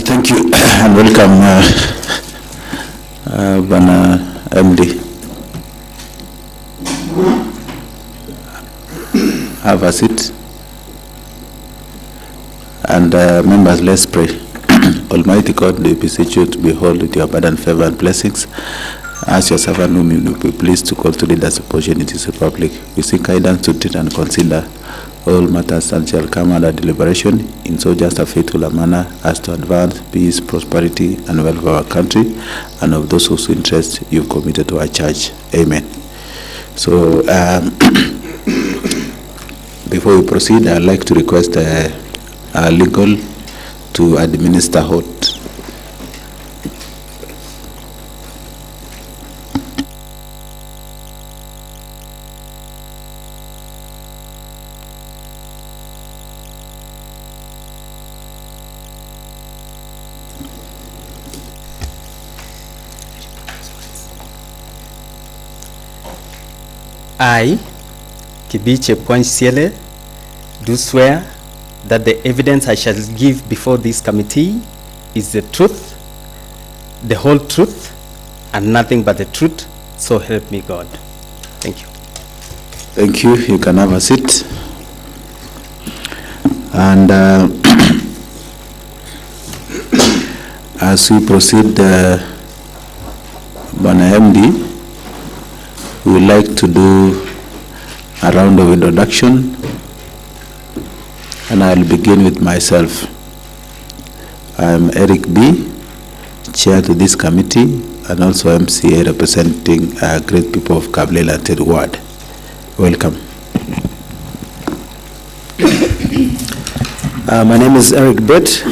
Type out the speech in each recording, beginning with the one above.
Thank you and welcome, Bana MD. Have a seat. And members, let's pray. Almighty God, we beseech you to behold with your abundant favor and blessings. As your servant whom you will be pleased to call to lead us opportunities in public, we seek guidance to treat and consider all matters and shall come under deliberation in so just a faithful a manner as to advance peace, prosperity, and welfare of our country and of those whose interest you've committed to our church. Amen. So, before we proceed, I'd like to request our legal to administer oath. I, Kibiche Poinsiele, do swear that the evidence I shall give before this committee is the truth, the whole truth, and nothing but the truth, so help me God. Thank you. Thank you. You can have a seat. And as we proceed, Bana MD, we would like to do a round of introduction, and I'll begin with myself. I'm Eric B., Chair to this committee, and also MCA representing great people of Kablele and Third Ward. Welcome. My name is Eric Brett,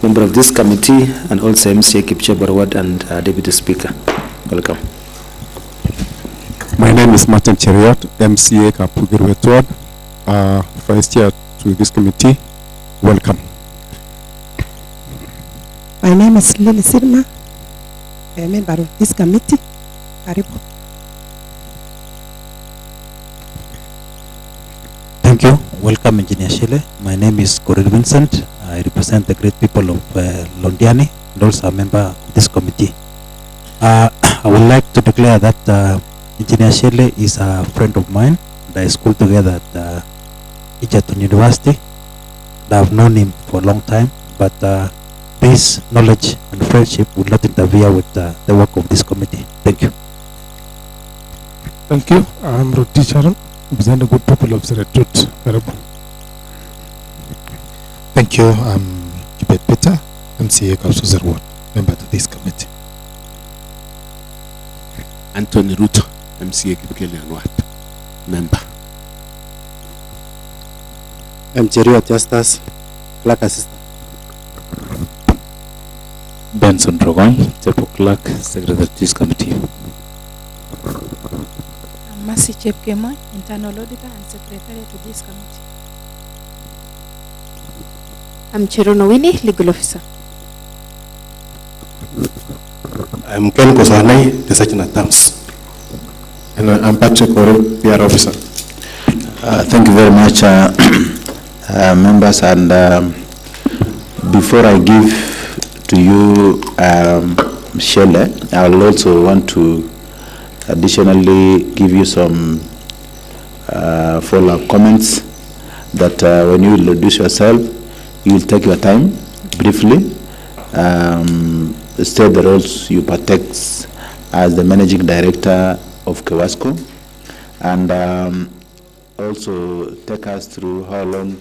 member of this committee, and also MCA Kipche Barwad and Deputy Speaker. Welcome. My name is Martin Cheriot, MCA Kapugirwet Ward, Vice Chair to this committee. Welcome. My name is Lily Sirma, a member of this committee. Karibu. Thank you. Welcome, Engineer Shile. My name is Corey Vincent. I represent the great people of Londiani and also a member of this committee. I would like to declare that Engineer Shile is a friend of mine. I schooled together at Egerton University. I've known him for a long time, but this knowledge and friendship would not interfere with the work of this committee. Thank you. Thank you. I'm Roti Sharon, representing the good people of Seretut. Thank you. I'm Kibet Peter, MCA Kapsuzer Ward, member to this committee. Anthony Ruto, MCA Kibkele Ward, member. I'm Cheriot Justus, Clerk Assistant. Benson Rogoy, Tepo Clerk, Secretary to this committee. I'm Mercy Chepkemoi, Internal Auditor and Secretary to this committee. I'm Cherono Winnie, Legal Officer. I'm Ken Kosanai, the Sergeant at Arms. And I'm Patrick Oro, PR Officer. Thank you very much, members. And before I give to you, Shele, I will also want to additionally give you some follow-up comments that when you introduce yourself, you will take your time briefly, state the roles you partake as the Managing Director of KEWASCO, and also take us through how long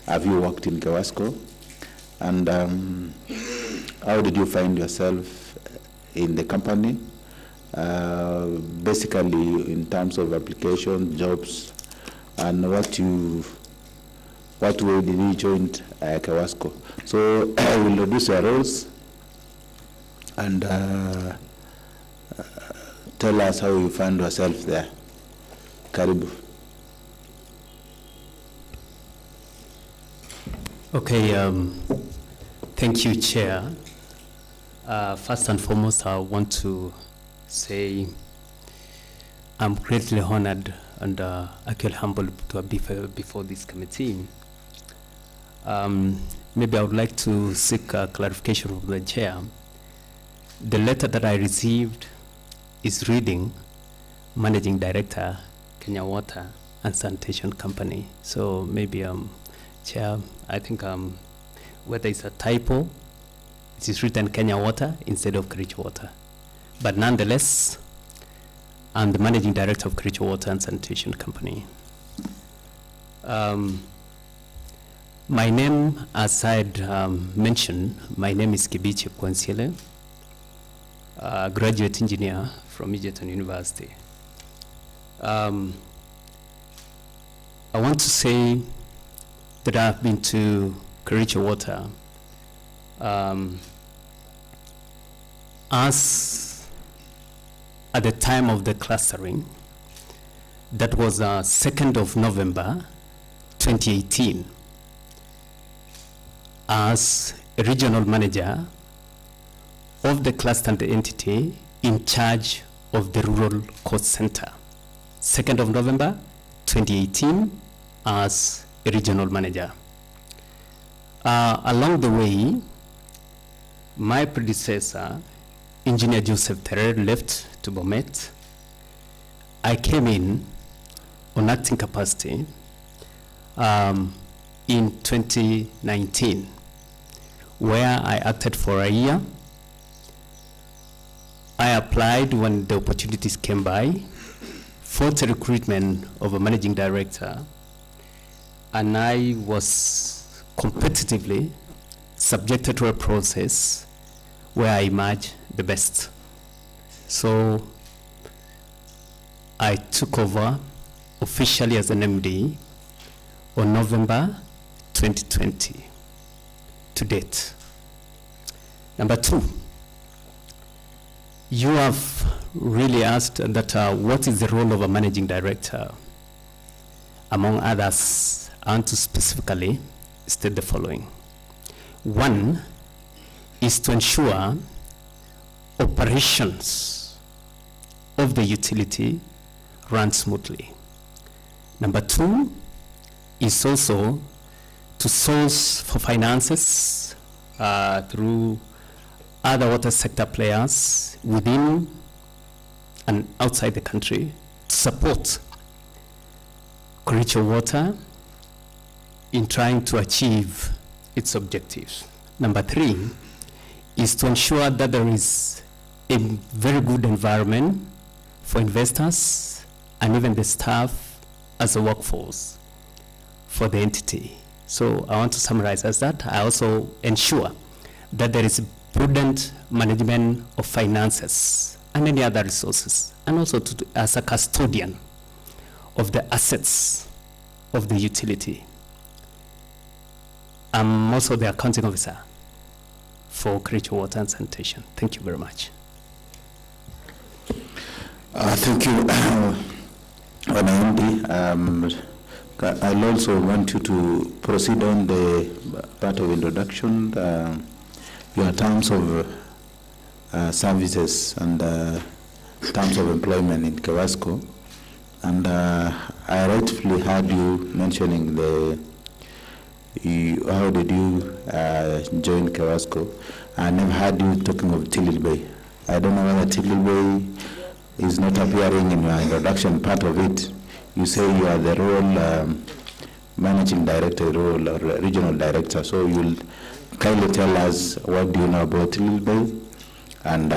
have you worked in KEWASCO, and how did you find yourself in the company, basically in terms of application, jobs, and what way did you join KEWASCO. So I will introduce your roles and tell us how you found yourself there. Karibu. Okay, thank you, Chair. First and foremost, I want to say I'm greatly honored and actually humbled to be before this committee. maybe I would like to seek clarification from the chair. The letter that I received is reading Managing Director, Kenya Water and Sanitation Company. So maybe, Chair, I think whether it's a typo, it is written Kenya Water instead of Kericho Water. But nonetheless, I'm the Managing Director of Kericho Water and Sanitation Company. My name, as I'd mentioned, my name is Kibiche Kwansiele, a graduate engineer from Egerton University. I want to say that I've been to Kericho Water as at the time of the clustering, that was 2nd of November 2018, as a regional manager of the clustered entity in charge of the Rural Coast Center. 2nd of November 2018 as a regional manager. Along the way, my predecessor, Engineer Joseph Terrer, left to Bomet. I came in on acting capacity in 2019, where I acted for a year. I applied when the opportunities came by for the recruitment of a managing director, and I was competitively subjected to a process where I emerged the best. So I took over officially as an MD on November 2020 to date. Number two, you have really asked that what is the role of a managing director? Among others, I want to specifically state the following. One is to ensure operations of the utility run smoothly. Number two is also to source for finances through other water sector players within and outside the country to support Kericho Water in trying to achieve its objectives. Number three is to ensure that there is a very good environment for investors and even the staff as a workforce for the entity. So I want to summarize as that. I also ensure that there is prudent management of finances and any other resources, and also as a custodian of the assets of the utility. I'm also the accounting officer for Kericho Water and Sanitation. Thank you very much. Thank you, MD. I'll also want you to proceed on the part of introduction, your terms of services and terms of employment in KEWASCO. And I rightfully heard you mentioning how did you join KEWASCO. I never heard you talking of Tilil Bay. I don't know whether Tilil Bay is not appearing in your introduction part of it. You say you are the role managing director role or regional director, so you'll kindly tell us what do you know about Tilil Bay, and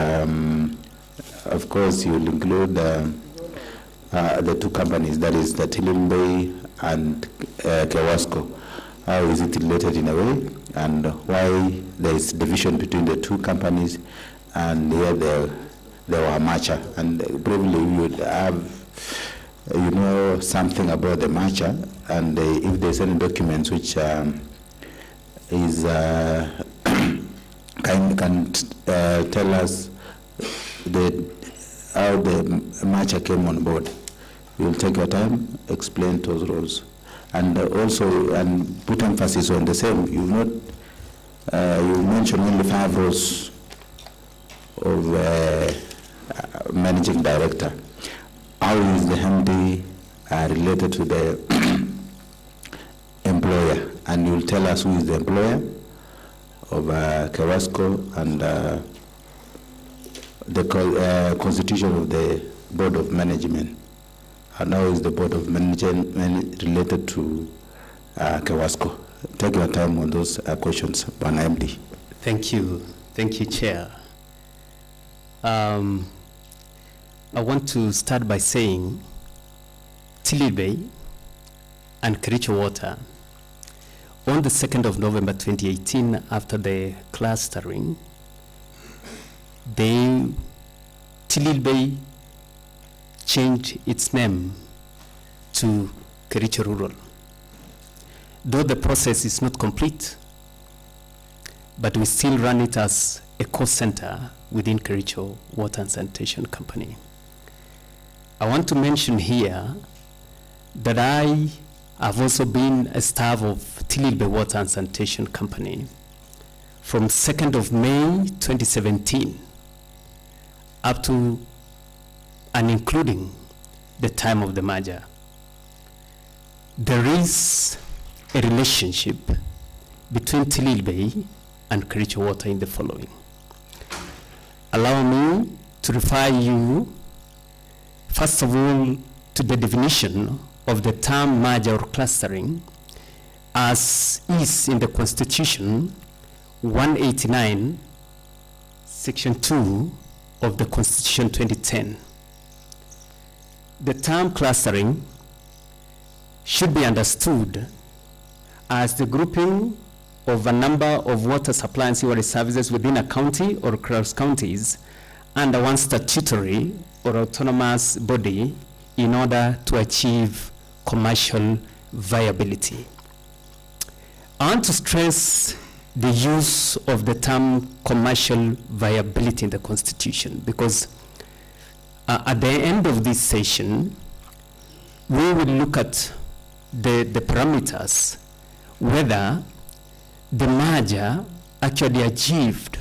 of course you'll include the two companies, that is the Tilil Bay and KEWASCO. How is it related in a way, and why there is division between the two companies, and here there were matcha, and probably you would have something about the matcha, and if there's any documents which is can tell us how the matcha came on board. You'll take your time, explain those roles, and also put emphasis on the same. You mentioned only 5 roles of managing director. How is the MD related to the employer? And you'll tell us who is the employer of KEWASCO and the constitution of the Board of Management. And now is the Board of Management related to KEWASCO. Take your time on those questions, Bwana MD. Thank you, Chair. I want to start by saying Tilil Bay and Kericho Water, on the 2nd of November 2018, after the clustering, Tilil Bay changed its name to Kericho Rural. Though the process is not complete, but we still run it as a core center within Kericho Water and Sanitation Company. I want to mention here that I have also been a staff of Tilil Bay Water and Sanitation Company from 2nd of May 2017 up to and including the time of the merger. There is a relationship between Tilil Bay and Kericho Water in the following. Allow me to refer you, first of all, to the definition of the term merger or clustering as is in the Constitution 189, Section 2 of the Constitution 2010. The term clustering should be understood as the grouping of a number of water supply and sewerage services within a county or cross counties under one statutory or autonomous body in order to achieve commercial viability. I want to stress the use of the term commercial viability in the Constitution because at the end of this session, we will look at the parameters whether the merger actually achieved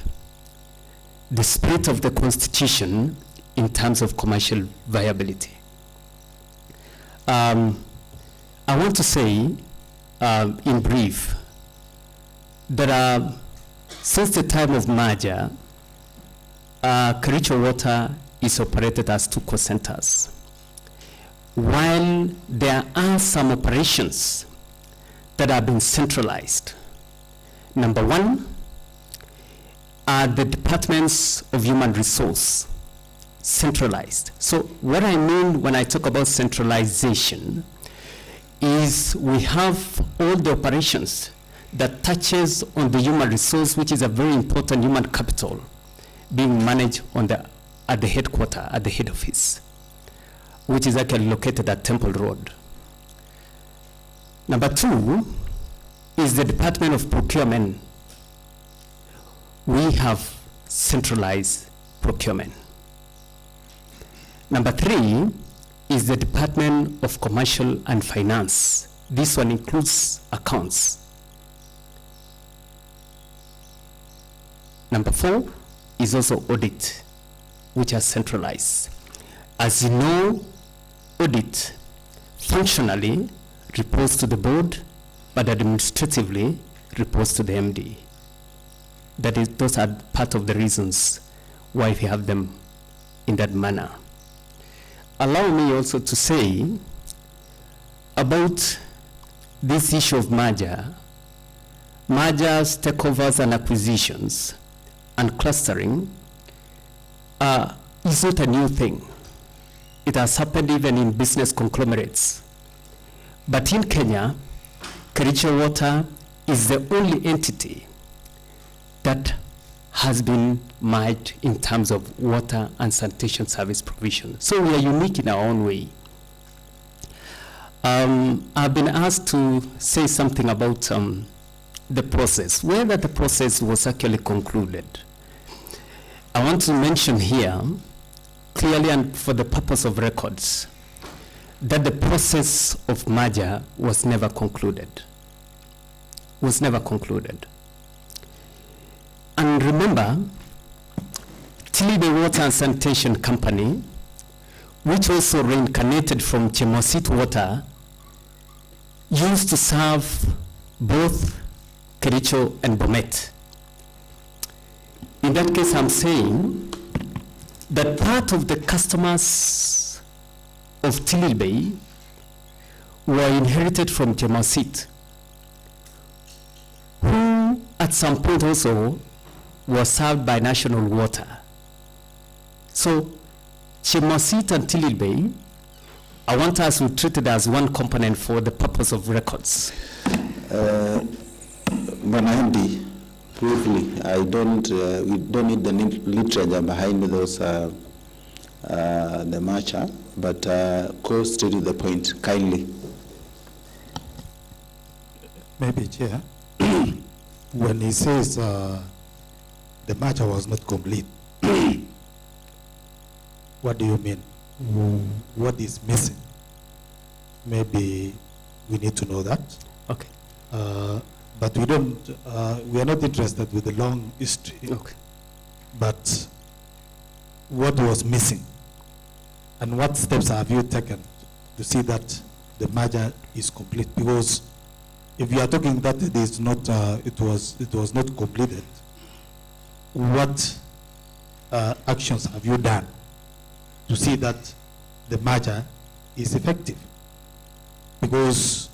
the spirit of the Constitution in terms of commercial viability. I want to say in brief that since the time of merger, Kericho Water is operated as two core centers. While there are some operations that have been centralized, number one are the departments of human resource, centralized. So what I mean when I talk about centralization is we have all the operations that touches on the human resource, which is a very important human capital, being managed at the headquarters, at the head office, which is actually located at Temple Road. Number two is the Department of Procurement. We have centralized procurement. Number three is the Department of Commercial and Finance. This one includes accounts. Number four is also audit, which are centralized. As you know, audit functionally reports to the board, but administratively reports to the MD. Those are part of the reasons why we have them in that manner. Allow me also to say about this issue of mergers, takeovers and acquisitions, and clustering is not a new thing. It has happened even in business conglomerates. But in Kenya, Kericho Water is the only entity that has been merged in terms of water and sanitation service provision. So we are unique in our own way. I've been asked to say something about the process, whether the process was actually concluded. I want to mention here, clearly and for the purpose of records, that the process of merger was never concluded. Was never concluded. And remember, Tilil Bay Water and Sanitation Company, which also reincarnated from Chemosit Water, used to serve both Kericho and Bomet. In that case, I'm saying that part of the customers of Tilil Bay were inherited from Jemasit, who at some point also was served by National Water. So, Jemasit and Tilil Bay, I want us to treat it as one component for the purpose of records. Banandi, briefly, we don't need the literature behind those, the matcha, but go straight to the point, kindly. Maybe, Chair, when he says the matcha was not complete, what do you mean? What is missing? Maybe we need to know that. Okay. But we don't, we are not interested with the long history. Okay. But what was missing? And what steps have you taken to see that the merger is complete? Because if you are talking that it is not, it was not completed, what actions have you done to see that the merger is effective? Because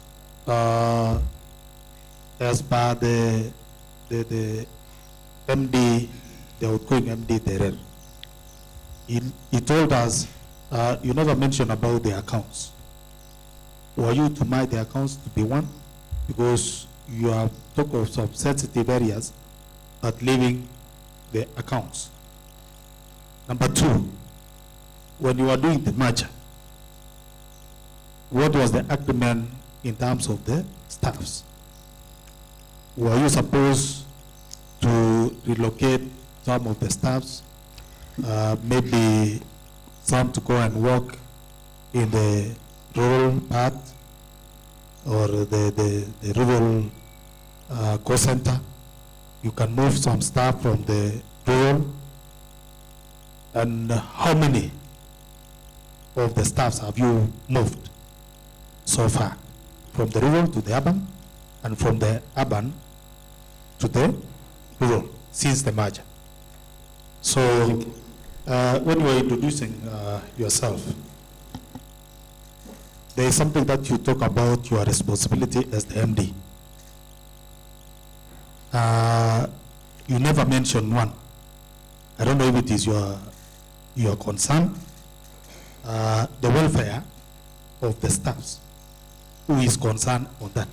as per the MD, the outgoing MD there, he told us, you never mentioned about the accounts. Were you to mind the accounts to be one? Because you have talked of some sensitive areas, but leaving the accounts. Number two, when you are doing the merger, what was the agreement in terms of the staffs? Were you supposed to relocate some of the staffs, maybe some to go and work in the rural part or the rural call center? You can move some staff from the rural. And how many of the staffs have you moved so far, from the rural to the urban, and from the urban to the rural since the merger? So when you are introducing yourself, there is something that you talk about your responsibility as the MD. You never mention one. I don't know if it is your concern, the welfare of the staffs. Who is concerned on that?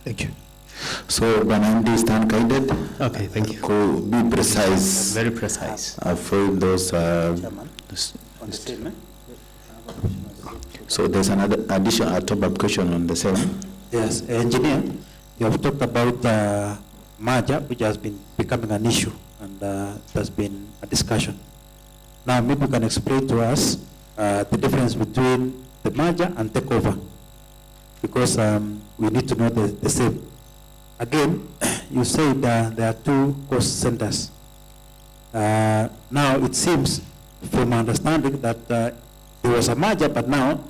Thank you. So, Banandi, stand guided. Okay, thank you. Be precise. Very precise. Avoid those. So, there's another additional top-up question on the same. Yes, engineer, you have talked about merger, which has been becoming an issue, and there's been a discussion. Now, maybe you can explain to us the difference between the merger and takeover, because we need to know the same. Again, you said there are two cost centers. Now, it seems, from my understanding, that there was a merger, but now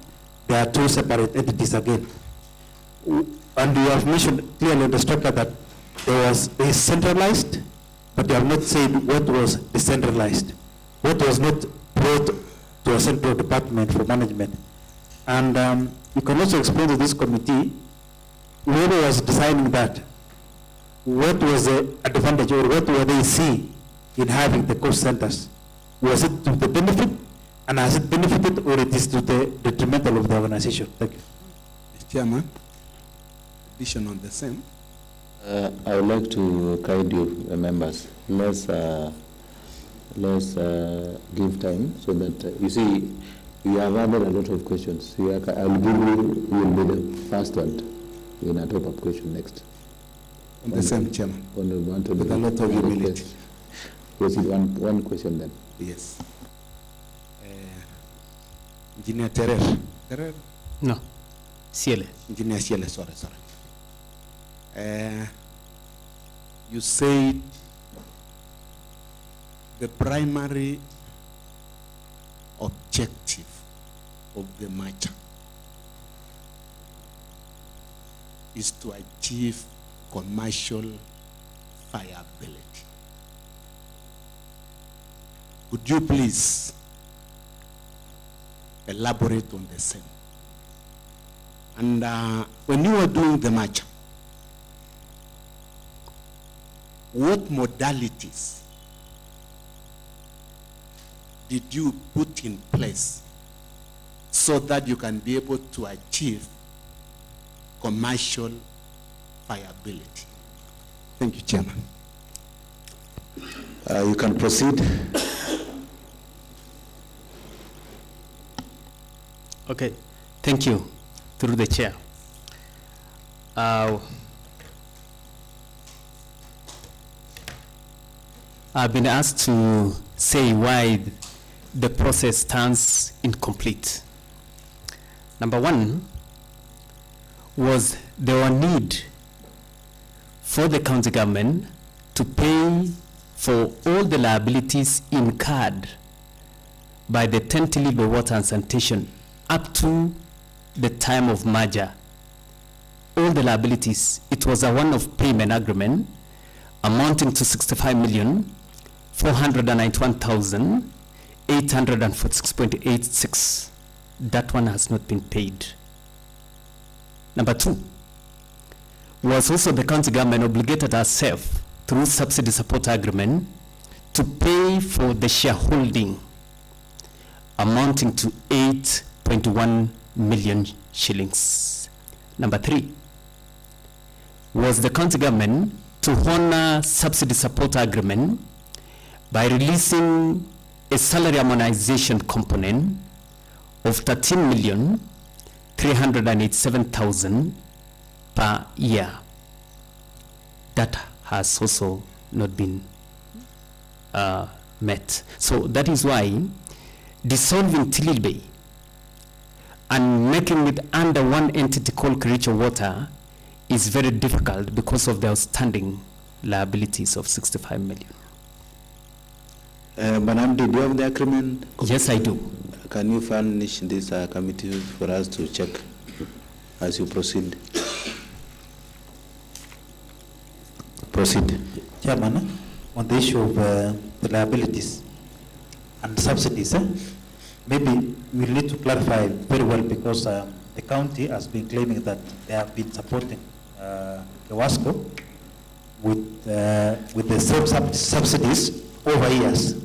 there are two separate entities again. And you have mentioned clearly in the structure that there was decentralized, but you have not said what was decentralized, what was not brought to a central department for management. And you can also explain to this committee, whoever was designing that, what was the advantage or what were they see in having the cost centers? Was it to the benefit, and has it benefited, or it is to the detrimental of the organization? Thank you. Mr. Chairman, addition on the same. I would like to guide you, members. Let's give time so that you see you have added a lot of questions. I'll give you. You will be the first one in a top-up question next. On the same, Chairman. With a lot of humility. Yes, one question then. Yes. Engineer Terer. No. Ciele. Engineer Ciele, sorry. You said the primary objective of the merger is to achieve commercial viability. Could you please elaborate on the same? And when you were doing the match, what modalities did you put in place so that you can be able to achieve commercial viability? Thank you, Chairman. You can proceed. Okay, thank you. Through the chair. I've been asked to say why the process stands incomplete. Number one was there were need for the county government to pay for all the liabilities incurred by the Tentilebe Water and Sanitation up to the time of merger. All the liabilities, it was a one-off payment agreement amounting to 65,491,846.86. That one has not been paid. Number two was also the county government obligated herself through subsidy support agreement to pay for the shareholding amounting to 8.1 million shillings. Number three was the county government to honor subsidy support agreement by releasing a salary harmonization component of 13,387,000 per year. That has also not been met. So that is why dissolving Tililbe and making it under one entity called Kericho Water is very difficult because of the outstanding liabilities of 65 million. Madam, did you have the agreement? Yes, I do. Can you furnish this committee for us to check as you proceed? Proceed. Chairman, on the issue of the liabilities and subsidies, maybe we need to clarify very well because the county has been claiming that they have been supporting KEWASCO with the same subsidies over years.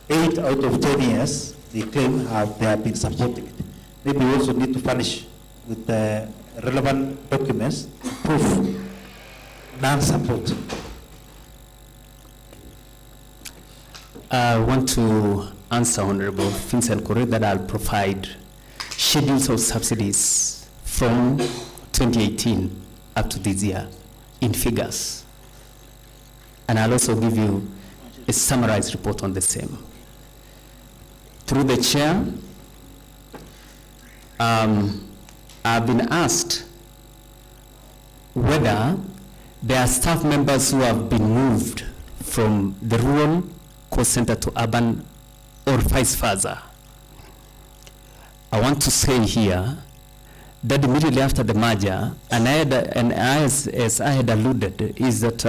8 out of 10 years, they claim they have been supporting it. Maybe we also need to furnish with the relevant documents to prove non-support. I want to answer Honorable Vincent Correa that I'll provide schedules of subsidies from 2018 up to this year in figures. And I'll also give you a summarized report on the same. Through the chair, I've been asked whether there are staff members who have been moved from the rural call center to urban or vice versa. I want to say here that immediately after the merger, as I had alluded, is that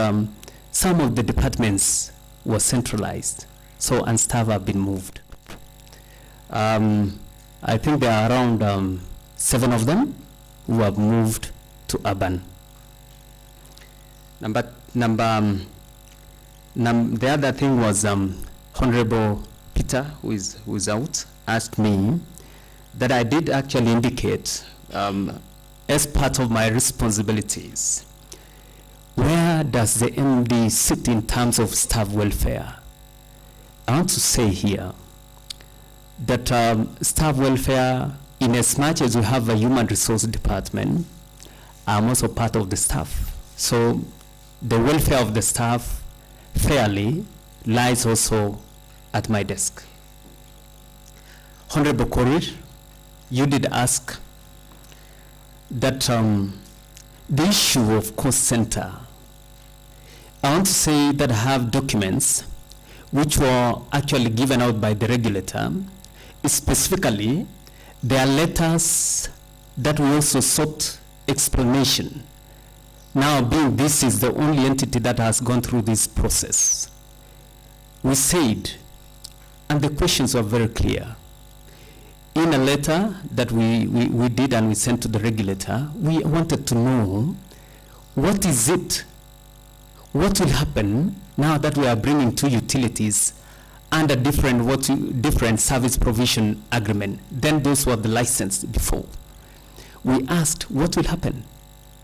some of the departments were centralized, and staff have been moved. I think there are around 7 of them who have moved to urban. The other thing was Honorable Peter, who is out, asked me that I did actually indicate as part of my responsibilities, where does the MD sit in terms of staff welfare? I want to say here that staff welfare, in as much as we have a human resource department, I'm also part of the staff. So the welfare of the staff fairly lies also at my desk. Honorable Korir, you did ask that the issue of cost center, I want to say that I have documents which were actually given out by the regulator. Specifically, there are letters that we also sought explanation. Now, being this is the only entity that has gone through this process, we said And the questions were very clear. In a letter that we did and we sent to the regulator, we wanted to know what is it, what will happen now that we are bringing two utilities under different service provision agreement than those who are the licensed before. We asked what will happen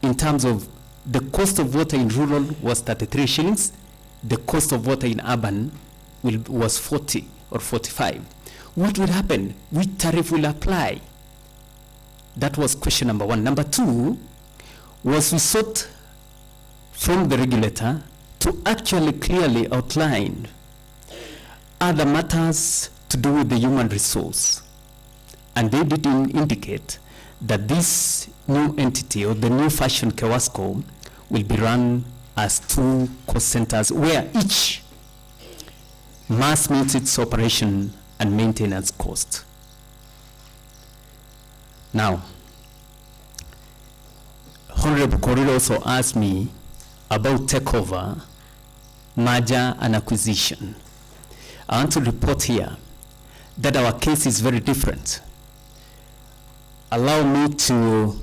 in terms of the cost of water in rural was 33 shillings, the cost of water in urban was 40 or 45. What will happen? Which tariff will apply? That was question number one. Number two was we sought from the regulator to actually clearly outline other matters to do with the human resource. And they did indicate that this new entity or the new fashion KEWASCO will be run as two cost centers where each must meet its operation and maintenance cost. Now, Honorable Korir also asked me about takeover, merger and acquisition. I want to report here that our case is very different. Allow me to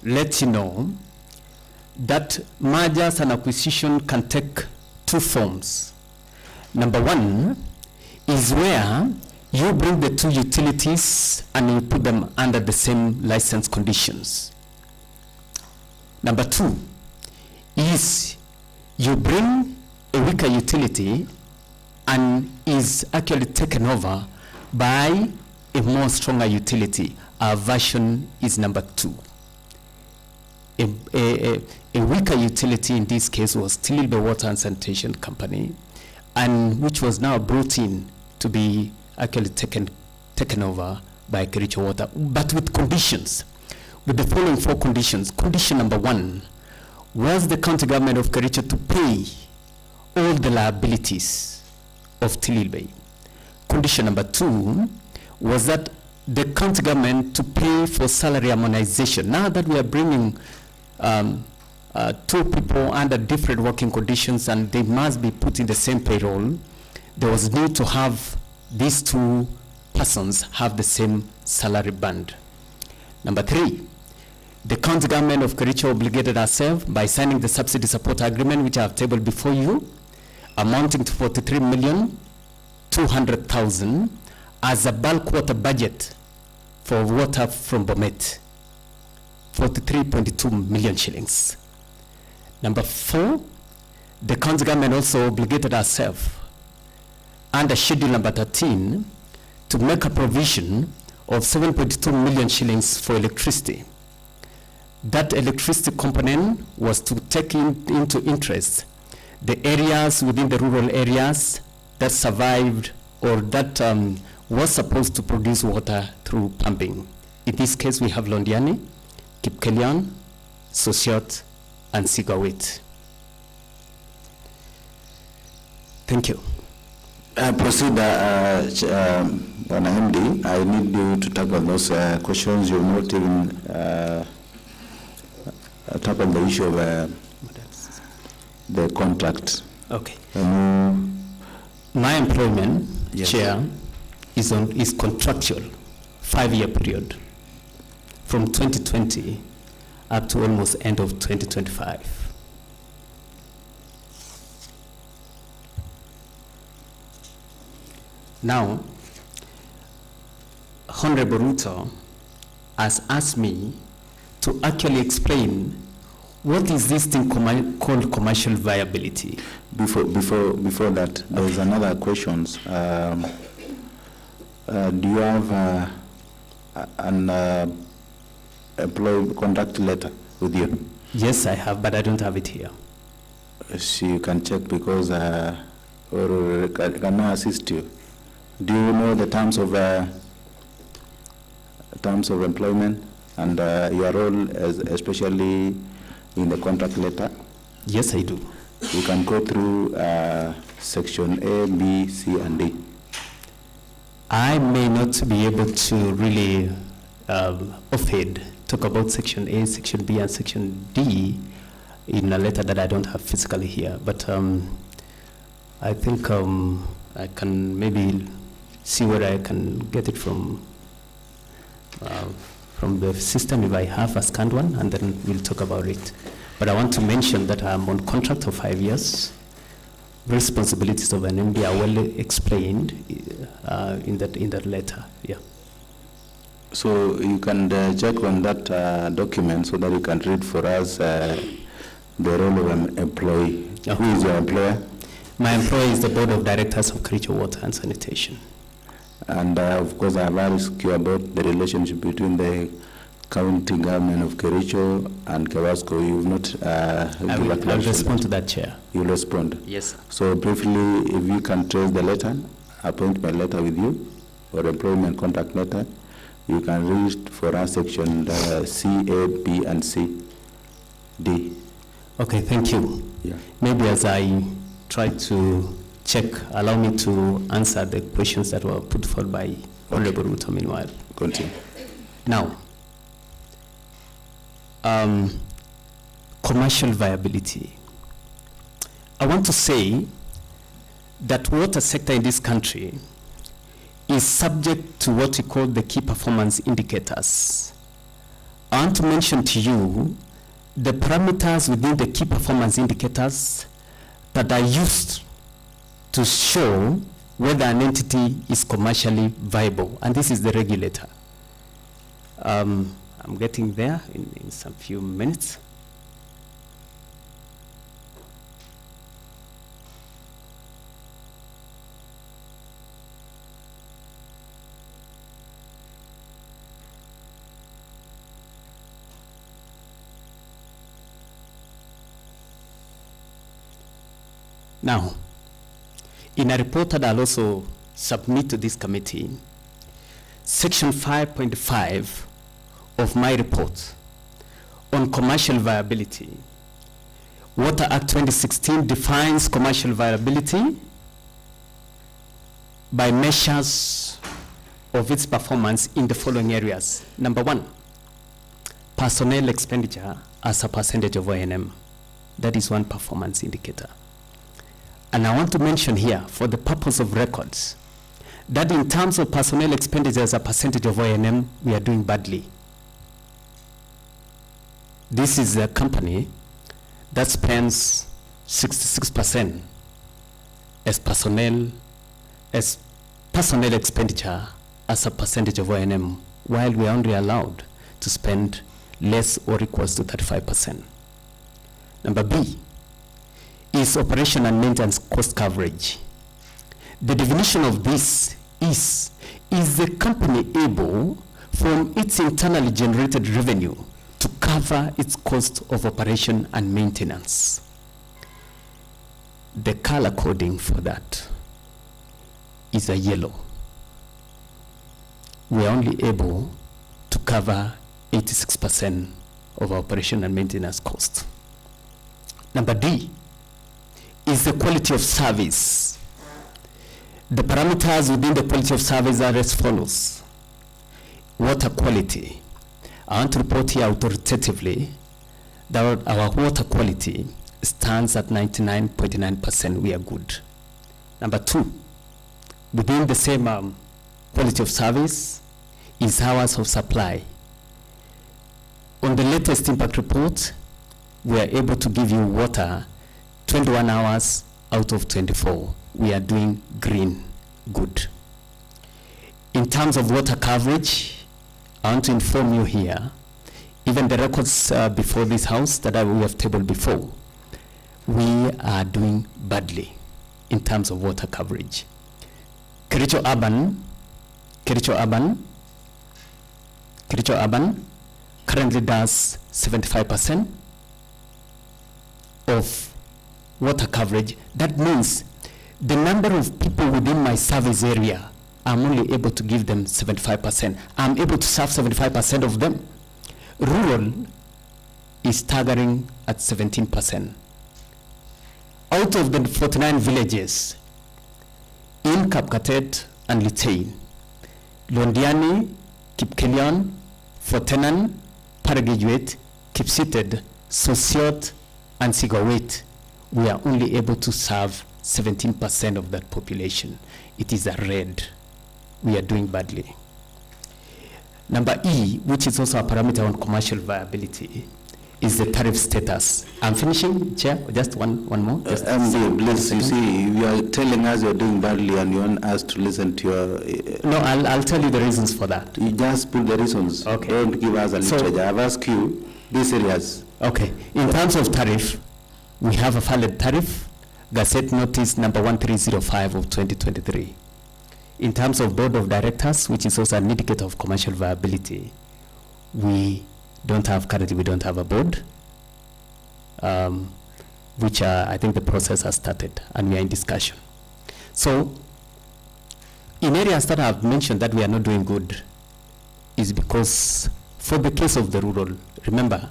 let you know that mergers and acquisition can take two forms. Number one is where you bring the two utilities and you put them under the same license conditions. Number two is you bring a weaker utility and is actually taken over by a more stronger utility. Our version is number two. A weaker utility in this case was still the Water and Sanitation Company, and which was now brought in to be actually taken over by Kericho Water, but with conditions, with the following four conditions. Condition number one was the county government of Kericho to pay all the liabilities of Tililbay. Condition number two was that the county government to pay for salary harmonization. Now that we are bringing two people under different working conditions and they must be put in the same payroll, there was need to have these two persons have the same salary band. Number three, the county government of Kericho obligated herself by signing the subsidy support agreement, which I have tabled before you, amounting to 43,200,000 as a bulk water budget for water from Bomet, 43.2 million shillings. Number four, the county government also obligated herself under schedule number 13 to make a provision of 7.2 million shillings for electricity. That electricity component was to take into interest the areas within the rural areas that survived or that was supposed to produce water through pumping. In this case, we have Londiani, Kipkelion, Sosiot, and Sigawit. Thank you. Proceed, MD. I need you to tackle those questions. You've not even tackled the issue of the contract. Okay. My employment, yes, Chair, is contractual, 5-year period, from 2020 up to almost end of 2025. Now, Honorable Ruto has asked me to actually explain what is this thing called commercial viability. Before that, there is another question. Do you have an employee contact letter with you? Yes, I have, but I don't have it here. So you can check because or can I assist you? Do you know the terms of employment and your role, especially in the contract letter? Yes, I do. You can go through section A, B, C, and D. I may not be able to really offhand talk about section A, section B, and section D in a letter that I don't have physically here. But I think I can maybe see where I can get it from the system if I have a scanned one, and then we'll talk about it. But I want to mention that I'm on contract for 5 years. Responsibilities of an MD are well explained in that letter. Yeah. So you can check on that document so that you can read for us the role of an employee. Okay. Who is your employer? My employer is the Board of Directors of KEWASCO Water and Sanitation. And of course, I have asked you about the relationship between the county government of KEWASCO and KEWASCO. You will not I'll respond to that, Chair. You will respond? Yes, sir. So briefly, if you can trace the letter, appointment letter with you, or employment contract letter, you can read for us section C, A, B, and C, D. Okay, thank you. Yeah. Maybe as I try to check, allow me to answer the questions that were put forward by Honorable Ruto meanwhile. Continue. Now, commercial viability. I want to say that water sector in this country is subject to what we call the key performance indicators. I want to mention to you the parameters within the key performance indicators that are used to show whether an entity is commercially viable, and this is the regulator. I'm getting there in some few minutes. Now, in a report that I'll also submit to this committee, section 5.5 of my report on commercial viability, Water Act 2016 defines commercial viability by measures of its performance in the following areas. Number one, personnel expenditure as a percentage of O&M. That is one performance indicator. And I want to mention here, for the purpose of records, that in terms of personnel expenditure as a percentage of O&M, we are doing badly. This is a company that spends 66% as personnel expenditure as a percentage of O&M, while we are only allowed to spend less or equals to 35%. Number B is operation and maintenance cost coverage. The definition of this is the company able from its internally generated revenue to cover its cost of operation and maintenance. The color coding for that is a yellow. We are only able to cover 86% of our operation and maintenance cost. Number D is the quality of service. The parameters within the quality of service are as follows. Water quality. I want to report here authoritatively that our water quality stands at 99.9%. We are good. Number two, within the same quality of service is hours of supply. On the latest impact report, we are able to give you water 21 hours out of 24. We are doing green, good. In terms of water coverage, I want to inform you here, even the records before this house that we have tabled before, we are doing badly in terms of water coverage. Kericho Urban currently does 75% of water coverage. That means the number of people within my service area, I'm only able to give them 75%. I'm able to serve 75% of them. Rural is staggering at 17%. Out of the 49 villages in Kapkatet and Litein, Londiani, Kipkelion, Fortenan, Paragraduate, Kipsited, Sosiot, and Sigawit, we are only able to serve 17% of that population. It is a red. We are doing badly. Number E, which is also a parameter on commercial viability, is the tariff status. I'm finishing, Chair. Just one more. Just MD, please, you see, you are telling us you're doing badly and you want us to listen to your... No, I'll tell you the reasons for that. You just put the reasons. Okay. Don't give us a literature. I've asked you these areas. Okay. In terms of tariff, we have a valid tariff, Gazette Notice number 1305 of 2023. In terms of board of directors, which is also an indicator of commercial viability, we don't have a board, which I think the process has started and we are in discussion. So in areas that I've mentioned that we are not doing good is because for the case of the rural, remember,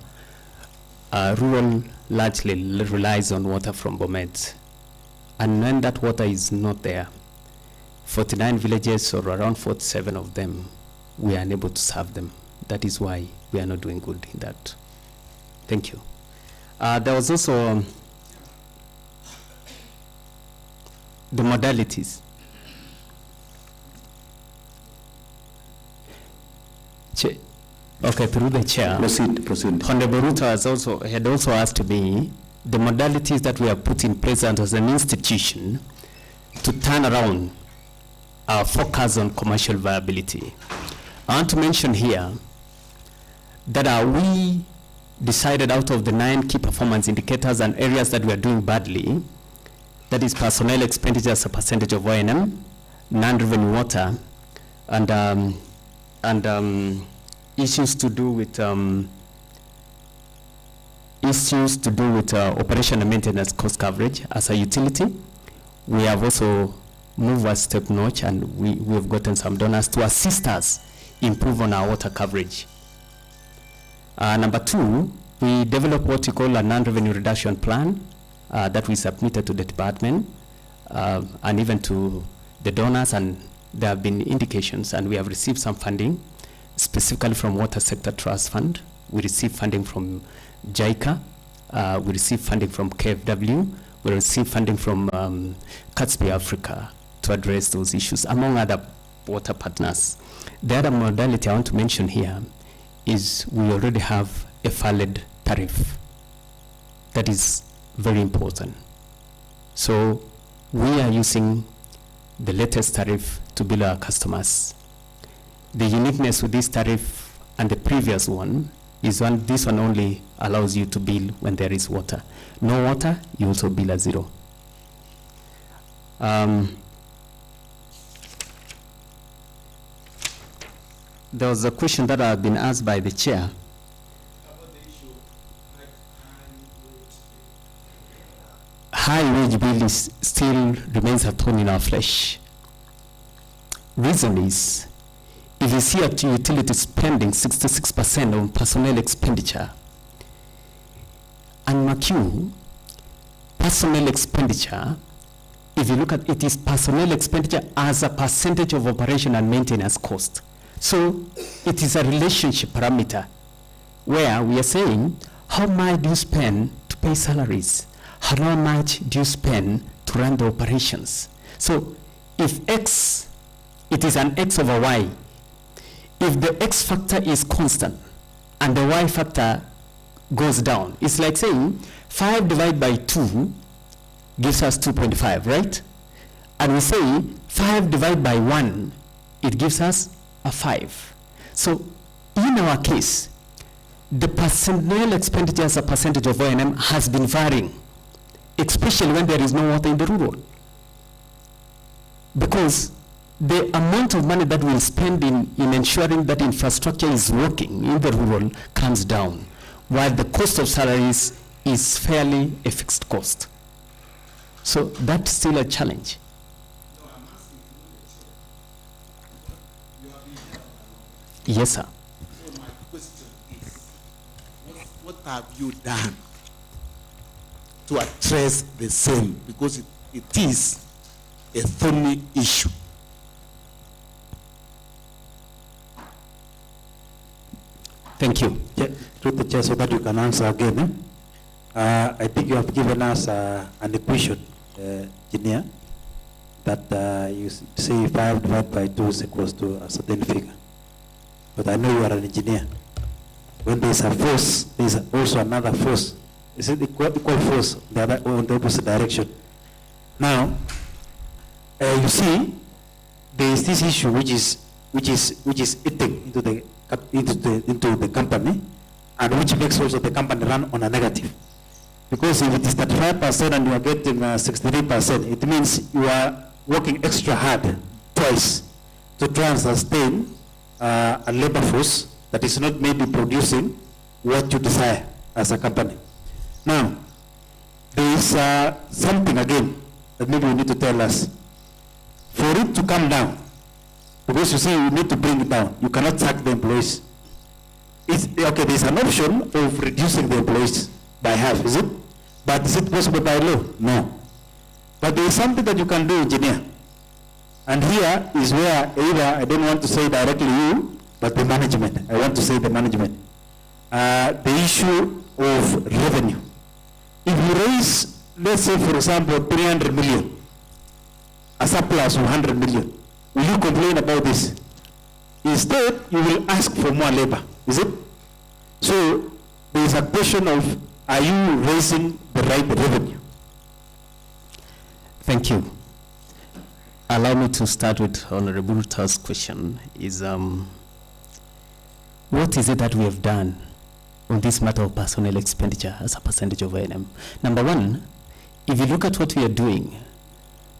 rural largely relies on water from Bomet, and when that water is not there, 49 villages or around 47 of them, we are unable to serve them. That is why we are not doing good in that. Thank you. There was also the modalities. Okay, through the chair. Proceed. Honorable Ruto had also asked me the modalities that we have put in place as an institution to turn around our focus on commercial viability. I want to mention here that we decided out of the 9 key performance indicators and areas that we are doing badly, that is personnel expenditure as a percentage of O&M, non-revenue water, and issues to do with operation and maintenance cost coverage as a utility. We have also moved a step notch, and we have gotten some donors to assist us improve on our water coverage. Number 2, we developed what we call a non-revenue reduction plan that we submitted to the department and even to the donors, and there have been indications, and we have received some funding, specifically from Water Sector Trust Fund. We received funding from JICA, we received funding from KFW, we received funding from Catsby Africa to address those issues, among other water partners. The other modality I want to mention here is we already have a valid tariff. That is very important. So we are using the latest tariff to bill our customers. The uniqueness with this tariff and the previous one is this one only allows you to bill when there is water. No water, you also bill at 0. There was a question that I've been asked by the chair. High wage bill still remains a thorn in our flesh. Reason is, if you see a utility spending 66% on personnel expenditure, and mark you, personnel expenditure, if you look at it, is personnel expenditure as a percentage of operation and maintenance cost. So it is a relationship parameter where we are saying, how much do you spend to pay salaries? How much do you spend to run the operations? So if X, it is an X over Y. If the X factor is constant and the Y factor goes down, it's like saying 5 divided by 2 gives us 2.5, right? And we say 5 divided by 1, it gives us a 5. So in our case, the personnel expenditure as a percentage of O&M has been varying, especially when there is no water in the rural. Because the amount of money that we'll spend in ensuring that infrastructure is working in the rural comes down, while the cost of salaries is fairly a fixed cost. So that's still a challenge. Yes, sir. So my question is, what have you done to address the same? Because it is a thorny issue. Thank you. Through the chair, so that you can answer again. I think you have given us an equation engineer, that you say 5 divided by 2 is equals to a certain figure. But I know you are an engineer. When there is a force, there is also another force. Is it equal force the other, on the opposite direction? Now, you see, there is this issue which is eating into the company, and which makes also the company run on a negative. Because if it is 35% and you are getting 63%, it means you are working extra hard twice to try and sustain a labor force that is not maybe producing what you desire as a company. Now, there is something again that maybe you need to tell us. For it to come down, because you say you need to bring it down, you cannot sack the employees. Okay, there's an option of reducing the employees by half, is it? But is it possible by law? No. But there is something that you can do, engineer. And here is where either, I don't want to say directly you, but the management. I want to say the management. The issue of revenue. If you raise, let's say for example, 300 million, a surplus of 100 million, will you complain about this? Instead, you will ask for more labor, is it? So, there is a question of, are you raising the right revenue? Thank you. Allow me to start with Honorable Ruta's question is, what is it that we have done on this matter of personnel expenditure as a percentage of A&M? Number one, if you look at what we are doing,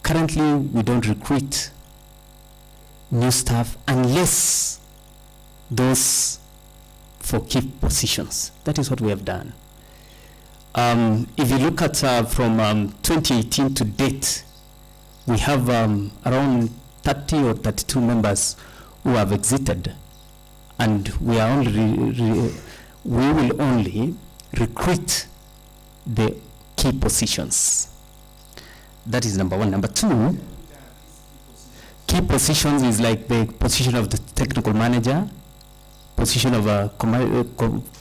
currently we don't recruit new staff unless those for key positions. That is what we have done. If you look at from 2018 to date, we have around 30 or 32 members who have exited, and we are only we will only recruit the key positions. That is number one. Number two, key positions is like the position of the technical manager, position of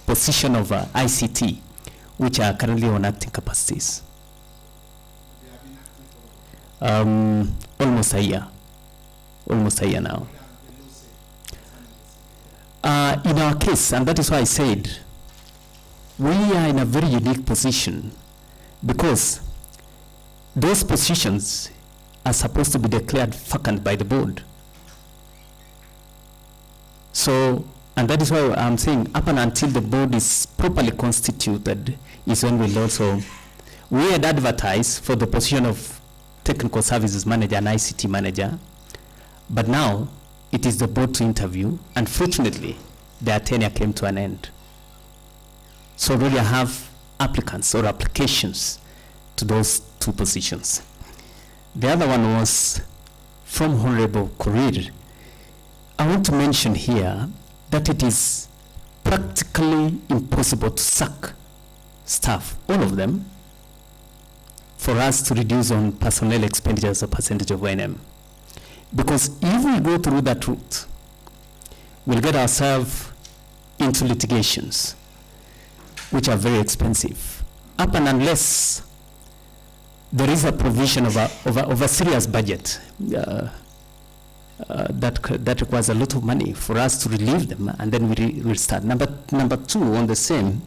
position of ICT, which are currently on acting capacities. Almost a year now. In our case, and that is why I said, we are in a very unique position because those positions are supposed to be declared vacant by the board. So, and that is why I'm saying up and until the board is properly constituted is when we'll also, we had advertised for the position of technical services manager and ICT manager, but now it is the board to interview. Unfortunately, their tenure came to an end. So already I have applicants or applications to those two positions. The other one was from Honorable Korir. I want to mention here that it is practically impossible to sack staff, all of them, for us to reduce on personnel expenditure as a percentage of O&M. Because if we go through that route, we'll get ourselves into litigations, which are very expensive. Up and unless there is a provision of a serious budget that requires a lot of money for us to relieve them, and then we'll start. Number two, on the same,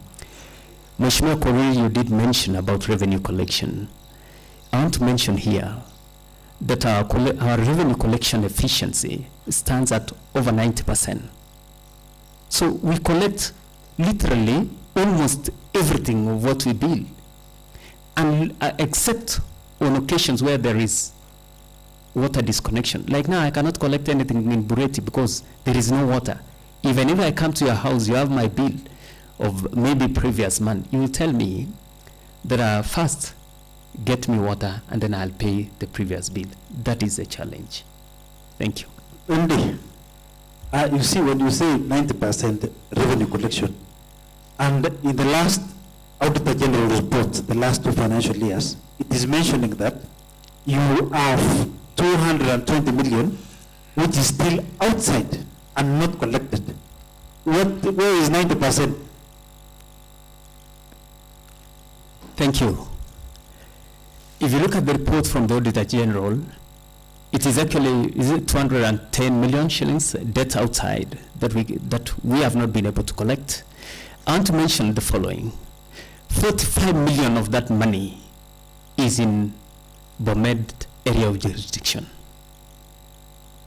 Mheshimiwa Korir, you did mention about revenue collection. I want to mention here that our revenue collection efficiency stands at over 90%. So we collect literally almost everything of what we bill, and except on occasions where there is water disconnection. Like now, I cannot collect anything in Bureti because there is no water. Even if I come to your house, you have my bill of maybe previous month. You will tell me that first get me water and then I'll pay the previous bill. That is a challenge. Thank you. Only, you see, when you say 90% revenue collection, and in the last Auditor General report, the last 2 financial years, it is mentioning that you have 220 million, which is still outside and not collected. Where is 90%? Thank you. if you look at the report from the Auditor General, it is actually 210 million shillings debt outside that we have not been able to collect. I want to mention the following. 45 million of that money is in Bomed area of jurisdiction.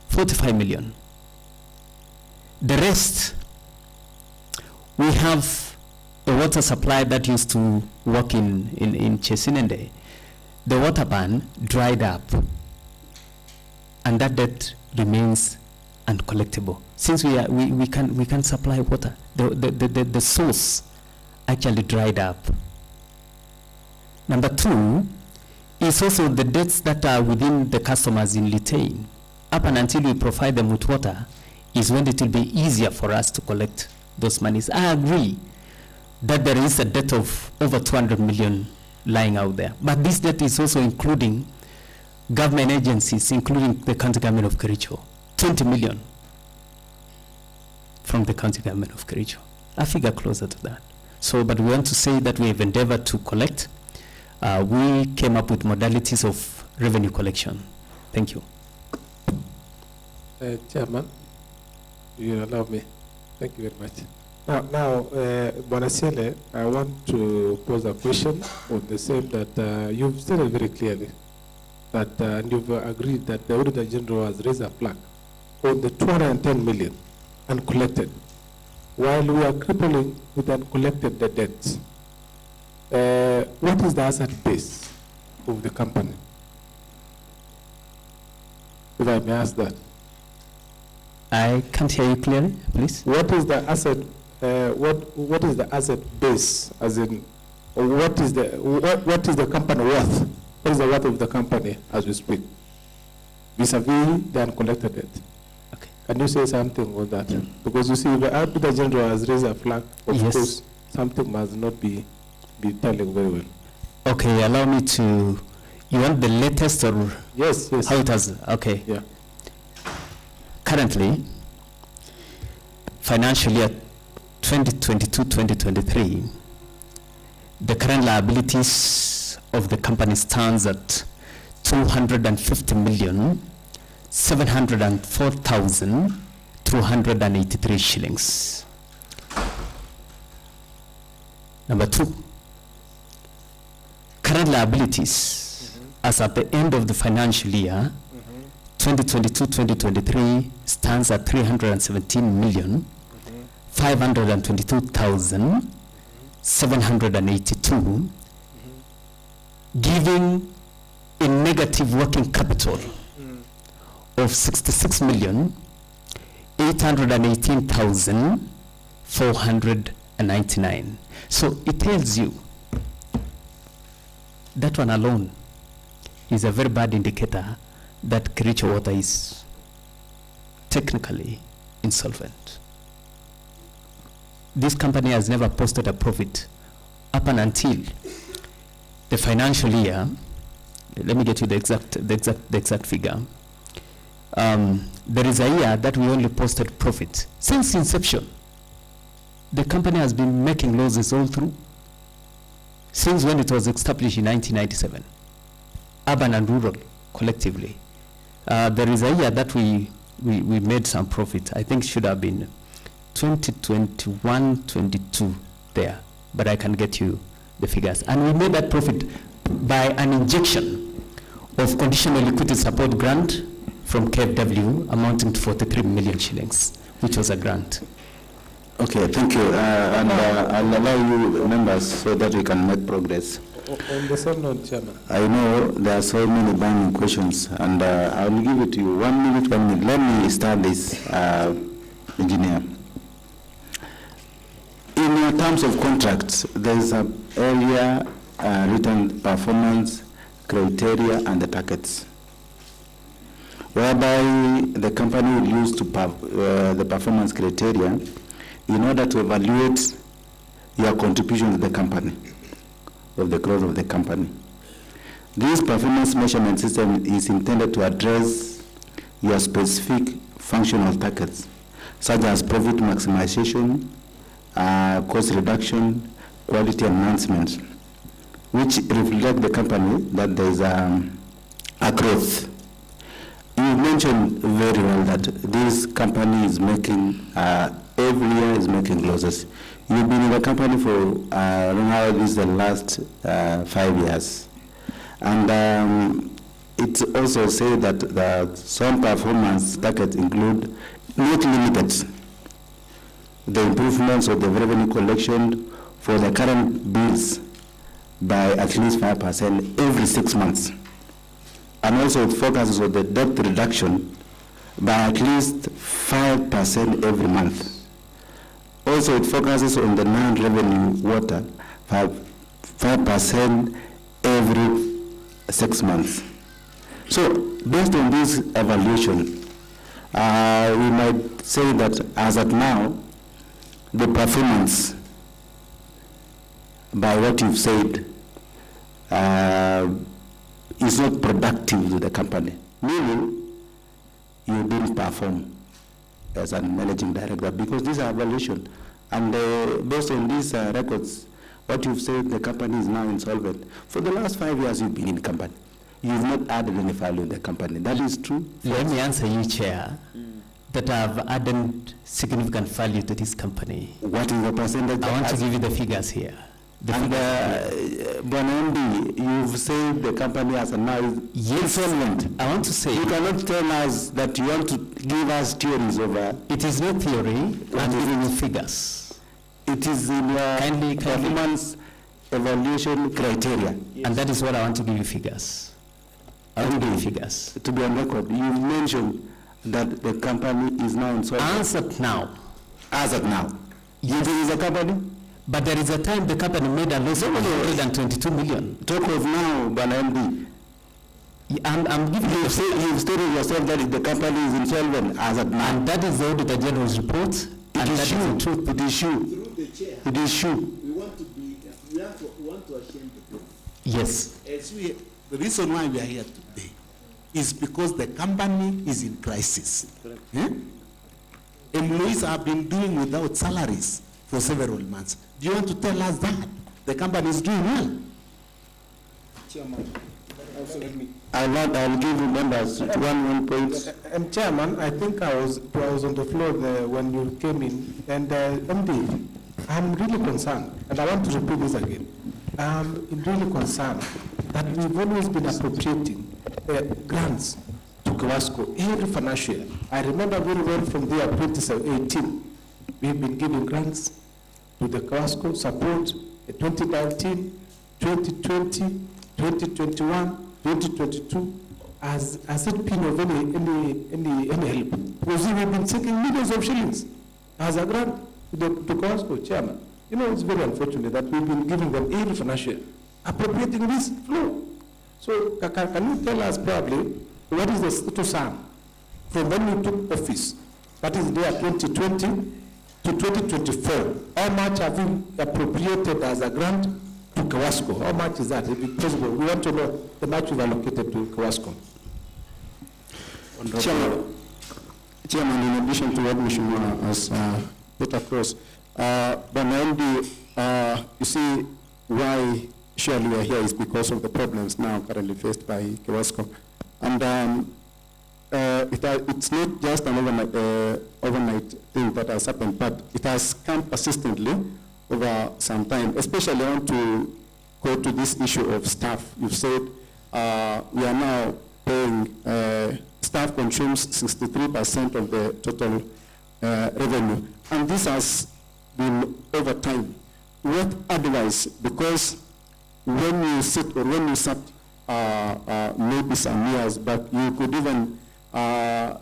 45 million. The rest, we have a water supply that used to work in Chesinende. The water ban dried up, and that debt remains uncollectible. Since we can supply water, the source actually dried up. Number two is also the debts that are within the customers in Litain. Up and until we provide them with water is when it will be easier for us to collect those monies. I agree that there is a debt of over 200 million lying out there, but this debt is also including government agencies, including the county government of Kericho. 20 million from the county government of Kericho. I figure closer to that. So, but we want to say that we have endeavored to collect. We came up with modalities of revenue collection. Thank you. Chairman, you allow me. Thank you very much. Now, Bonasiele, I want to pose a question on the same that you've stated very clearly that and you've agreed that the Auditor General has raised a flag on the 210 million uncollected, while we are crippling with uncollected the debts. What is the asset base of the company? If I may ask that. I can't hear you clearly, please. What is the asset? What is the asset base? As in, what is the company worth? What is the worth of the company as we speak, vis-a-vis the uncollected debt? Okay. Can you say something on that? Because you see, the Auditor General has raised a flag. Of course, something must not be telling very well. Okay, allow me to. You want the latest or? Yes. How it has? Okay. Yeah. Currently, financial year 2022-2023, the current liabilities of the company stands at 250,704,283 shillings. Number two, current liabilities as at the end of the financial year 2022-2023 stands at 317,522,782, giving a negative working capital of 66,818,499. So it tells you that one alone is a very bad indicator that Kericho Water is technically insolvent. This company has never posted a profit up and until the financial year. Let me get you the exact figure. There is a year that we only posted profit. Since inception, the company has been making losses all through. Since when it was established in 1997, urban and rural collectively. There is a year that we made some profit. I think it should have been 2021-22 there, but I can get you the figures. And we made that profit by an injection of conditional liquidity support grant from KFW amounting to 43 million shillings, which was a grant. Okay, thank you. And I'll allow you members so that we can make progress. On the same note, Chairman. I know there are so many burning questions, and I will give it to you. 1 minute, 1 minute. Let me start this, engineer. In your terms of contracts, there is an area written performance criteria and the targets, whereby the company will use to the performance criteria in order to evaluate your contribution to the company, of the growth of the company. This performance measurement system is intended to address your specific functional targets, such as profit maximization, cost reduction, quality enhancement. which reflect the company that there is a growth. You mentioned very well that this company is making, every year is making losses. You've been in the company for, I don't know how it is the last 5 years. And it also says that some performance targets include, not limited, the improvements of the revenue collection for the current bills by at least 5% every 6 months. And also it focuses on the debt reduction by at least 5% every month. Also it focuses on the non-revenue water 5% every 6 months. So based on this evaluation, we might say that as at now, the performance by what you've said is not productive to the company, meaning you didn't perform as a managing director, because this is evaluation, and based on these records, what you've said, the company is now insolvent. For the last 5 years you've been in the company, you've not added any value in the company. That is true? Let me answer you, Chair, that I've added significant value to this company. What is the percentage? I want to give you the figures here. Bonondi, you've said the company has a now insolvent. I want to say, you cannot tell us that you want to give us theories over. It is not theory, I'm giving you figures. It is in your performance evaluation criteria. Yes. And that is what I want to give you figures. I want to give you figures. To be on record, you mentioned that the company is now insolvent. As of now. As of now. Yes. It is a company? But there is a time the company made a loss of 122 million. Talk of now, Banamdi. I'm giving you. You've stated yourself that the company is insolvent as of now. And that is the Auditor General's report. It is true. It is true. Through the chair. It is true. We want to be. We want to ashamed the proof. Yes. The reason why we are here today is because the company is in crisis. Employees have been doing without salaries for several months. Do you want to tell us that the company is doing well? Chairman, I'll give you members one point. And Chairman, I think I was on the floor there when you came in, and MD, I'm really concerned, and I want to repeat this again. I'm really concerned that we've always been appropriating grants to KEWASCO every financial year. I remember very well from the year 2018, we've been giving grants to the KEWASCO support 2019, 2020, 2021, 2022. Has it been of any help? Because we've been taking millions of shillings as a grant to KEWASCO, Chairman. You know, it's very unfortunate that we've been giving them every financial year, appropriating this flow. So can you tell us probably what is the status from when you took office, that is the year 2020 to 2024, how much have you appropriated as a grant to KEWASCO? How much is that, if it's possible? We want to know the much you've allocated to KEWASCO. Chairman, in addition to what Mheshimiwa has put across, you see why surely we are here is because of the problems now currently faced by KEWASCO. And it's not just an overnight thing that has happened, but it has come persistently over some time. Especially I want to go to this issue of staff. You've said we are now paying, staff consumes 63% of the total revenue. And this has been over time. What advice, because when you sit or when you sat maybe some years back, you could even, how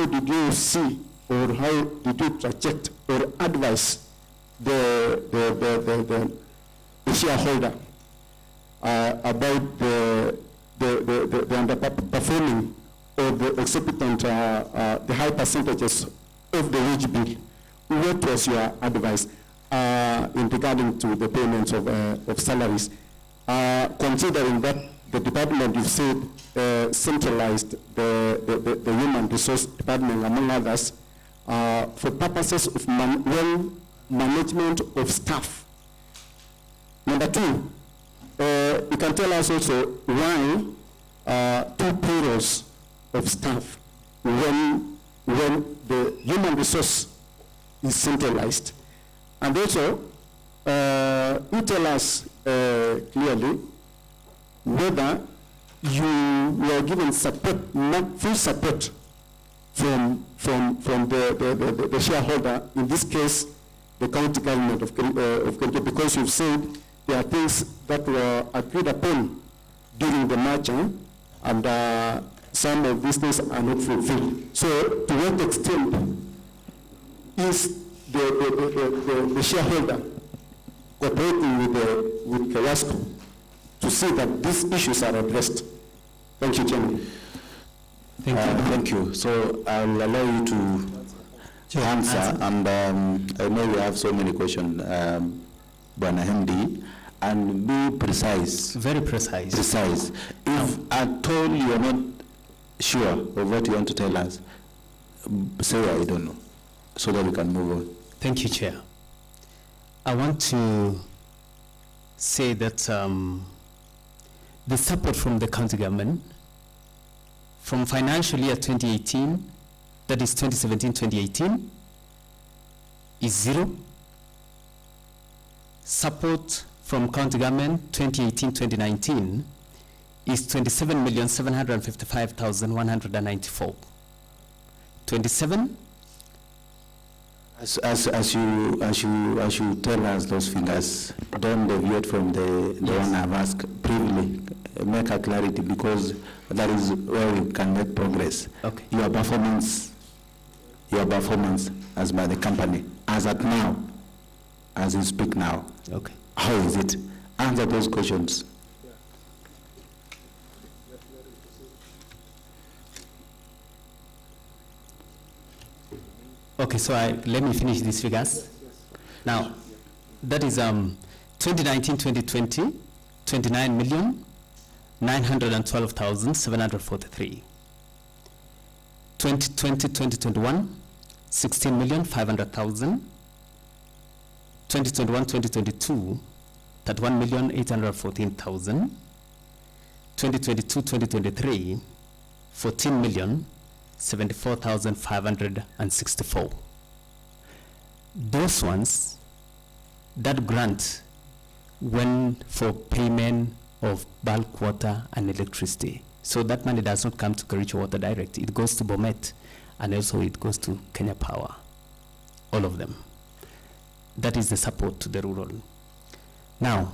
did you see or how did you project or advise the shareholder about the underperforming or the exorbitant, the high percentages of the wage bill? What was your advice in regarding to the payments of salaries? Considering that the department, you said, centralized the human resource department, among others, for purposes of management of staff. Number two, You can tell us also why 2 payrolls of staff when the human resource is centralized. And also, you tell us clearly whether you were given support, not full support from the shareholder, in this case, the county government of Kenya, because you've said there are things that were agreed upon during the merger, and some of these things are not fulfilled. So, to what extent is the shareholder cooperating with KEWASCO to see that these issues are addressed? Thank you, Chairman. Thank you. So I'll allow you to answer. And I know we have so many questions, Bwana MD, and be precise. Very precise. Precise. If at all you are not sure of what you want to tell us, say I don't know, so that we can move on. Thank you, Chair. I want to say that the support from the county government from financial year 2018, that is 2017-2018, is 0. Support from county government 2018-2019 is 27,755,194. 27. As you tell us those figures, don't deviate from the one I've asked previously. Make a clarity, because that is where we can make progress. Okay. Your performance as by the company, as at now, as you speak now. Okay. How is it? Answer those questions. Okay, so let me finish these figures. Now, that is 2019-2020, 29,912,743. 2020-2021, 16,500,000. 2021-2022, 31,814,000. 2022-2023, 14,074,564. Those ones, that grant went for payment of bulk water and electricity. So that money does not come to Kericho Water Direct. It goes to Bomet, and also it goes to Kenya Power, all of them. That is the support to the rural. Now,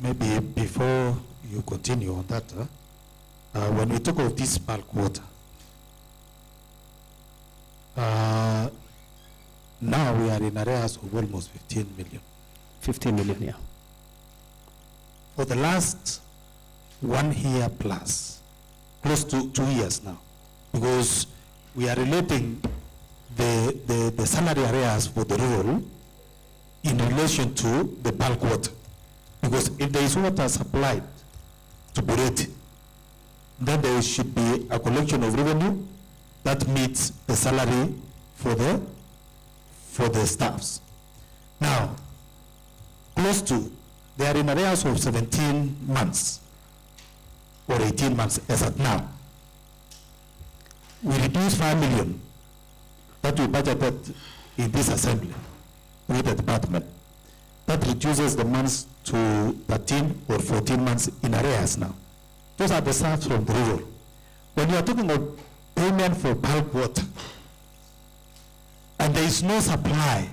maybe before you continue on that, when we talk of this bulk water, now we are in arrears of almost 15 million. 15 million, yeah. For the last 1 year plus, close to 2 years now, because we are relating the salary arrears for the rural in relation to the bulk water. Because if there is water supplied to Bureti, then there should be a collection of revenue that meets the salary for the staffs. Now, they are in arrears of 17 months or 18 months as at now. We reduce 5 million that we budgeted in this assembly with the department. That reduces the months to 13 or 14 months in arrears now. Those are the staffs from the rural. When you are talking about payment for bulk water, and there is no supply,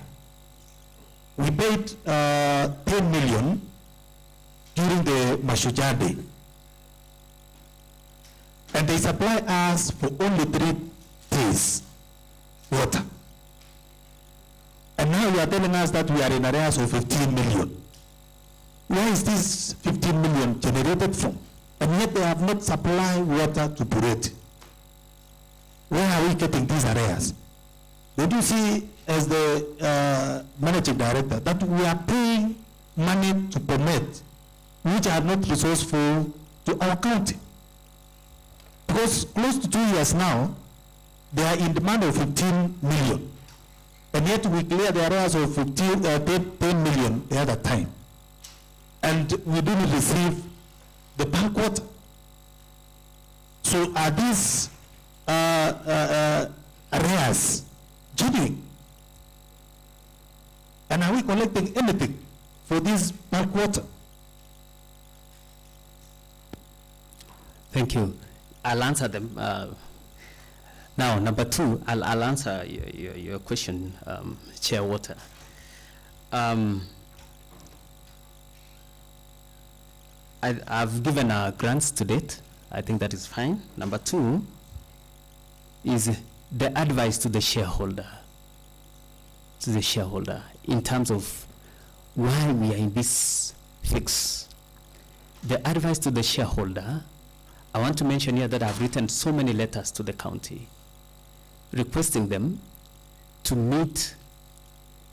we paid 10 million during the Mashujaa Day. And they supply us for only 3 days water. And now you are telling us that we are in arrears of 15 million. Where is this 15 million generated from? And yet they have not supplied water to Bureti. Where are we getting these arrears? Don't you see, as the managing director, that we are paying money to Bomet, which are not resourceful to our county? Because close to 2 years now, they are in demand of 15 million. And yet we clear the arrears of 10 million the other time. and we didn't receive the bulk water. So are these arrears genuine? And are we collecting anything for this bulk water? Thank you. I'll answer them. Now, number two, I'll answer your question, Chair Water. I've given grants to date. I think that is fine. Number two is the advice to the shareholder. In terms of why we are in this fix. The advice to the shareholder, I want to mention here that I've written so many letters to the county requesting them to meet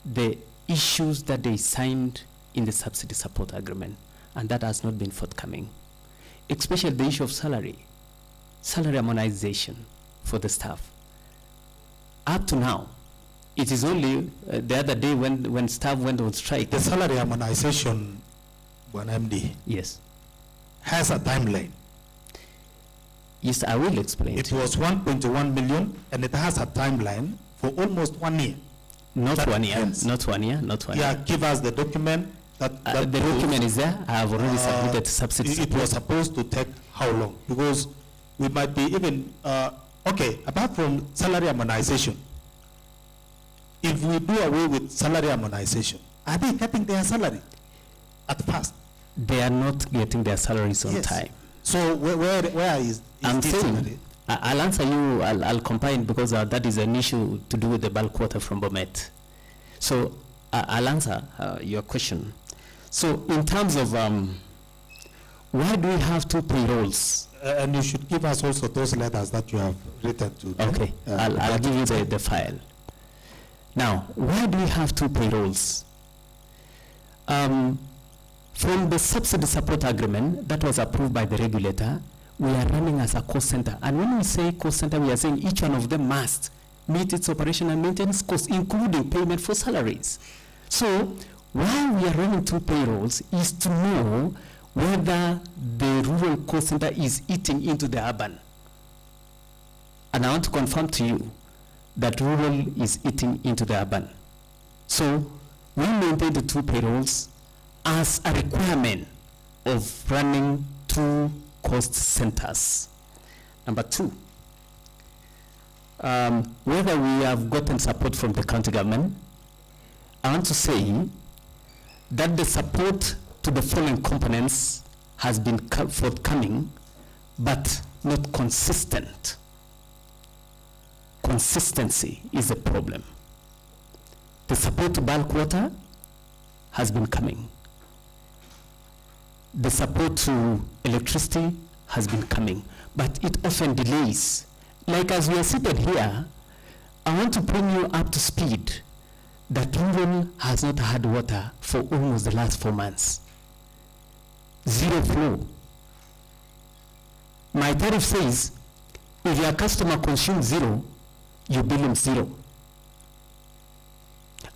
the issues that they signed in the subsidy support agreement, and that has not been forthcoming. Especially the issue of salary harmonization for the staff. Up to now, it is only the other day when staff went on strike. The salary harmonization, one MD, yes, has a timeline. Yes, I will explain. It was 1.1 million, and it has a timeline for almost 1 year. Not That 1 year, ends. not 1 year, not 1 year. Yeah, give us the document. That The document is there. I have already submitted subsidy It support. was supposed to take how long? Because we might be even, okay, apart from salary harmonization, if we do away with salary harmonization, are they getting their salary at first? They are not getting their salaries on Yes. time. So where is I'm this saying, salary? I'll answer you, I'll combine because that is an issue to do with the bulk water from Bomet. So I'll answer your question. So in terms of why do we have two payrolls? And you should give us also those letters that you have written to them. Okay, I'll give you the file. Now, why do we have two payrolls? From the subsidy support agreement that was approved by the regulator, we are running as a cost center. And when we say cost center, we are saying each one of them must meet its operation and maintenance costs, including payment for salaries. So, why we are running two payrolls is to know whether the rural cost center is eating into the urban. And I want to confirm to you that rural is eating into the urban. So, we maintain the two payrolls as a requirement of running two cost centers. Number two, whether we have gotten support from the county government, I want to say that the support to the following components has been forthcoming, but not consistent. Consistency is a problem. The support to bulk water has been coming. The support to electricity has been coming, but it often delays. Like as we are seated here, I want to bring you up to speed that rural has not had water for almost the last 4 months. Zero flow. My tariff says, if your customer consumes zero, you bill him zero.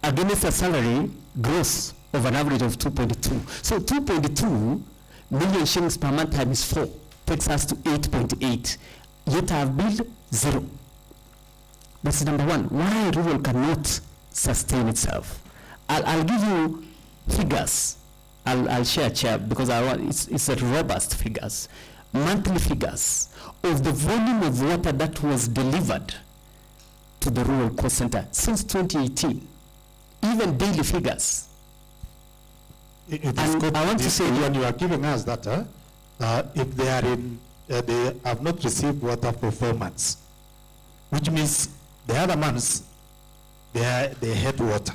Against a salary gross of an average of 2.2. So 2.2 million shillings per month times 4 takes us to 8.8. Yet I have billed zero. That's number one. Why rural cannot sustain itself? I'll give you figures. I'll share because I want it's a robust figures, monthly figures of the volume of water that was delivered to the rural cost center since 2018. Even daily figures. It is good. I want to say when you are giving us that, if they are in, they have not received water for 4 months, which means the other months they had water.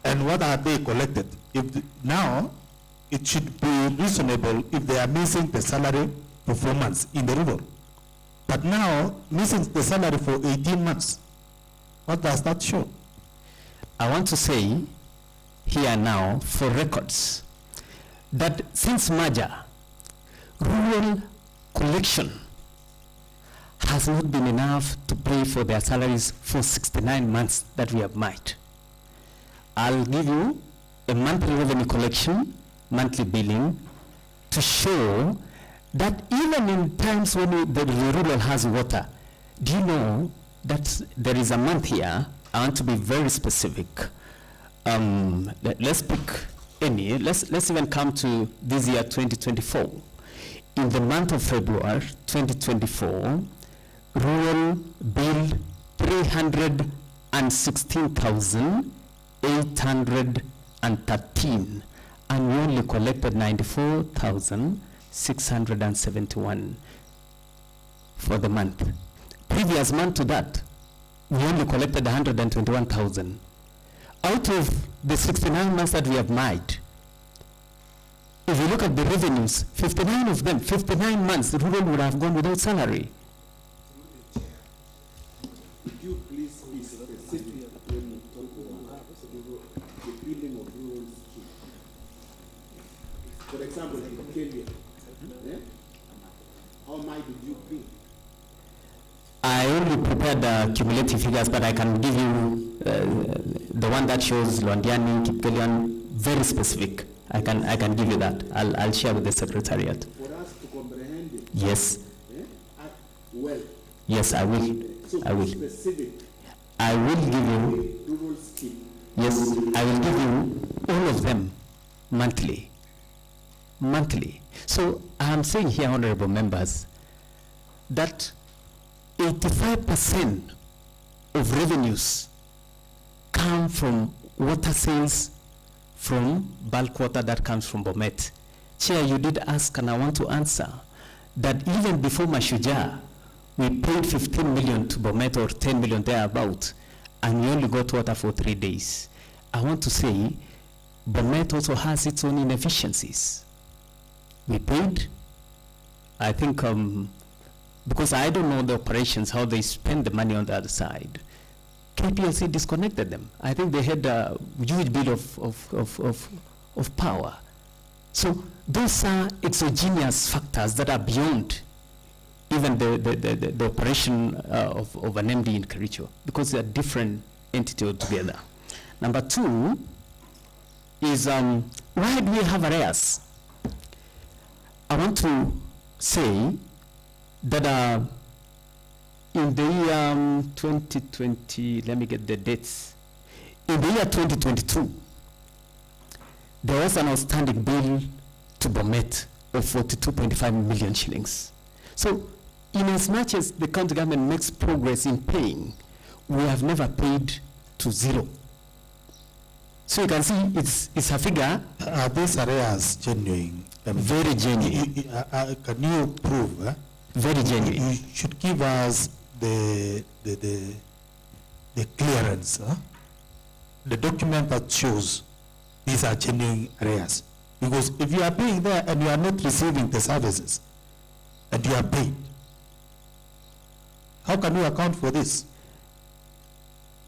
And what are they collected? Now, it should be reasonable if they are missing the salary for 4 months in the rural. But now, missing the salary for 18 months, what does that show? I want to say here now, for records, that since merger, rural collection has not been enough to pay for their salaries for 69 months that we have met. I'll give you a monthly revenue collection monthly billing to show that even in times when the rural has water, do you know that there is a month here, I want to be very specific. Let's pick any, let's even come to this year 2024. In the month of February 2024, rural billed 316,813 and we only collected 94,671 for the month. Previous month to that, we only collected 121,000. Out of the 69 months that we have made, if you look at the revenues, 59 of them, 59 months, the rural would have gone without salary. Could you please be specific when you talk about the billing of rural schools? For example, in Kenya, how much did you pay? I only prepared the cumulative figures, but I can give you the one that shows Londiani, Kipkelian, very specific. I can give you that. I'll share with the secretariat. For us to comprehend it. Yes. Well. Yes, I will. So I will. Specific. I will give you. Rural scheme. Yes, I will give you all of them monthly. Monthly. So I am saying here, honorable members, that 85% of revenues come from water sales from bulk water that comes from Bomet. Chair, you did ask and I want to answer that even before Mashujaa, we paid 15 million to Bomet or 10 million thereabout, and we only got water for 3 days. I want to say Bomet also has its own inefficiencies. We paid, I think, because I don't know the operations, how they spend the money on the other side. KPLC disconnected them. I think they had a huge bill of power. So those are exogenous factors that are beyond even the operation of an MD in Kericho, because they are different entities altogether. Number two is why do we have arrears? I want to say that in the year 2020, let me get the dates. In the year 2022, there was an outstanding bill to Bomet of 42.5 million shillings. So, in as much as the county government makes progress in paying, we have never paid to zero. So you can see it's a figure. Are these arrears genuine? Very genuine. Can you prove? Very genuine. You should give us the clearance, the document that shows these are genuine arrears. Because if you are paying there and you are not receiving the services, and you are paid, how can you account for this?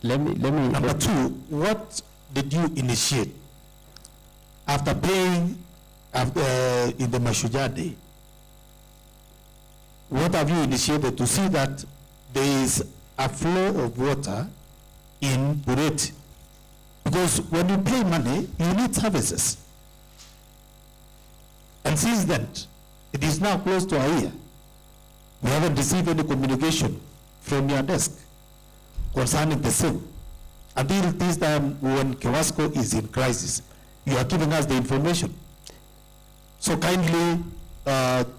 Let me. Number two, what did you initiate after paying in the Mashujaa day? What have you initiated to see that there is a flow of water in Bureti? Because when you pay money, you need services. And since then, it is now close to a year. We haven't received any communication from your desk concerning the same. Until this time when KEWASCO is in crisis, you are giving us the information. So kindly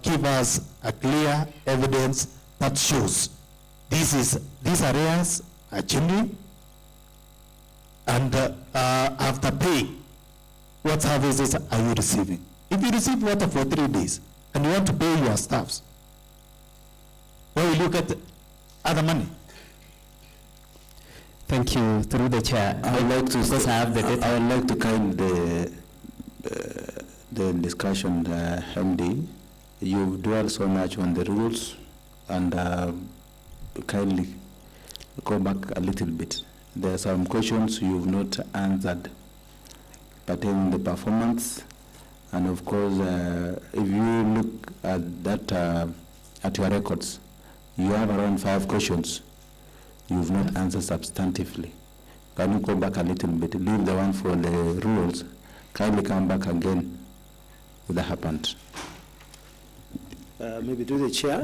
give us a clear evidence that shows these arrears are genuine, and after paying, what services are you receiving? If you receive water for 3 days and you want to pay your staffs, where will you get other money? Thank you. Through the chair, I would like to, because I have the data. I would like to kind the discussion, MD. You dwell so much on the rules, and kindly go back a little bit. There are some questions you've not answered pertaining the performance, and of course, if you look at that at your records, you have around 5 questions you've not answered substantively. Can you go back a little bit? Leave the one for the rules. Kindly come back again would have happened. Maybe to the chair,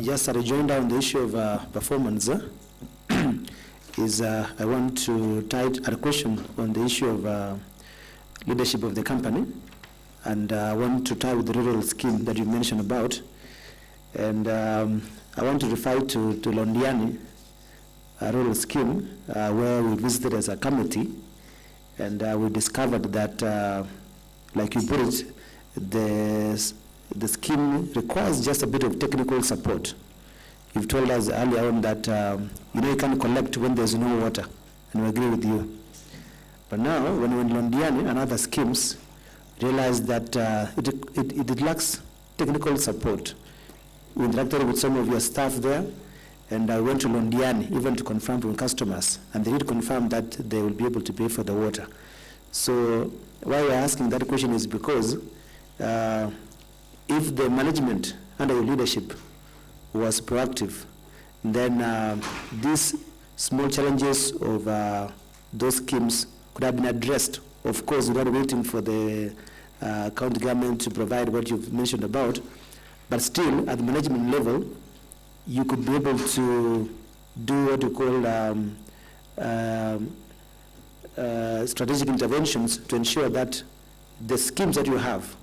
just a rejoinder on the issue of performance. Is I want to tie a question on the issue of leadership of the company, and I want to tie with the rural scheme that you mentioned about, and I want to refer to Londiani, a rural scheme where we visited as a committee, and we discovered that, like you put it, the scheme requires just a bit of technical support. You've told us earlier on that you can collect when there's no water, and we agree with you. But now, when we're in Londiani and other schemes, realize that it lacks technical support. We interacted with some of your staff there, and I went to Londiani even to confirm with customers, and they did confirm that they will be able to pay for the water. So why we're asking that question is because if the management under your leadership was proactive, then these small challenges of those schemes could have been addressed, of course, without waiting for the county government to provide what you've mentioned about. But still, at the management level, you could be able to do what you call strategic interventions to ensure that the schemes that you have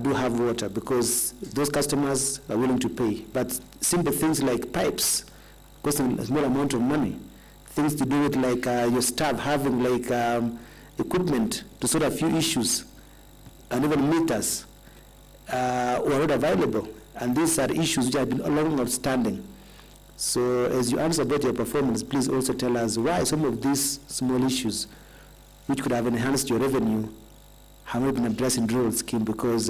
do have water, because those customers are willing to pay. But simple things like pipes costing a small amount of money, things to do with like your staff having like equipment to sort a few issues, and even meters were not available. And these are issues which have been long outstanding. So as you answer about your performance, please also tell us why some of these small issues which could have enhanced your revenue have not been addressed in rural scheme, because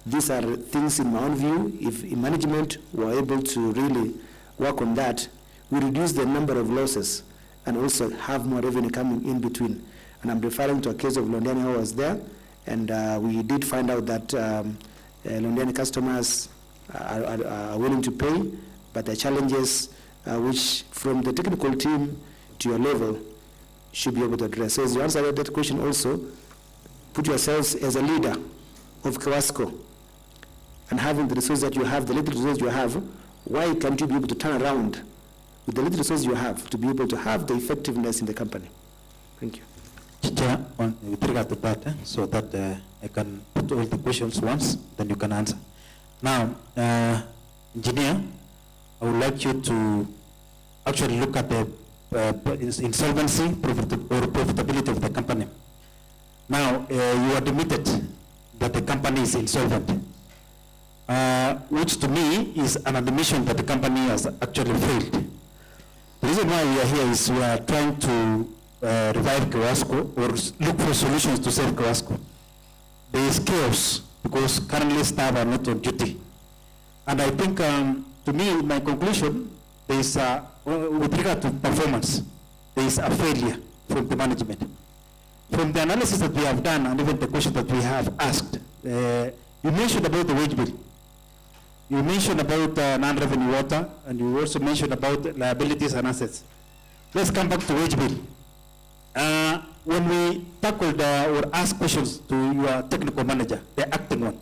these are things, in my own view, if management were able to really work on that, we reduce the number of losses and also have more revenue coming in between. And I'm referring to a case of Londiani who was there, and we did find out that Londiani customers are willing to pay, but the challenges which from the technical team to your level should be able to address. So as you answer that question also, put yourselves as a leader of KEWASCO, and having the resources that you have, the little resources you have, why can't you be able to turn around with the little resources you have to be able to have the effectiveness in the company? Thank you. Chair, with regard to that, so that I can put all the questions once, then you can answer. Now, Engineer, I would like you to actually look at the insolvency or profitability of the company. Now, you admitted that the company is insolvent, which to me is an admission that the company has actually failed. The reason why we are here is we are trying to revive KEWASCO or look for solutions to save KEWASCO. There is chaos because currently staff are not on duty. And I think, to me, my conclusion, there is, with regard to performance, there is a failure from the management. From the analysis that we have done and even the question that we have asked, you mentioned about the wage bill. You mentioned about non-revenue water, and you also mentioned about liabilities and assets. Let's come back to wage bill. When we tackled or asked questions to your technical manager, the acting one,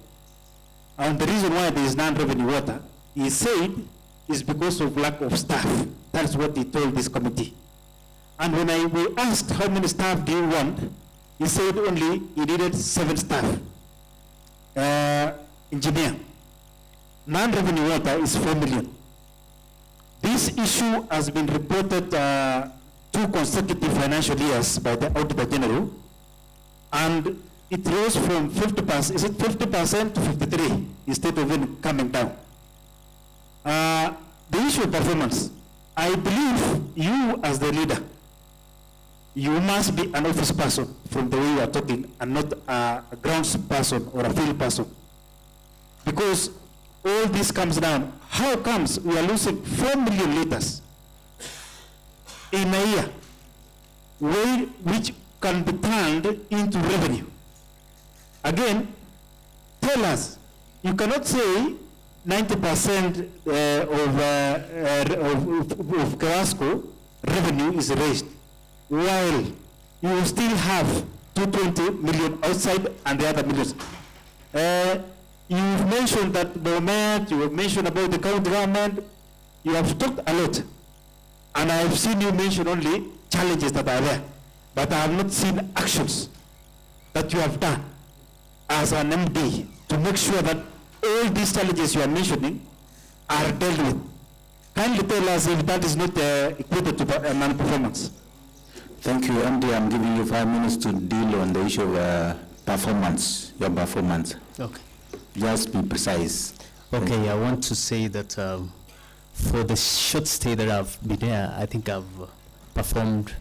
and the reason why there is non-revenue water, he said is because of lack of staff. That's what he told this committee. And when we asked how many staff do you want, he said only he needed 7 staff. Engineer, non-revenue water is 4 million. This issue has been reported 2 consecutive financial years by the Auditor General, and it rose from 50%, is it 50% to 53%, instead of even coming down. The issue of performance, I believe you as the leader, you must be an office person from the way you are talking, and not a grounds person or a field person. Because all this comes down, how comes we are losing 4 million liters in a year, which can be turned into revenue? Again, tell us, you cannot say 90% of KEWASCO revenue is raised, while you still have 220 million outside and the other millions. You've mentioned that the government, you have mentioned about the county government, you have talked a lot. And I have seen you mention only challenges that are there, but I have not seen actions that you have done as an MD to make sure that all these challenges you are mentioning are dealt with. Kindly tell us if that is not equated to non-performance. Thank you, MD. I'm giving you 5 minutes to deal on the issue of performance, your performance. Okay. Just be precise. Okay, I want to say that for the short stay that I've been there, I think I've performed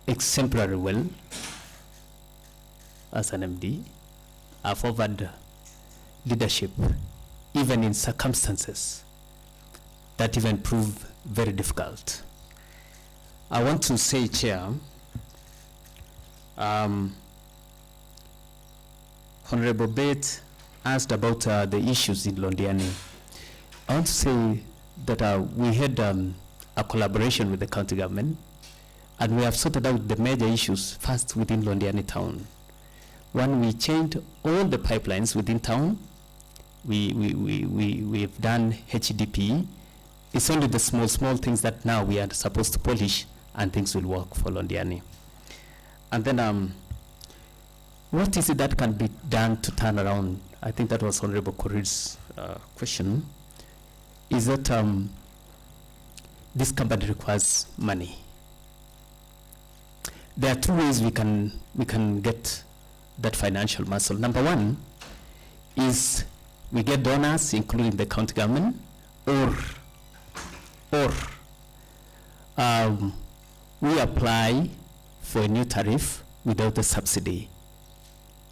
exemplary well as an MD. I've offered leadership even in circumstances that even prove very difficult. I want to say, Chair, Honorable Bate asked about the issues in Londiani. I want to say that we had a collaboration with the county government, and we have sorted out the major issues first within Londiani town. One, we changed all the pipelines within town. We've done HDP. It's only the small things that now we are supposed to polish, and things will work for Londiani. And then, what is it that can be done to turn around? I think that was Honorable Korir's question. Is that this company requires money. There are two ways we can get that financial muscle. Number one is we get donors, including the county government, or we apply for a new tariff without the subsidy.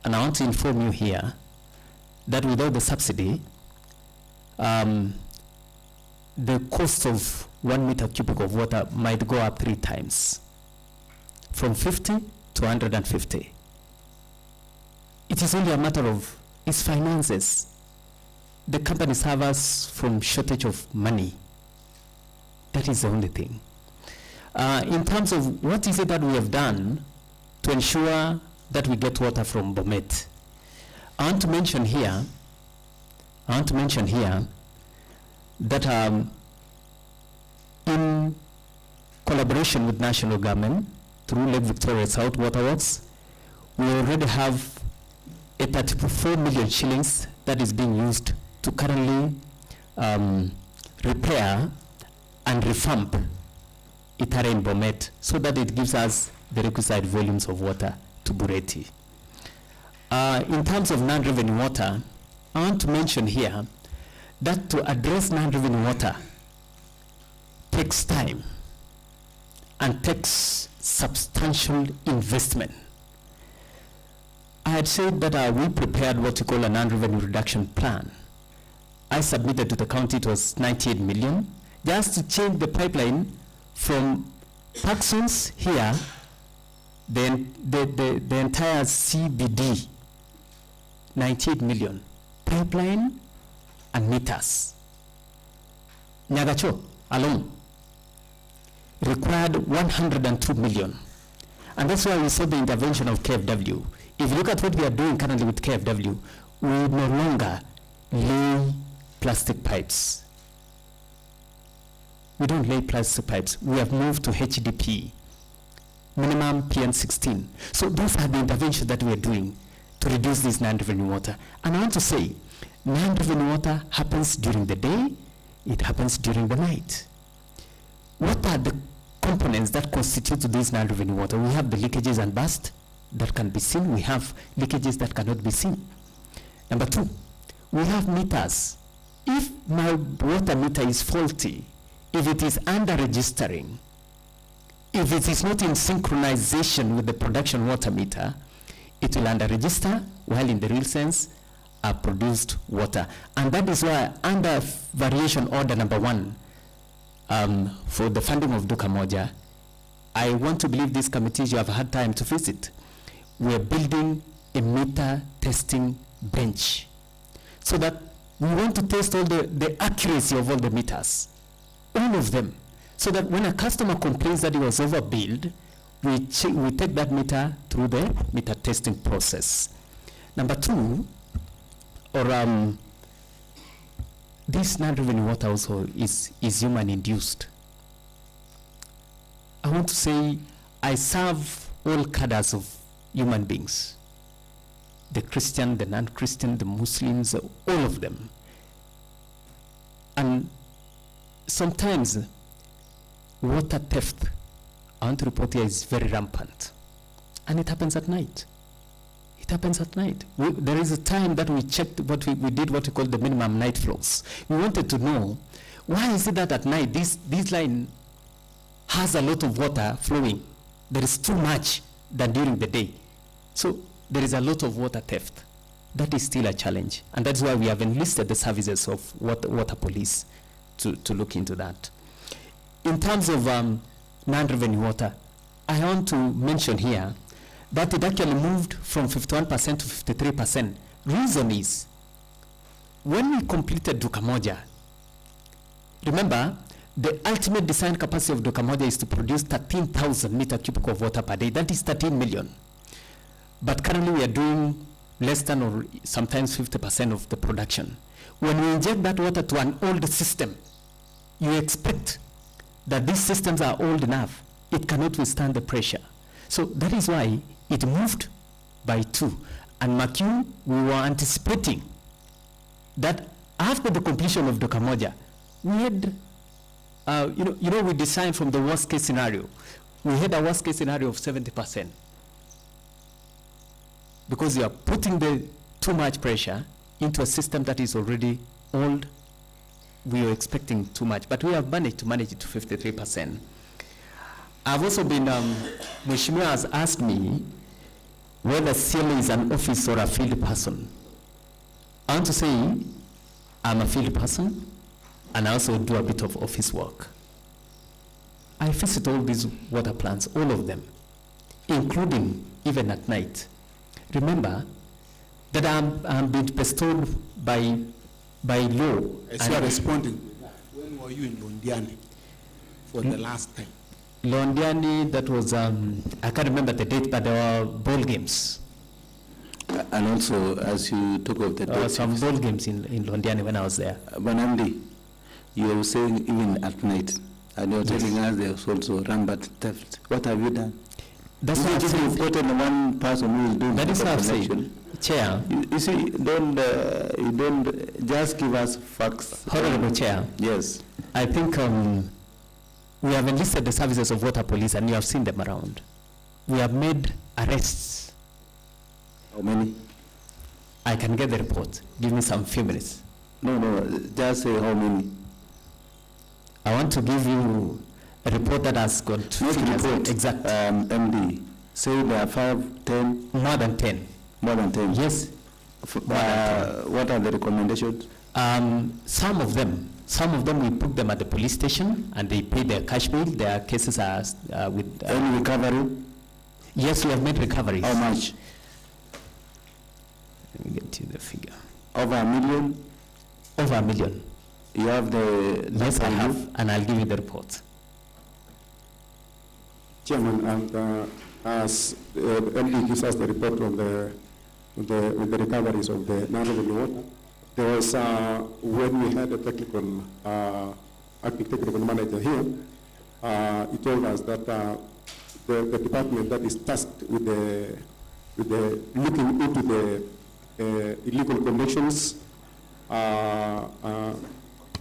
And I want to inform you here that without the subsidy, the cost of 1 meter cubic of water might go up 3 times, from 50 to 150. It is only a matter of its finances. The company suffers from shortage of money. That is the only thing. In terms of what is it that we have done to ensure that we get water from Bomet, I want to mention here that in collaboration with national government through Lake Victoria South Waterworks, we already have a 34 million shillings that is being used to currently repair and revamp Itare in Bomet so that it gives us the requisite volumes of water to Bureti. In terms of non-revenue water, I want to mention here that to address non-revenue water takes time and takes substantial investment. I had said that we prepared what we call a non-revenue reduction plan. I submitted to the county, it was 98 million, just to change the pipeline from Paxons here, then the entire CBD, 98 million, pipeline and meters. Nyagacho alone required 102 million. And that's why we saw the intervention of KFW. If you look at what we are doing currently with KFW, we no longer lay plastic pipes. We don't lay plastic pipes. We have moved to HDP, minimum PN16. So those are the interventions that we are doing to reduce this non-revenue water. And I want to say, non-revenue water happens during the day, it happens during the night. What are the components that constitute this non-revenue water? We have the leakages and burst that can be seen. We have leakages that cannot be seen. Number two, we have meters. If my water meter is faulty, if it is under registering, if it is not in synchronization with the production water meter, it will under register, while in the real sense, produced water. And that is why under variation order number 1, for the funding of Duka Moja, I want to believe these committees you have had time to visit. We are building a meter testing bench so that we want to test all the accuracy of all the meters, all of them, so that when a customer complains that he was overbilled, we take that meter through the meter testing process. Number two, this non-revenue water also is human induced. I want to say I serve all cadres of human beings. The Christian, the non-Christian, the Muslims, all of them. And sometimes water theft, I want to report here, is very rampant. And it happens at night. It happens at night. There is a time that we checked what we did what we call the minimum night flows. We wanted to know, why is it that at night this line has a lot of water flowing? There is too much than during the day. So there is a lot of water theft. That is still a challenge. And that's why we have enlisted the services of water police to look into that. In terms of non-revenue water, I want to mention here that it actually moved from 51% to 53%. Reason is, when we completed Duka Moja, remember, the ultimate design capacity of Duka Moja is to produce 13,000 meter cubic of water per day. That is 13 million. But currently we are doing less than or sometimes 50% of the production. When we inject that water to an old system, you expect that these systems are old enough, it cannot withstand the pressure. So that is why it moved by 2. And Macu, we were anticipating that after the completion of Duka Moja, we had, we designed from the worst case scenario. We had a worst case scenario of 70%. Because you are putting the too much pressure into a system that is already old. We were expecting too much, but we have managed to manage it to 53%. I've also been, Mheshimiwa has asked me whether CLA is an office or a field person. I want to say I'm a field person, and I also do a bit of office work. I visit all these water plants, all of them, including even at night. Remember that I'm being bestowed by law. As you are responding to that, when were you in Londiani for the last time? Londiani, that was, I can't remember the date, but there were ball games. And also, as you talk of the there were some ball games in Londiani when I was there. Banandi, you were saying even at night, and you're telling us there's also rampant theft. What have you done? That's what you reported one person who is doing that is what I'm saying. Chair. You see, you don't just give us facts. Honorable Chair. Yes. I think we have enlisted the services of water police, and you have seen them around. We have made arrests. How many? I can get the report. Give me some few minutes. No, just say how many. I want to give you a report that has got report. Exact. MD, say there are 5, 10. More than 10. More than 10. Yes. What are the recommendations? Some of them we put them at the police station and they pay their cash bill. Their cases are with. Any recovery? Yes, we have made recoveries. How much? Let me get you the figure. Over $1 million? Over $1 million. You have the. Yes, I have, and I'll give you the report. Chairman, and as MD gives us the report on the recoveries of the non-revenue water, there was when we had a technical acting technical manager here, he told us that the department that is tasked with the looking into the illegal connections,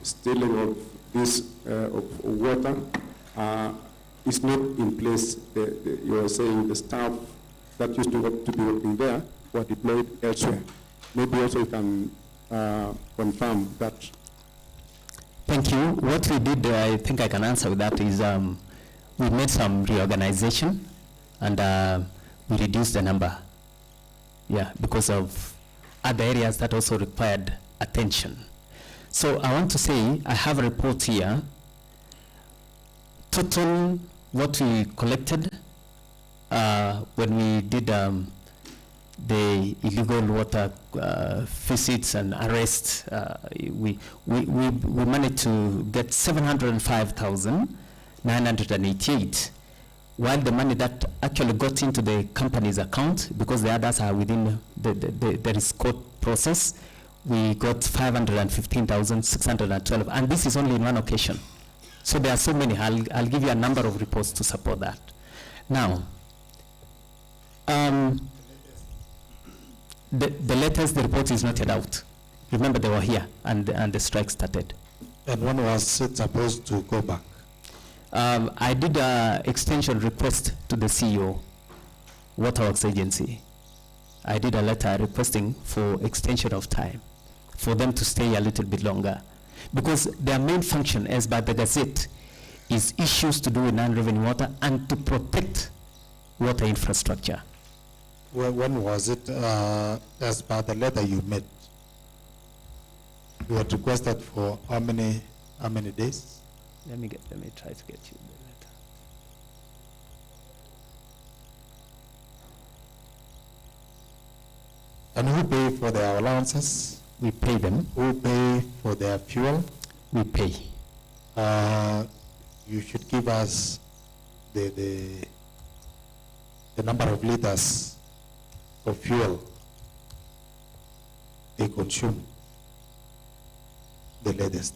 stealing of this of water. Is not in place. You are saying the staff that used to be working there were deployed elsewhere. Maybe also you can confirm that. Thank you. What we did, I think I can answer with that, is we made some reorganization and we reduced the number. Yeah, because of other areas that also required attention. So I want to say, I have a report here. Total what we collected when we did the illegal water visits and arrests, we managed to get 705,988. while the money that actually got into the company's account, because the others are within the risk court process, we got 515,612, and this is only in one occasion. So there are so many. I'll give you a number of reports to support that. Now, the latest report is not yet out. Remember, they were here, and the strike started. And when was it supposed to go back? I did an extension request to the CEO, Waterworks Agency. I did a letter requesting for extension of time, for them to stay a little bit longer. Because their main function, as by the Gazette, is issues to do with non-revenue water and to protect water infrastructure. Well, when was it, as per the letter you made? You had requested for how many days? Let me try to get you the letter. And who pay for their allowances? We pay them. Who pay for their fuel? We pay. You should give us the number of liters of fuel they consume, the latest.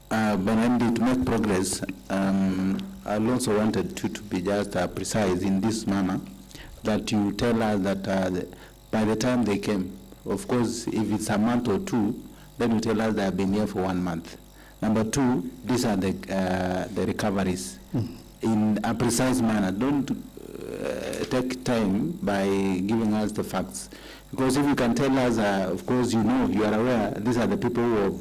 But Andy, to make progress, I also wanted to be just precise in this manner, that you tell us that by the time they came, of course, if it's a month or two, then you tell us they have been here for 1 month. Number two, these are the recoveries. In a precise manner. Don't take time by giving us the facts. Because if you can tell us, of course, you know, you are aware, these are the people who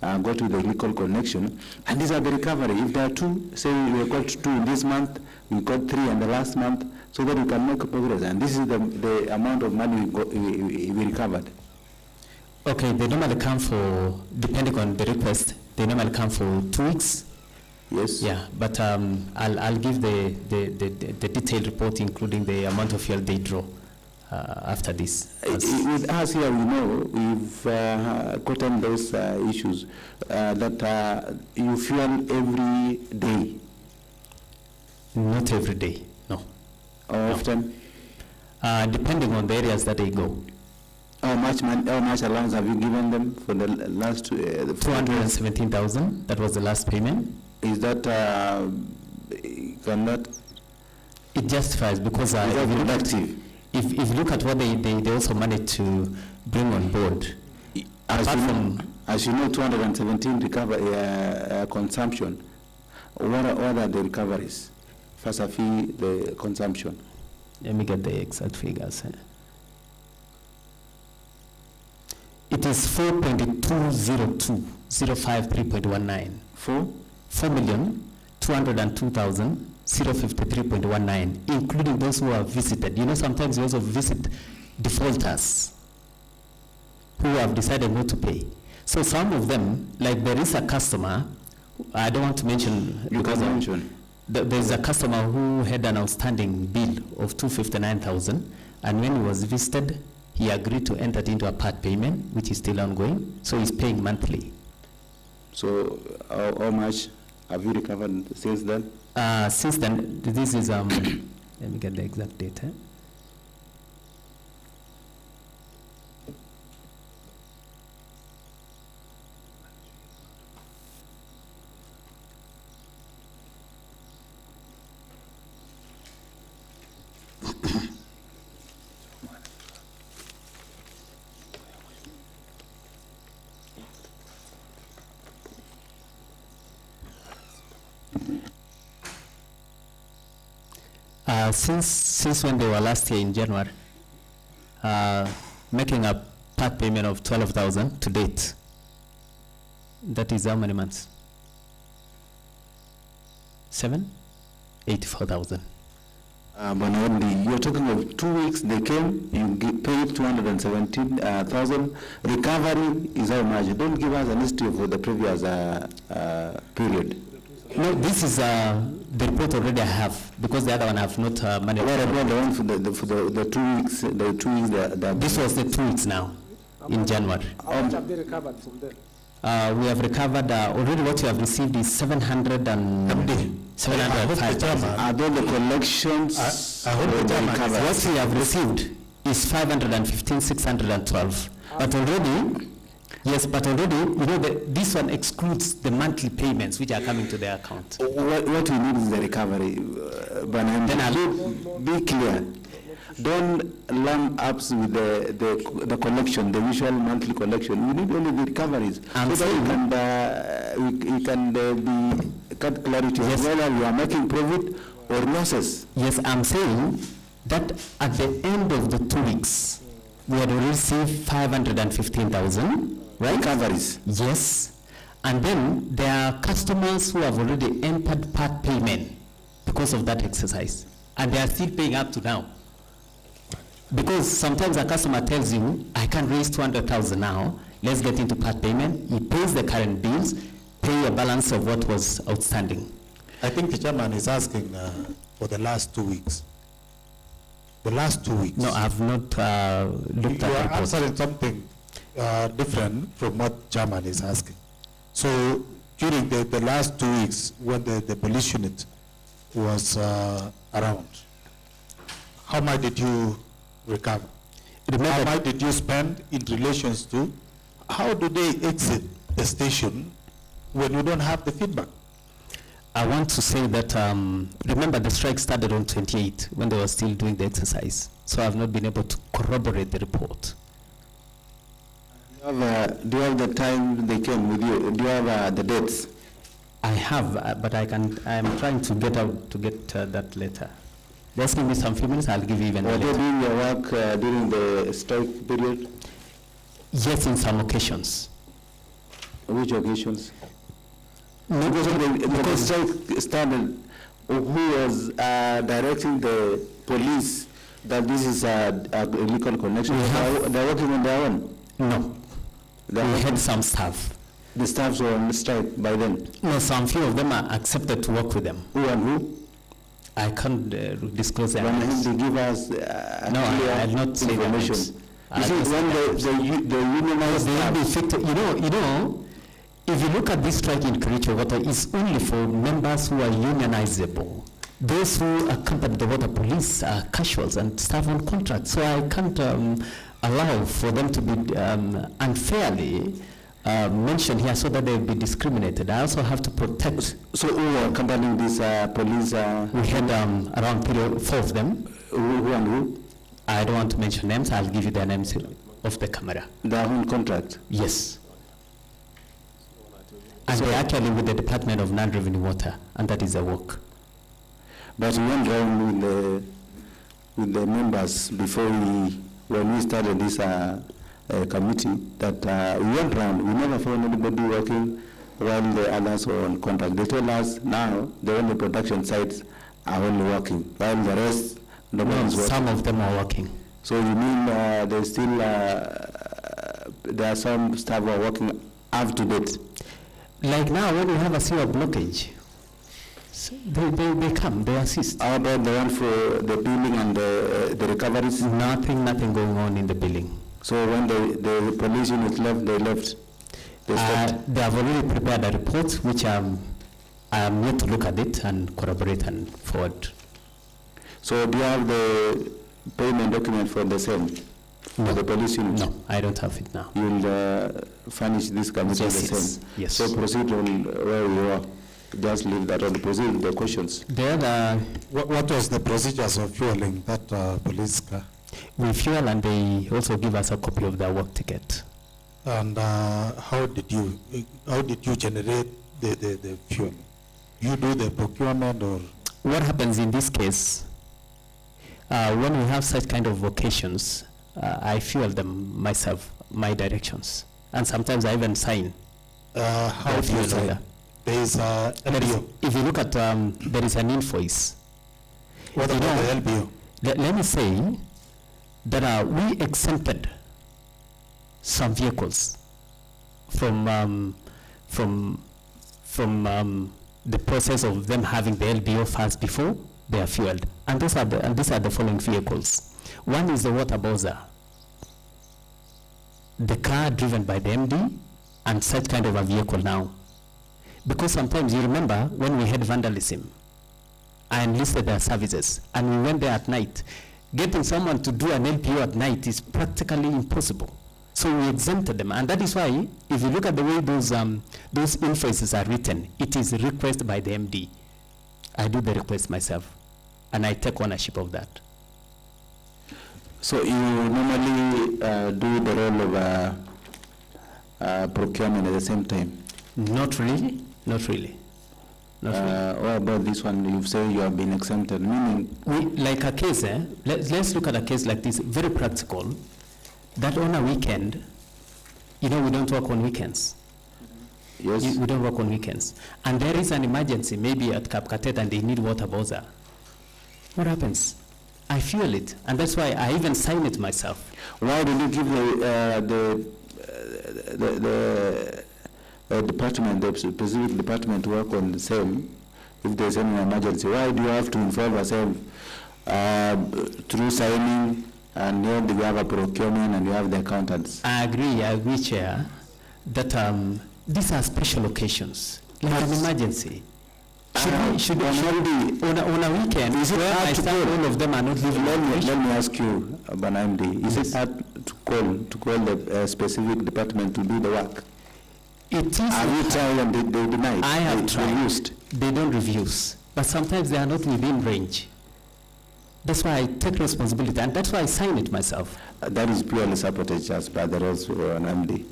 have got to the legal connection, and these are the recovery. If there are two, say we got 2 in this month, we got 3 in the last month, so that we can make progress. And this is the amount of money we recovered. Okay, they normally come for, depending on the request, they normally come for 2 weeks. Yes. Yeah, but I'll give the detailed report, including the amount of fuel they draw after this. With us here, we know we've gotten those issues that you fuel every day. Not every day, no. How often? Depending on the areas that they go. How much allowance have you given them for the last 217,000. That was the last payment. Is that cannot? It justifies, because if you look at what they also managed to bring on board. As you know, 217 consumption. What are the recoveries? Fasafi, the consumption. Let me get the exact figures. It is 4.202,053.19. 4,202,053.19, including those who are visited. You know, sometimes you also visit defaulters who have decided not to pay. So some of them, like there is a customer, I don't want to mention. You can mention. There's a customer who had an outstanding bill of 259,000, and when he was visited, he agreed to enter into a part payment, which is still ongoing, so he's paying monthly. So how much have you recovered since then? Since then, this is, let me get the exact data. Since when they were last year in January, making a part payment of 12,000 to date. That is how many months? 84,000. But only you're talking of 2 weeks. They came, you paid 217,000. Recovery is how much? Don't give us a list for the previous period. No, this is the report already I have, because the other one I have not managed. What about the one for the 2 weeks? The 2 weeks. This was the 2 weeks now, in January. How much have they recovered from them? We have recovered, already what you have received is 705,000. Are there the collections? What we have received is 515,612. But already, yes, but already, you know, this one excludes the monthly payments which are coming to their account. What we need is the recovery. But be clear. Don't lump up with the collection, the usual monthly collection. We need only the recoveries. So that we can get clarity of whether we are making profit or losses. Yes, I'm saying that at the end of the 2 weeks, we had received 515,000, right? Recoveries. Yes. And then there are customers who have already entered part payment because of that exercise. And they are still paying up to now. Because sometimes a customer tells you, I can raise 200,000 now, let's get into part payment. He pays the current bills, pay a balance of what was outstanding. I think the chairman is asking for the last 2 weeks. The last 2 weeks. No, I have not looked at it. You are answering something different from what chairman is asking. So during the last 2 weeks, when the police unit was around, how much did you recover? How much did you spend in relations to how do they exit the station when you don't have the feedback? I want to say that, remember the strike started on 28 when they were still doing the exercise. So I have not been able to corroborate the report. Do you have the time they came with you? Do you have the dates? I have, but I am trying to get that later. Just give me some few minutes, I'll give you even later. Were they doing your work during the strike period? Yes, in some occasions. Which occasions? Because strike started, who was directing the police that this is a illegal connection? They're working on their own? No. We had some staff. The staffs were on strike by then? No, some few of them are accepted to work with them. Who and who? I can't disclose their names. They give us no, I'll not say information. You see, when the unionized staff, you know, if you look at this strike in Kericho Water, it's only for members who are unionizable. Those who accompany the water police are casuals and staff on contract. So I can't allow for them to be unfairly mentioned here so that they'll be discriminated. I also have to protect. So who are accompanying these police? We had around 4 of them. Who and who? I don't want to mention names. I'll give you their names off the camera. They are on contract? Yes. And so they're actually with the Department of Non-Revenue Water, and that is their work. But we went round with the members before when we started this committee, that we went round. We never found anybody working while the others were on contract. They told us now the only production sites are only working, while the rest, nobody's working. Some of them are working. So you mean there's still, there are some staff who are working up to date? Like now, when we have a sewer blockage, so they come, they assist. How about the one for the billing and the recoveries? Nothing going on in the billing. So when the police unit left, they left? They have already prepared a report, which I am yet to look at it and corroborate and forward. So do you have the payment document for the same? No. For the police unit? No, I don't have it now. You'll furnish this committee the same? Yes. So proceed on where you are. Just leave that on. Proceed with the questions. What was the procedures of fueling that police car? We fuel and they also give us a copy of their work ticket. And how did you generate the fuel? You do the procurement or? What happens in this case, when we have such kind of occasions, I fuel them myself, my directions. And sometimes I even sign. How do you sign? There is LBO. If you look at, there is an invoice. What about the LBO? Let me say that we exempted some vehicles from the process of them having the LBO first before they are fueled. And these are the following vehicles. One is the water bowser, the car driven by the MD, and such kind of a vehicle now. Because sometimes you remember when we had vandalism, I enlisted their services and we went there at night. Getting someone to do an LPO at night is practically impossible. So we exempted them, and that is why, if you look at the way those invoices are written, it is request by the MD. I do the request myself, and I take ownership of that. So you normally do the role of procurement at the same time? Not really, not really. Not really. What about this one? You've said you have been exempted, meaning? Like a case, let's look at a case like this, very practical. That on a weekend, you know, we don't work on weekends. Yes. We don't work on weekends. And there is an emergency, maybe at Kapkatet, and they need water bowser. What happens? I fuel it, and that's why I even sign it myself. Why did you give the department, the specific department, to work on the same if there's any emergency? Why do you have to involve yourself through signing? And then we have a procurement and you have the accountants. I agree, Chair, that these are special occasions, like an emergency. Should be on a weekend, is it hard to call? All of them are not living. Let me ask you, Banamdi, is it hard to call the specific department to do the work? It is. Have you tried and they deny? I have tried. Refused. They don't refuse, but sometimes they are not within range. That's why I take responsibility, and that's why I sign it myself. That is purely sabotage just by the rules of an MD.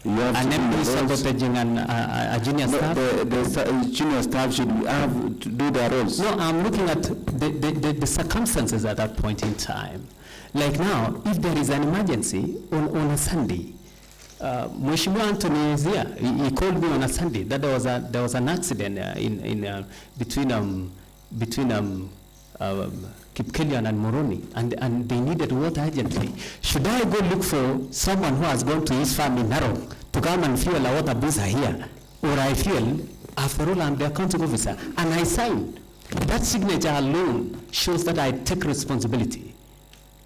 You have an MD sabotaging a junior staff? The junior staff should have to do their roles. No, I'm looking at the circumstances at that point in time. Like now, if there is an emergency on a Sunday, Mheshimiwa Anthony is here. He called me on a Sunday that there was an accident between Kipkelian and Moroni, and they needed water urgently. Should I go look for someone who has gone to his farm in Narok to come and fuel a water boozer here? Or I feel, after all, I'm the accounting officer, and I sign. That signature alone shows that I take responsibility.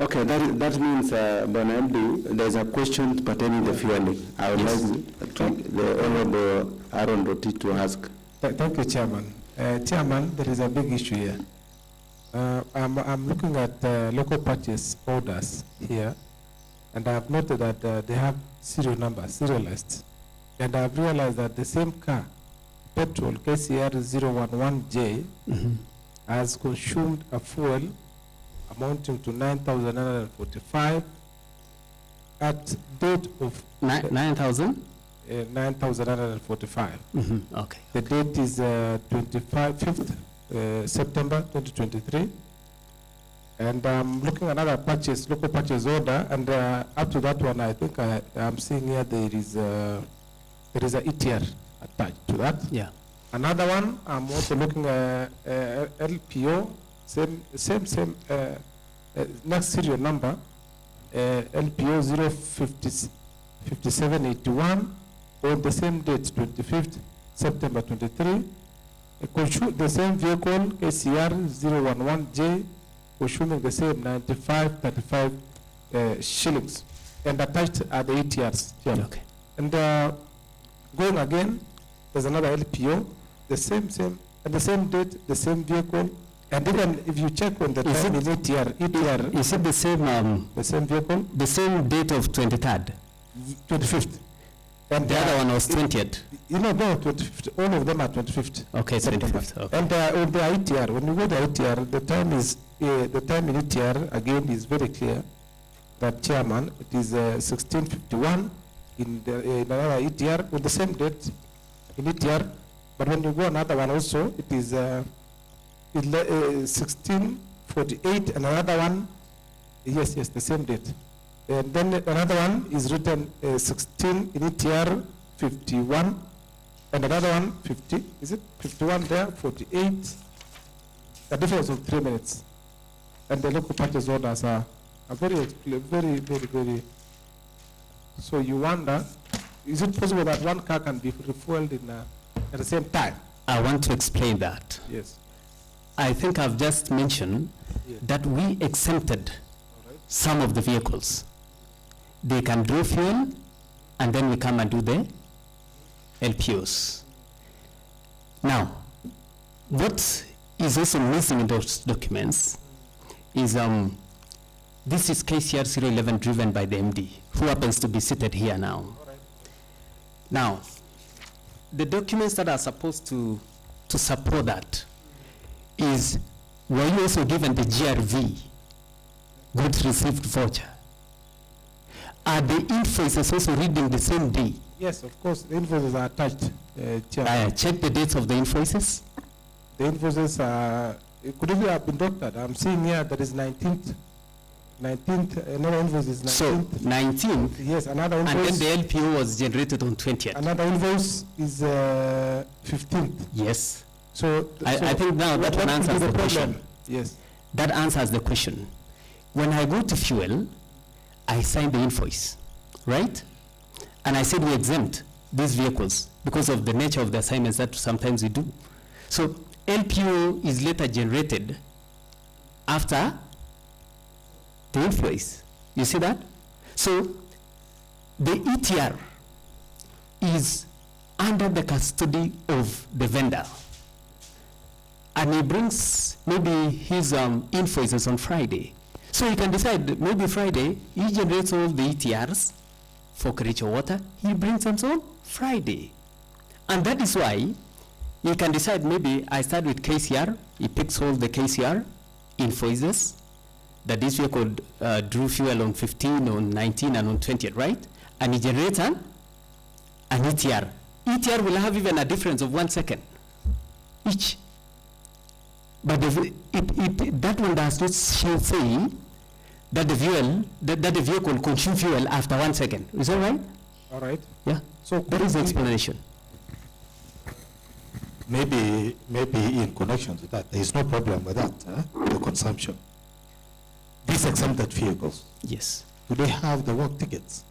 Okay, that means, MD, there's a question pertaining to the fueling. I would like the Honorable Aaron Roti to ask. Thank you, Chairman. Chairman, there is a big issue here. I'm looking at local purchase orders here, and I've noted that they have serial numbers, serialized. And I've realized that the same car, petrol KCR 011J, has consumed a fuel amounting to 9,945 at date of 9,000? 9,945. Okay. The date is 5th September 2023. And I'm looking at another local purchase order, and up to that one, I think I'm seeing here there is a ETR attached to that. Yeah. Another one, I'm also looking at LPO, same next serial number, LPO 05781, on the same date, 25th September 23. The same vehicle, KCR 011J, consuming the same 95.35 shillings, and attached are the ETRs here. Okay. And going again, there's another LPO, the same, at the same date, the same vehicle, and even if you check on the time in ETR, is it the same vehicle? The same date of 23rd? 25th. And the other one was 20th? No, 25th. All of them are 25th. Okay, 25th. Okay. And on the ITR, when you go to ITR, the time in ITR, again, is very clear that, Chairman, it is 1651 in another ITR with the same date in ITR. But when you go another one also, it is 1648, and another one, yes, the same date. And then another one is written 16 in ETR 51, and another one 50. Is it 51 there? 48. A difference of 3 minutes. And the local purchase orders are very. So you wonder, is it possible that one car can be refueled at the same time? I want to explain that. Yes. I think I've just mentioned that we exempted some of the vehicles. They can draw fuel and then we come and do the LPOs. Now, what is also missing in those documents is this is KCR 011 driven by the MD, who happens to be seated here now. Now, the documents that are supposed to support that is, were you also given the GRV, goods received voucher? Are the invoices also reading the same day? Yes, of course, the invoices are attached. Check the dates of the invoices. The invoices are, could even have been doctored. I'm seeing here that is 19th, another invoice is 19th. So, 19th? Yes, another invoice. And then the LPO was generated on 20th. Another invoice is 15th. Yes. So, I think now that one answers the question. Yes. That answers the question. When I go to fuel, I sign the invoice, right? And I said we exempt these vehicles because of the nature of the assignments that sometimes we do. So LPO is later generated after the invoice. You see that? So the ETR is under the custody of the vendor. And he brings maybe his invoices on Friday. So you can decide, maybe Friday, he generates all the ETRs for Kericho Water, he brings them on Friday. And that is why you can decide, maybe I start with KCR, he picks all the KCR invoices that this vehicle drew fuel on 15, on 19, and on 20th, right? And he generates an ETR. ETR will have even a difference of 1 second each. But that one does not say that the vehicle consumes fuel after 1 second. Is that right? All right. Yeah. So that is the explanation. Maybe in connection to that, there is no problem with that, the consumption. These exempted vehicles. Yes. Do they have the work tickets?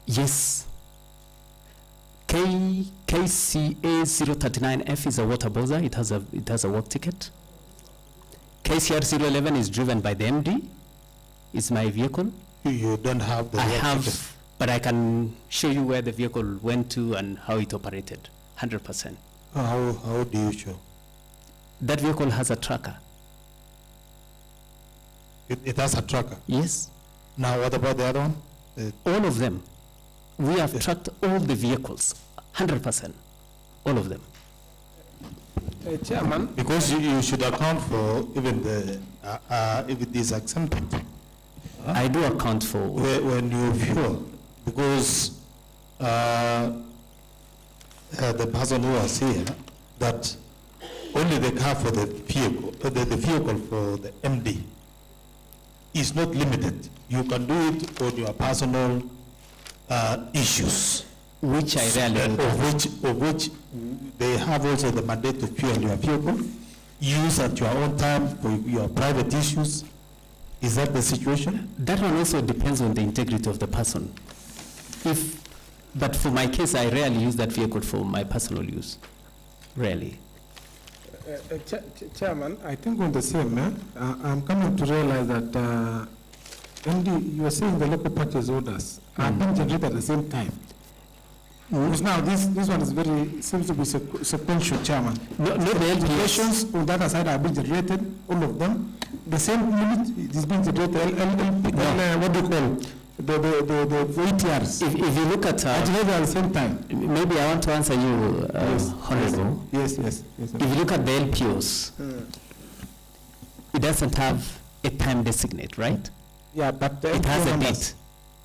Yes. KCA 039F is a water buzzer. It has a work ticket. KCR 011 is driven by the MD. It's my vehicle. You don't have the I work have, ticket. but I can show you where the vehicle went to and how it operated. 100%. How do you show? That vehicle has a tracker. It has a tracker? Yes. Now what about the other one? All of them. We have tracked all the vehicles, 100%, all of them. Chairman? Because you should account for even the, if it is exempted. I do account for. When you fuel, because the person who was here, that only the car for the vehicle, the vehicle for the MD is not limited. You can do it on your personal issues. Which I rarely of which they have also the mandate to fuel your vehicle, use at your own time for your private issues. Is that the situation? That one also depends on the integrity of the person. But for my case, I rarely use that vehicle for my personal use. Rarely. Chairman, I think on the same, I'm coming to realize that MD, you are saying the local purchase orders are being generated at the same time. Because now this one is seems to be sequential, Chairman. No, the applications on the other side are being generated, all of them. The same limit is being generated, what do you call the ETRs. If you look at at the same time. Maybe I want to answer you, Yes. Honorable. Yes. If you look at the LPOs, it doesn't have a time designate, right? Yeah, but the it has LPO a numbers,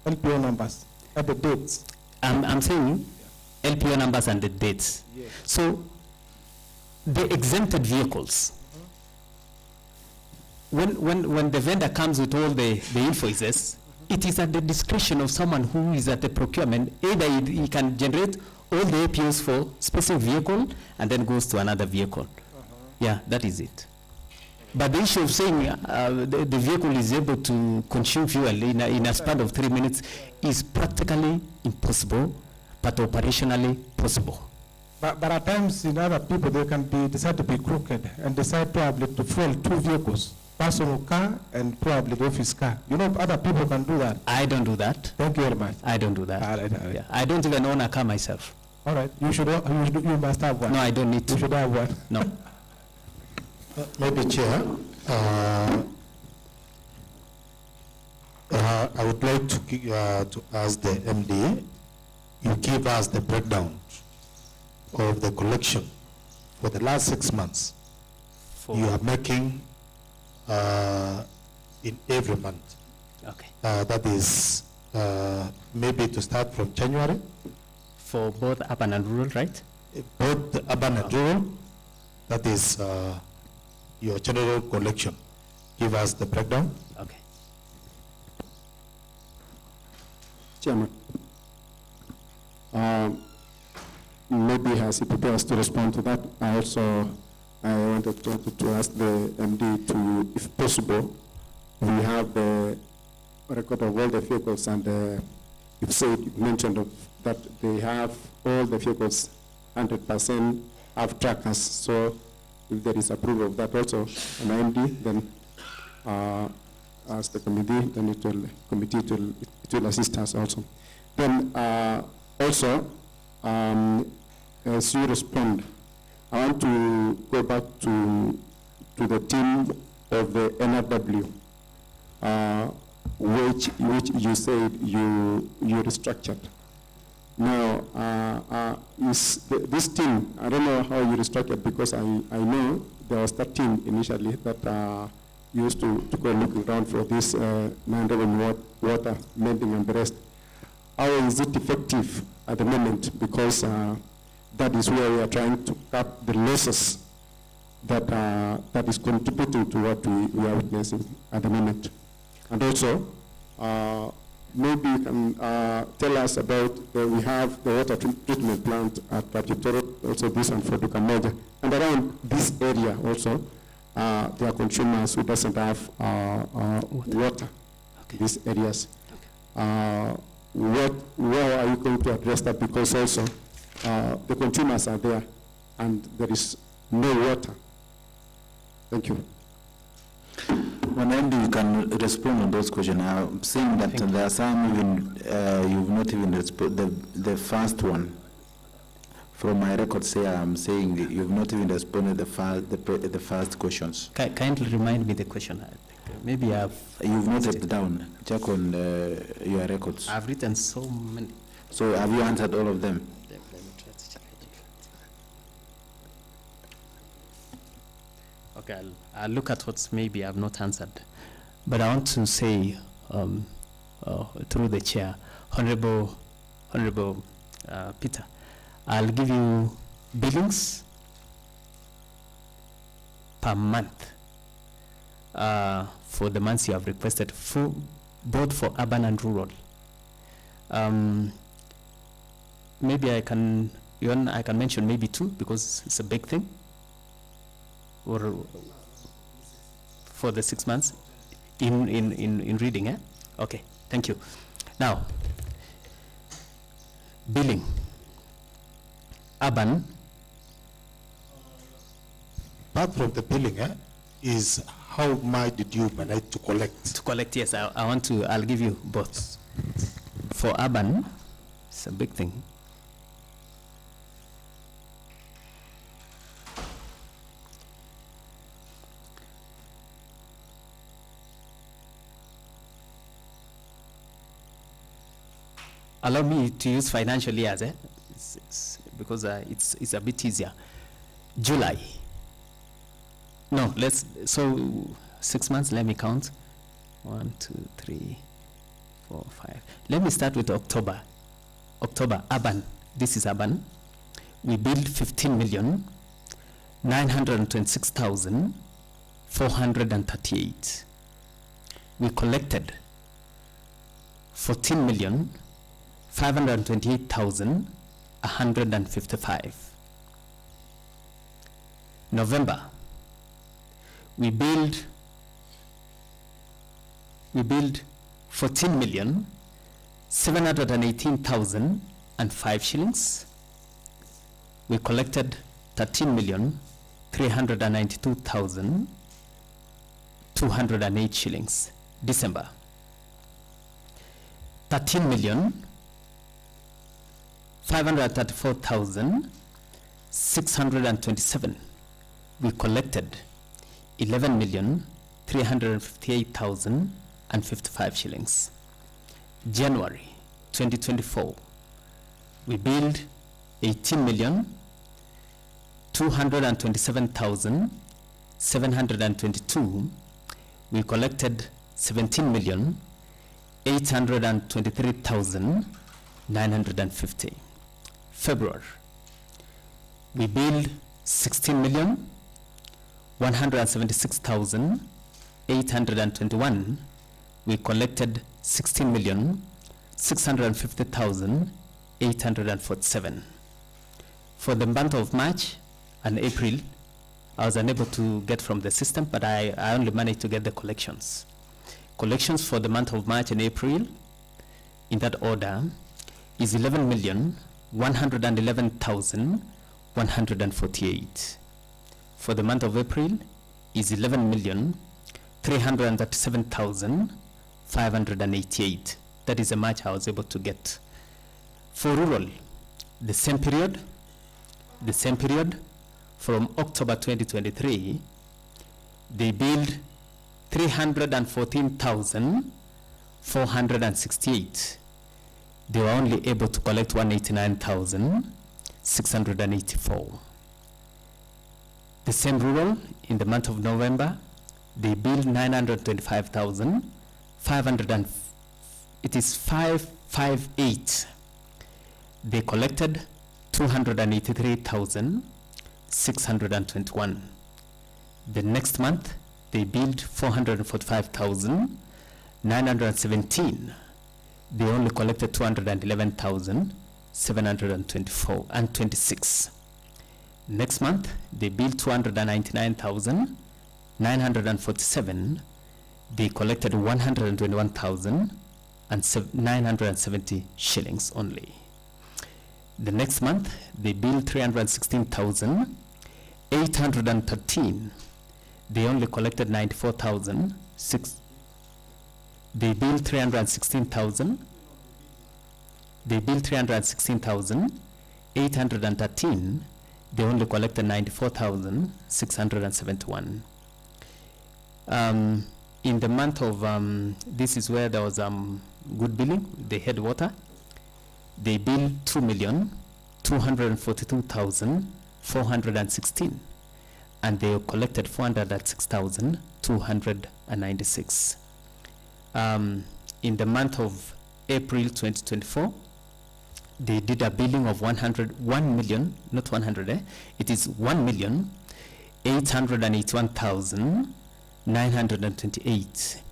date. LPO numbers at the dates. I'm saying LPO numbers and the dates. Yes. So the exempted vehicles, when the vendor comes with all the invoices, it is at the discretion of someone who is at the procurement. Either he can generate all the APOs for specific vehicle and then goes to another vehicle. Yeah, that is it. But the issue of saying the vehicle is able to consume fuel in a span of 3 minutes is practically impossible, but operationally possible. But at times in other people, they can decide to be crooked and decide probably to fuel 2 vehicles personal car and probably the office car. You know, other people can do that. I don't do that. Thank you very much. I don't do that. All right, all right. Yeah. I don't even own a car myself. All right, you must have one. No, I don't need to. You should have one. No. Maybe Chair, I would like to ask the MD, you give us the breakdown of the collection for the last 6 months. You are making in every month. Okay. That is maybe to start from January. For both urban and rural, right? Both the urban and rural. That is your general collection. Give us the breakdown. Okay. Chairman, maybe as he prepares to respond to that, I wanted to ask the MD to, if possible, we have the record of all the vehicles, and you mentioned that they have all the vehicles 100% have trackers. So if there is approval of that also, an MD, then as the committee, then it will assist us also. Then also, as you respond, I want to go back to the team of the NRW, which you said you restructured. Now, this team, I don't know how you restructured, because I know there was that team initially that used to go looking around for this 911 water mending and the rest. How is it effective at the moment? Because that is where we are trying to cut the losses that is contributing to what we are witnessing at the moment. And also, maybe you can tell us about we have the water treatment plant at Pajitoro, also this one for Dukamoja. And around this area also, there are consumers who doesn't have water, these areas. Where are you going to address that? Because also the consumers are there and there is no water. Thank you. When MD, you can respond on those questions. I'm saying that there are some even you've not even responded. The first one, from my record, I'm saying you've not even responded the first questions. Kindly remind me the question. Maybe you've noted down. Check on your records. I've written so many. So have you answered all of them? Okay, I'll look at what maybe I've not answered. But I want to say, through the chair, Honorable Peter, I'll give you billings per month for the months you have requested, both for urban and rural. Maybe I can mention maybe 2 because it's a big thing. Or for the 6 months in reading, eh? Okay, thank you. Now, billing, urban. Apart from the billing, is how much did you manage to collect? To collect, yes, I'll give you both. For urban, it's a big thing. Allow me to use financial years, because it's a bit easier. July. No, so 6 months, let me count. 1, 2, 3, 4, 5. Let me start with October. October, urban. This is urban. We billed 15,926,438. We collected 14,528,155. November, we billed 14,718,005 shillings. We collected 13,392,200. 208 shillings. December, 13,534,627. We collected 11,358,055 shillings. January 2024, we billed 18,227,722. We collected 17,823,950. February, we billed 16,176,821. We collected 16,650,847. For the month of March and April, I was unable to get from the system, but I only managed to get the collections. Collections for the month of March and April, in that order, is 11,111,148. For the month of April, is 11,337,588. That is the much I was able to get. For rural, the same period, from October 2023, they billed 314,468. They were only able to collect 189,684. The same rural, in the month of November, they billed 925,500, it is 558. They collected 283,621. The next month, they billed 445,917. They only collected 211,724 and 26. Next month, they billed 299,947. They collected 121,970 shillings only. The next month, they billed 316,813. They only collected 94,006. They billed 316,000. They billed 316,813. They only collected 94,671. In the month of, this is where there was good billing. They had water. They billed 2,242,416. And they collected 406,296. In the month of April 2024, they did a billing of 1 million, not 100, it is 1,881,928.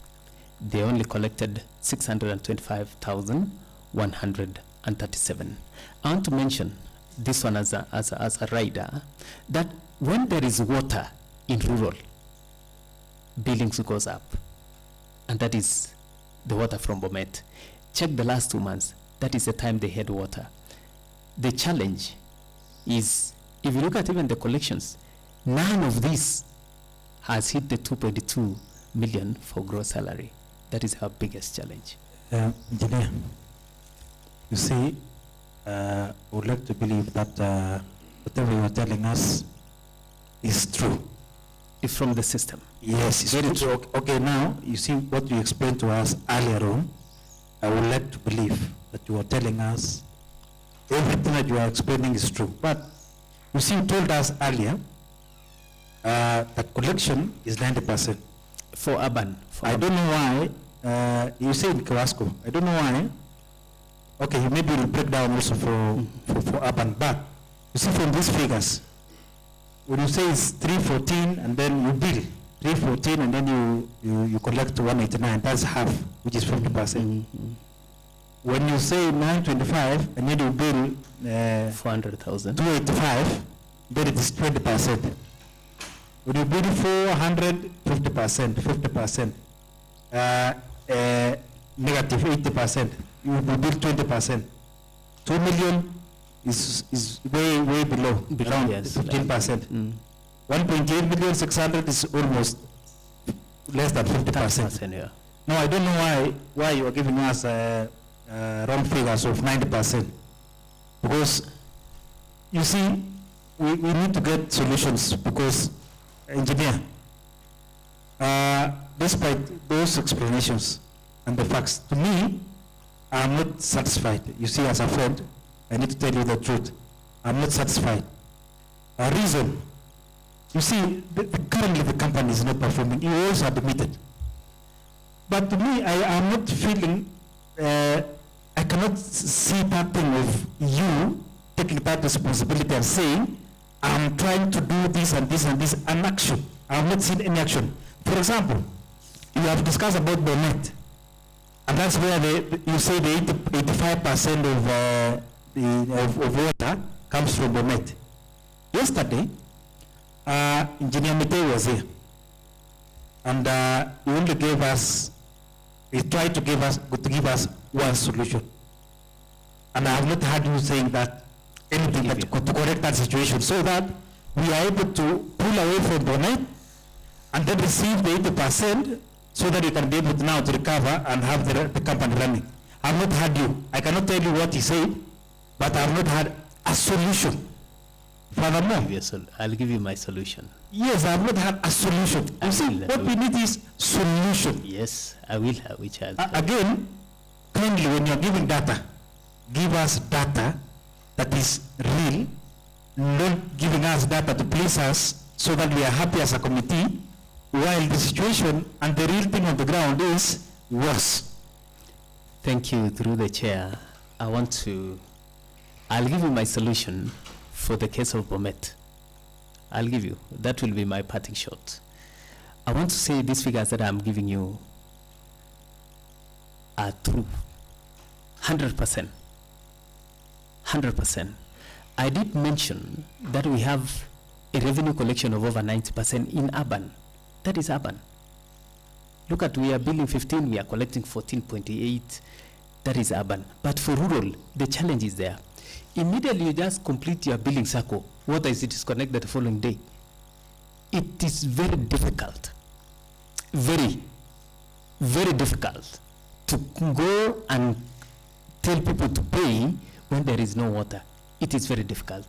They only collected 625,137. I want to mention this one as a rider, that when there is water in rural, billings goes up. And that is the water from Bomet. Check the last 2 months. That is the time they had water. The challenge is, if you look at even the collections, none of this has hit the 2.2 million for gross salary. That is our biggest challenge. Engineer, you see, I would like to believe that whatever you are telling us is true. It's from the system. Yes, it's very true. Okay, now, you see what you explained to us earlier on. I would like to believe that you are telling us everything that you are explaining is true. But you see, you told us earlier that collection is 90%. For urban. I don't know why, you say in KEWASCO, I don't know why. Okay, maybe you'll break down also for urban, but you see from these figures, when you say it's 314 and then you bill 314 and then you collect 189, that's half, which is 50%. When you say 925 and then you bill 400,000, 285, then it is 20%. When you bill 400, 50%, negative 80%, you will bill 20%. 2 million is way below, around 15%. 1.8 million 600 is almost less than 50%. Yeah. No, I don't know why you are giving us wrong figures of 90%. Because, you see, we need to get solutions because, engineer, despite those explanations and the facts, to me, I'm not satisfied. You see, as a friend, I need to tell you the truth. I'm not satisfied. A reason, you see, currently the company is not performing. You also admitted. But to me, I am not feeling, I cannot see that thing of you taking that responsibility and saying, I'm trying to do this and this and this, and action. I have not seen any action. For example, you have discussed about Bonet, and that's where you say the 85% of water comes from Bonet. Yesterday, Engineer Mitei was here, and he only gave us, he tried to give us one solution. And I have not heard you saying that anything that to correct that situation, so that we are able to pull away from Bonet and then receive the 80%, so that we can be able to now to recover and have the company running. I have not heard you. I cannot tell you what he said, but I have not had a solution. Furthermore, I'll give you my solution. Yes, I have not had a solution. You see, what we need is solution. Yes, I will have, which I'll again, kindly, when you're giving data, give us data that is real, not giving us data to please us so that we are happy as a committee, while the situation and the real thing on the ground is worse. Thank you. Through the chair, I'll give you my solution for the case of Bomet. I'll give you. That will be my parting shot. I want to say these figures that I'm giving you are true. 100%. 100%. I did mention that we have a revenue collection of over 90% in urban. That is urban. Look at, we are billing 15, we are collecting 14.8. That is urban. But for rural, the challenge is there. Immediately you just complete your billing cycle, water is disconnected the following day. It is very difficult, very, very difficult to go and tell people to pay when there is no water. It is very difficult.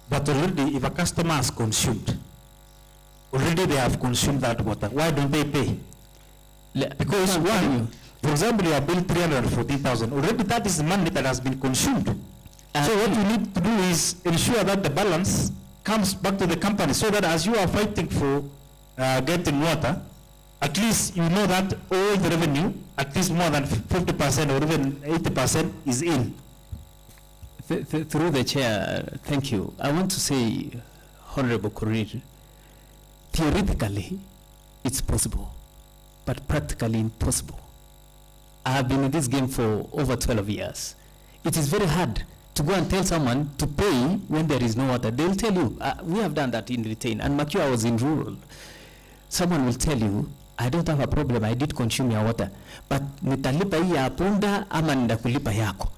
But already, if a customer has consumed, already they have consumed that water, why don't they pay? Because one, for example, you are billed 340,000. Already that is the money that has been consumed. So what you need to do is ensure that the balance comes back to the company, so that as you are fighting for getting water, at least you know that all the revenue, at least more than 50% or even 80% is in. Through the chair, thank you. I want to say, Honorable Korir, theoretically, it's possible, but practically impossible. I have been in this game for over 12 years. It is very hard to go and tell someone to pay when there is no water. They'll tell you, we have done that in retain, and Makio, I was in rural. Someone will tell you, I don't have a problem, I did consume your water, but nitalipa hii ya punda ama ndakulipa yako.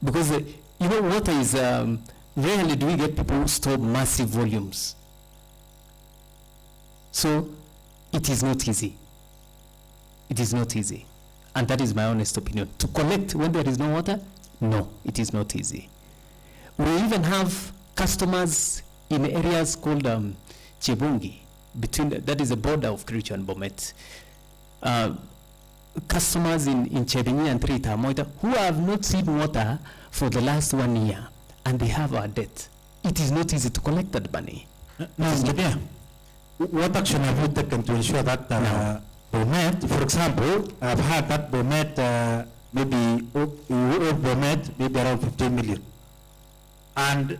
Because you know, water is, rarely do we get people who store massive volumes. So it is not easy. It is not easy. And that is my honest opinion. To collect when there is no water, no, it is not easy. We even have customers in areas called Chebungi, that is the border of Kericho and Bomet. Customers in Chebingi and Trita Moita who have not seen water for the last 1 year, and they have our debt. It is not easy to collect that money. No, what action have you taken to ensure that Bomet, for example, I've heard that Bomet, maybe Bomet maybe around 15 million, and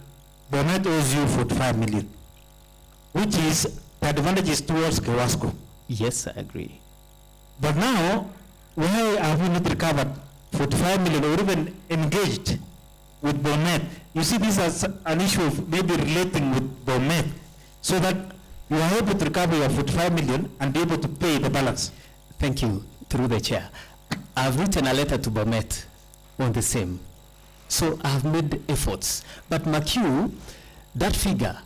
Bomet owes you 45 million, which is the advantage is towards KEWASCO. Yes, I agree. But now, why have you not recovered 45 million or even engaged with Bomet? You see this as an issue of maybe relating with Bomet, so that you are able to recover your 45 million and be able to pay the balance. Thank you, through the chair. I've written a letter to Bomet on the same. So I've made efforts. But Makio, that figure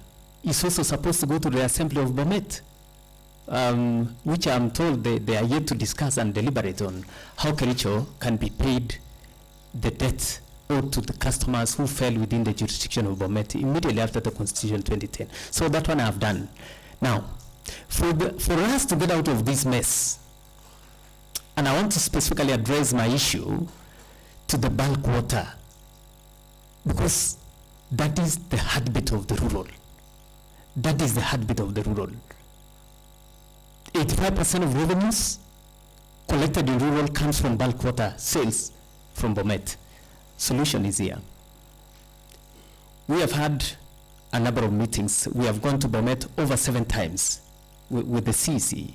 is also supposed to go to the assembly of Bomet. which I'm told they are yet to discuss and deliberate on how Kericho can be paid the debt owed to the customers who fell within the jurisdiction of Bomet immediately after the Constitution 2010. So that one I've done. Now, for us to get out of this mess, and I want to specifically address my issue to the bulk water, because that is the heartbeat of the rural. That is the heartbeat of the rural. 85% of revenues collected in rural comes from bulk water sales from Bomet. Solution is here. We have had a number of meetings. We have gone to Bomet over 7 times with the CEC.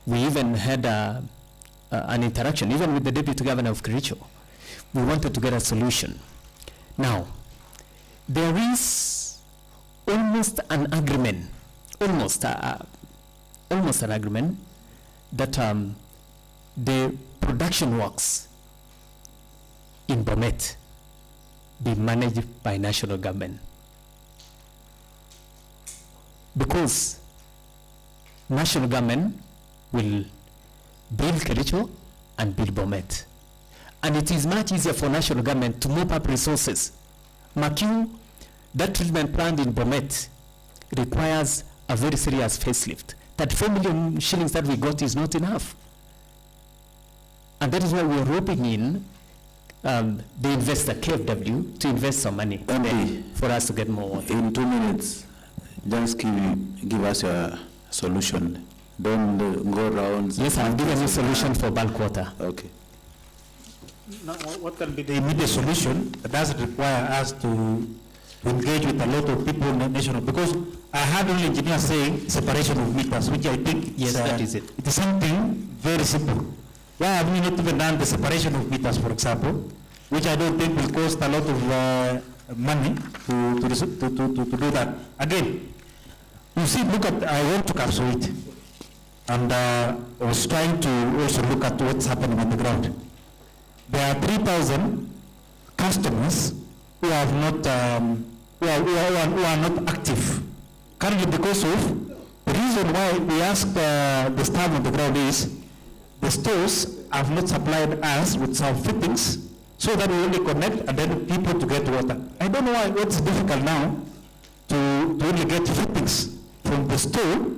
We even had an interaction, even with the Deputy Governor of Kericho. We wanted to get a solution. Now, there is almost an agreement, almost an agreement that the production works in Bomet be managed by national government. Because national government will build Kericho and build Bomet. And it is much easier for national government to mop up resources. Makiu, that treatment plant in Bomet requires a very serious facelift. That 4 million shillings that we got is not enough. And that is why we are roping in the investor, KFW, to invest some money for us to get more water. In 2 minutes, just give us your solution. Don't go around. Yes, I've given you a solution for bulk water. Okay. Now, what can be the immediate solution that doesn't require us to engage with a lot of people national? Because I heard only engineers saying separation of meters, which I think yes, that is it. It is something very simple. Why have we not even done the separation of meters, for example, which I don't think will cost a lot of money to do that. Again, you see, look at, I went to Kapsuit, and I was trying to also look at what's happening on the ground. There are 3,000 customers who have not, who are not active currently, because of the reason why we asked the staff on the ground is the stores have not supplied us with some fittings, so that we only connect and then people to get water. I don't know why what's difficult now to only get fittings from the store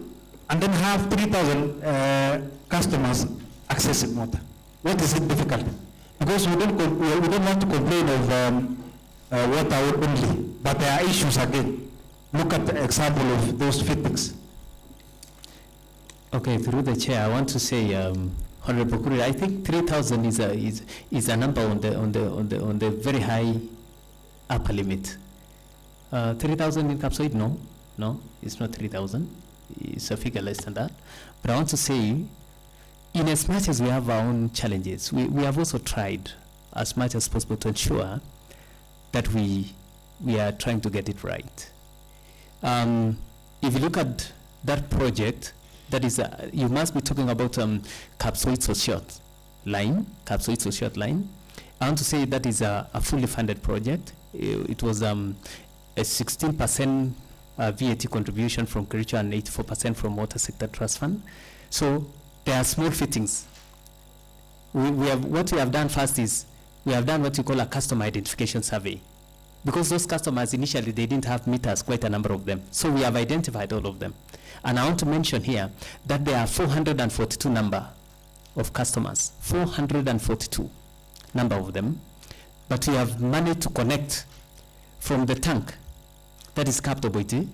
and then have 3,000 customers accessing water. What is it difficult? Because we don't want to complain of water only, but there are issues again. Look at the example of those fittings. Okay, through the chair, I want to say, Honorable Kuri, I think 3,000 is a number on the very high upper limit. 3,000 in Kapsuit? No, it's not 3,000. It's a figure less than that. But I want to say, in as much as we have our own challenges, we have also tried as much as possible to ensure that we are trying to get it right. If you look at that project, that is, you must be talking about Kapsuit short line. I want to say that is a fully funded project. It was a 16% VAT contribution from Kericho and 84% from Water Sector Trust Fund. So there are small fittings. What we have done first is we have done what we call a customer identification survey. Because those customers initially, they didn't have meters, quite a number of them. So we have identified all of them. And I want to mention here that there are 442 number of customers, 442 number of them. But we have managed to connect from the tank, that is Kaptoboiti,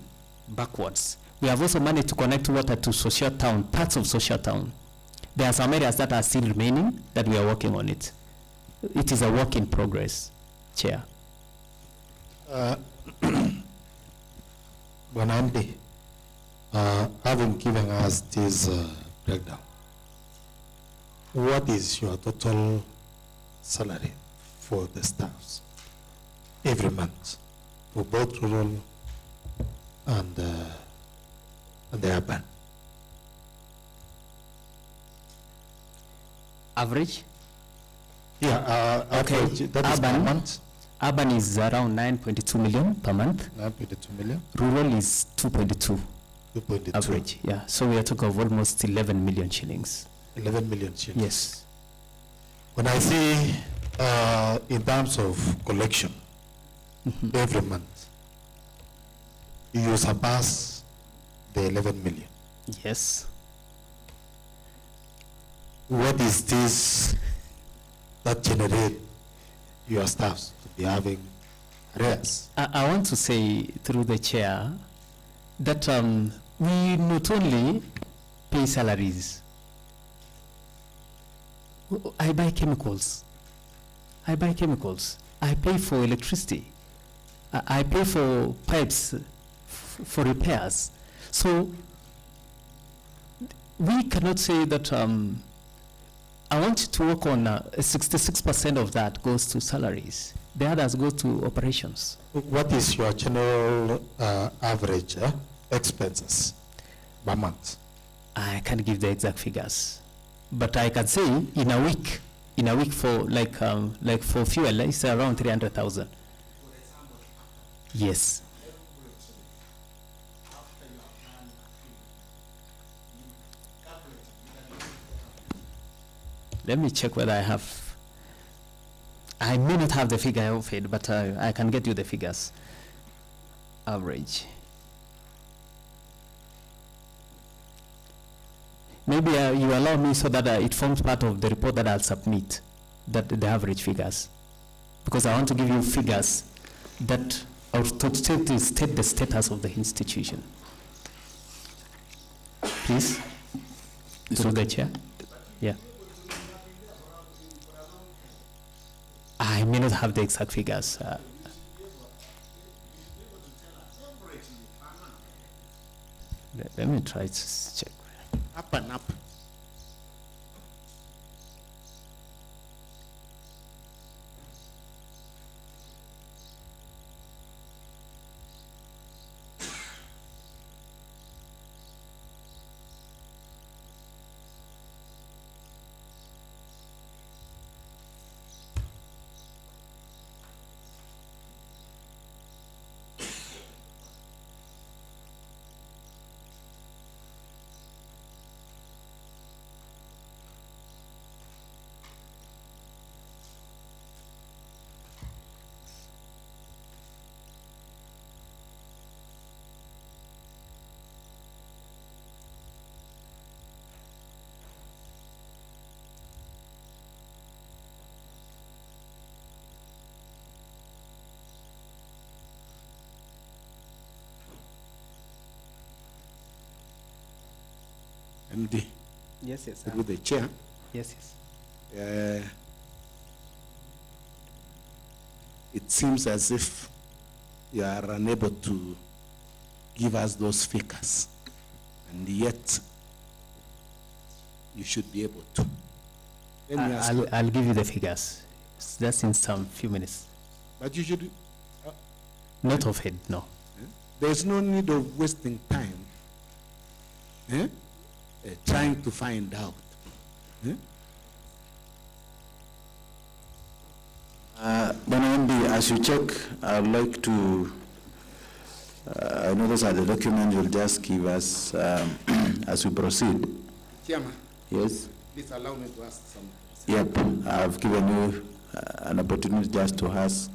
backwards. We have also managed to connect water to Social Town, parts of Social Town. There are some areas that are still remaining that we are working on it. It is a work in progress, Chair. Bonamdi, having given us this breakdown, what is your total salary for the staffs every month for both rural and the urban? Average? Yeah, okay. Average, that is per month. Urban is around 9.2 million per month. 9.2 million. Rural is 2.2. 2.2. average. Yeah, so we are talking of almost 11 million shillings. 11 million shillings. Yes. When I see in terms of collection every month, you surpass the 11 million. Yes. What is this that generate your staffs to be having arrears? I want to say through the chair that we not only pay salaries. I buy chemicals. I pay for electricity. I pay for pipes for repairs. So we cannot say that I want to work on 66% of that goes to salaries. The others go to operations. What is your general average expenses per month? I can't give the exact figures, but I can say in a week for like for fuel, it's around 300,000. Yes. Let me check whether I have. I may not have the figure of it, but I can get you the figures. Average. Maybe you allow me so that it forms part of the report that I'll submit, that the average figures. Because I want to give you figures that state the status of the institution. Please, through the chair. Yeah. I may not have the exact figures. Let me try to check. Up and up. MD. Yes, yes. With the chair. Yes, yes. It seems as if you are unable to give us those figures, and yet you should be able to. I'll give you the figures. That's in some few minutes. But you should. Not of it, no. There's no need of wasting time trying to find out. As you check, I'd like to, I know those are the documents you'll just give us as we proceed. Chairman. Yes? Please allow me to ask some. Yep, I've given you an opportunity just to ask.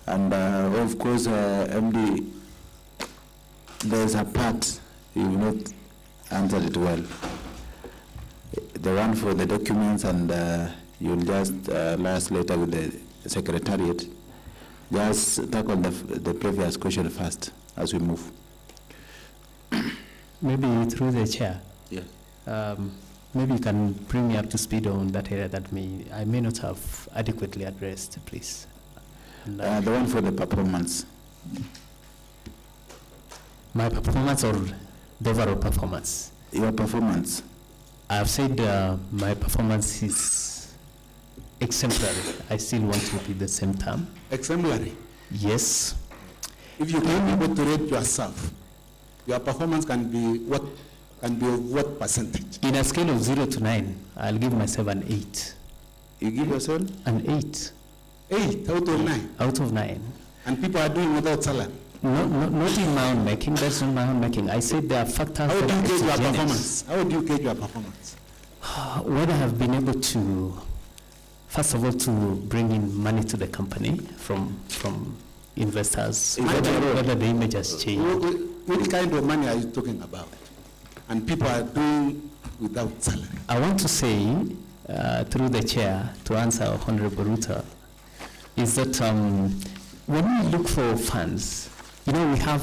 And of course, MD, there's a part you will not answer it well. The one for the documents, and you'll just last later with the secretariat. Just tackle the previous question first as we move. Maybe through the chair. Yeah. Maybe you can bring me up to speed on that area that I may not have adequately addressed, please. And, the one for the performance. My performance or the overall performance? Your performance. I've said my performance is exemplary. I still want to repeat the same term. Exemplary? Yes. If you can be able to rate yourself, your performance can be what? Can be of what percentage? In a scale of 0 to 9, I'll give myself an 8. You give yourself? An 8. 8 out of 9? Out of 9. And people are doing without salary? Not in my own making. That's not my own making. I said there are factors. How that do you are gauge your exogenous. performance? How do you gauge your performance? Whether I have been able to, first of all, to bring in money to the company from investors, whether the image has changed. What kind of money are you talking about? And people are doing without salary. I want to say, through the chair, to answer Honorable Ruta, is that when we look for funds, we have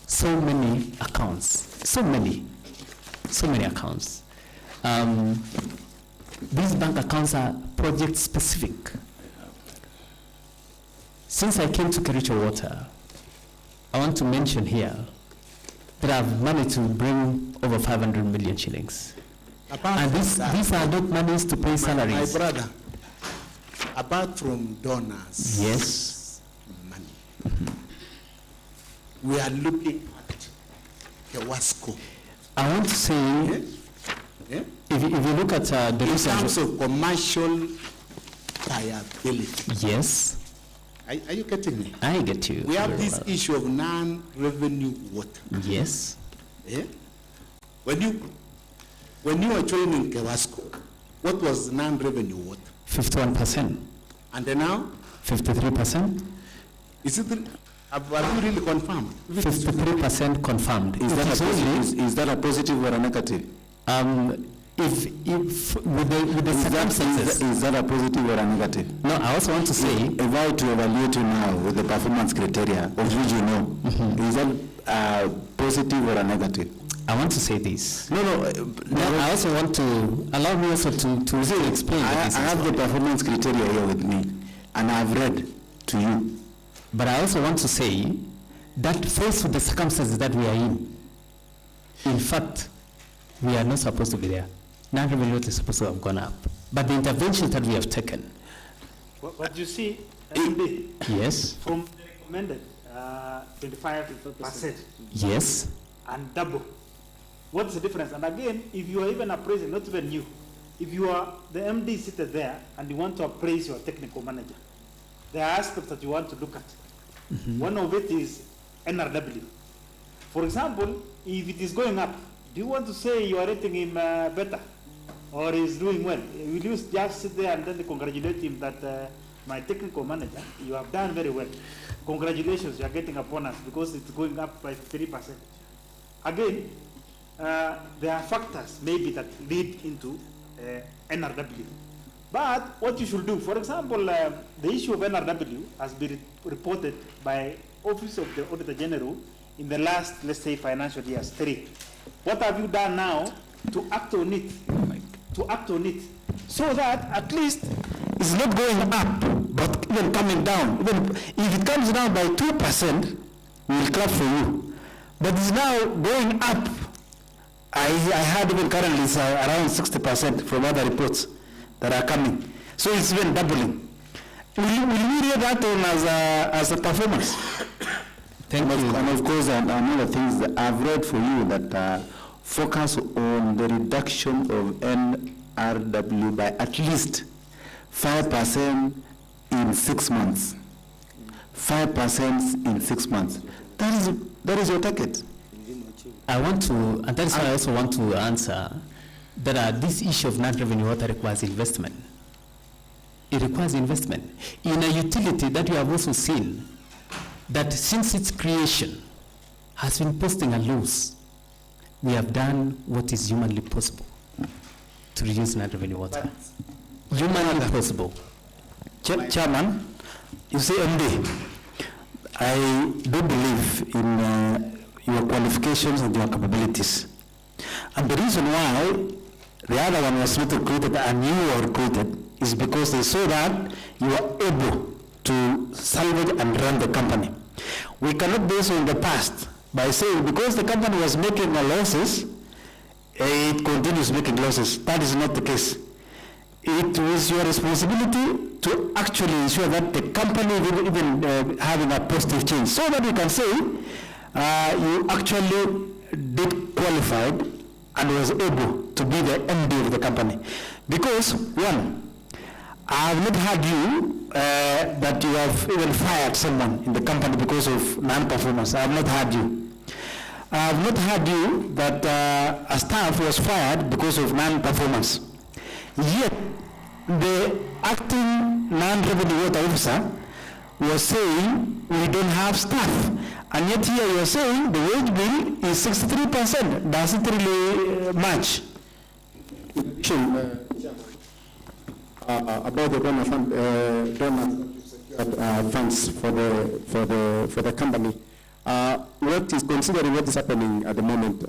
so many accounts, so many accounts. These bank accounts are project specific. Since I came to Kericho Water, I want to mention here that I have managed to bring over 500 million shillings. And these are not monies to pay salaries. My brother, apart from donors, yes, money, we are looking at KEWASCO. I want to say, if you look at the in terms of commercial viability. Yes. Are you getting me? I get you. We have this issue of non-revenue water. Yes. When you were joining KEWASCO, what was non-revenue water? 51%. And then now? 53%. Is it? Have you really confirmed? 53% confirmed. Is that a positive or a negative? If with the circumstances, is that a positive or a negative? No, I also want to say, if I to evaluate you now with the performance criteria of which you know, is that a positive or a negative? I want to say this. No, I also want to allow me also to explain. I have the performance criteria here with me, and I've read to you. But I also want to say that faced with the circumstances that we are in fact, we are not supposed to be there. Non-revenue is supposed to have gone up. But the interventions that we have taken. But you see, MD, yes. From the recommended 25%. Yes. And double. What's the difference? And again, if you are even appraising, not even you, if you are the MD seated there and you want to appraise your technical manager, there are aspects that you want to look at. One of it is NRW. For example, if it is going up, do you want to say you are rating him better or is doing well? Will you just sit there and then congratulate him that my technical manager, you have done very well. Congratulations, you are getting a bonus because it's going up by 3%. Again, there are factors maybe that lead into NRW. But what you should do, for example, the issue of NRW has been reported by Office of the Auditor General in the last, let's say, financial years, 3. What have you done now to act on it? So that at least it's not going up, but even coming down. Even if it comes down by 2%, we will clap for you. But it's now going up. I heard even currently it's around 60% from other reports that are coming. So it's even doubling. Will you read that on as a performance? Thank you. And of course, another things that I've read for you that focus on the reduction of NRW by at least 5% in 6 months. 5% in 6 months. That is your target. I want to, and that's why I also want to answer that this issue of non-revenue water requires investment. It requires investment. In a utility that you have also seen, that since its creation has been posting a loss, we have done what is humanly possible to reduce non-revenue water. Humanly possible. Chairman, you see, MD, I do believe in your qualifications and your capabilities. And the reason why the other one was not recruited and you were recruited is because they saw that you are able to salvage and run the company. We cannot base on the past by saying because the company was making losses, it continues making losses. That is not the case. It was your responsibility to actually ensure that the company will even having a positive change, so that we can say you actually did qualified and was able to be the MD of the company. Because one, I have not heard you that you have even fired someone in the company because of non-performance. I have not heard you. I have not heard you that a staff was fired because of non-performance. Yet, the acting non-revenue water officer was saying we don't have staff. And yet here you are saying the wage bill is 63%. Does it really match? About the donor fund, funds for the company. What is considering what is happening at the moment,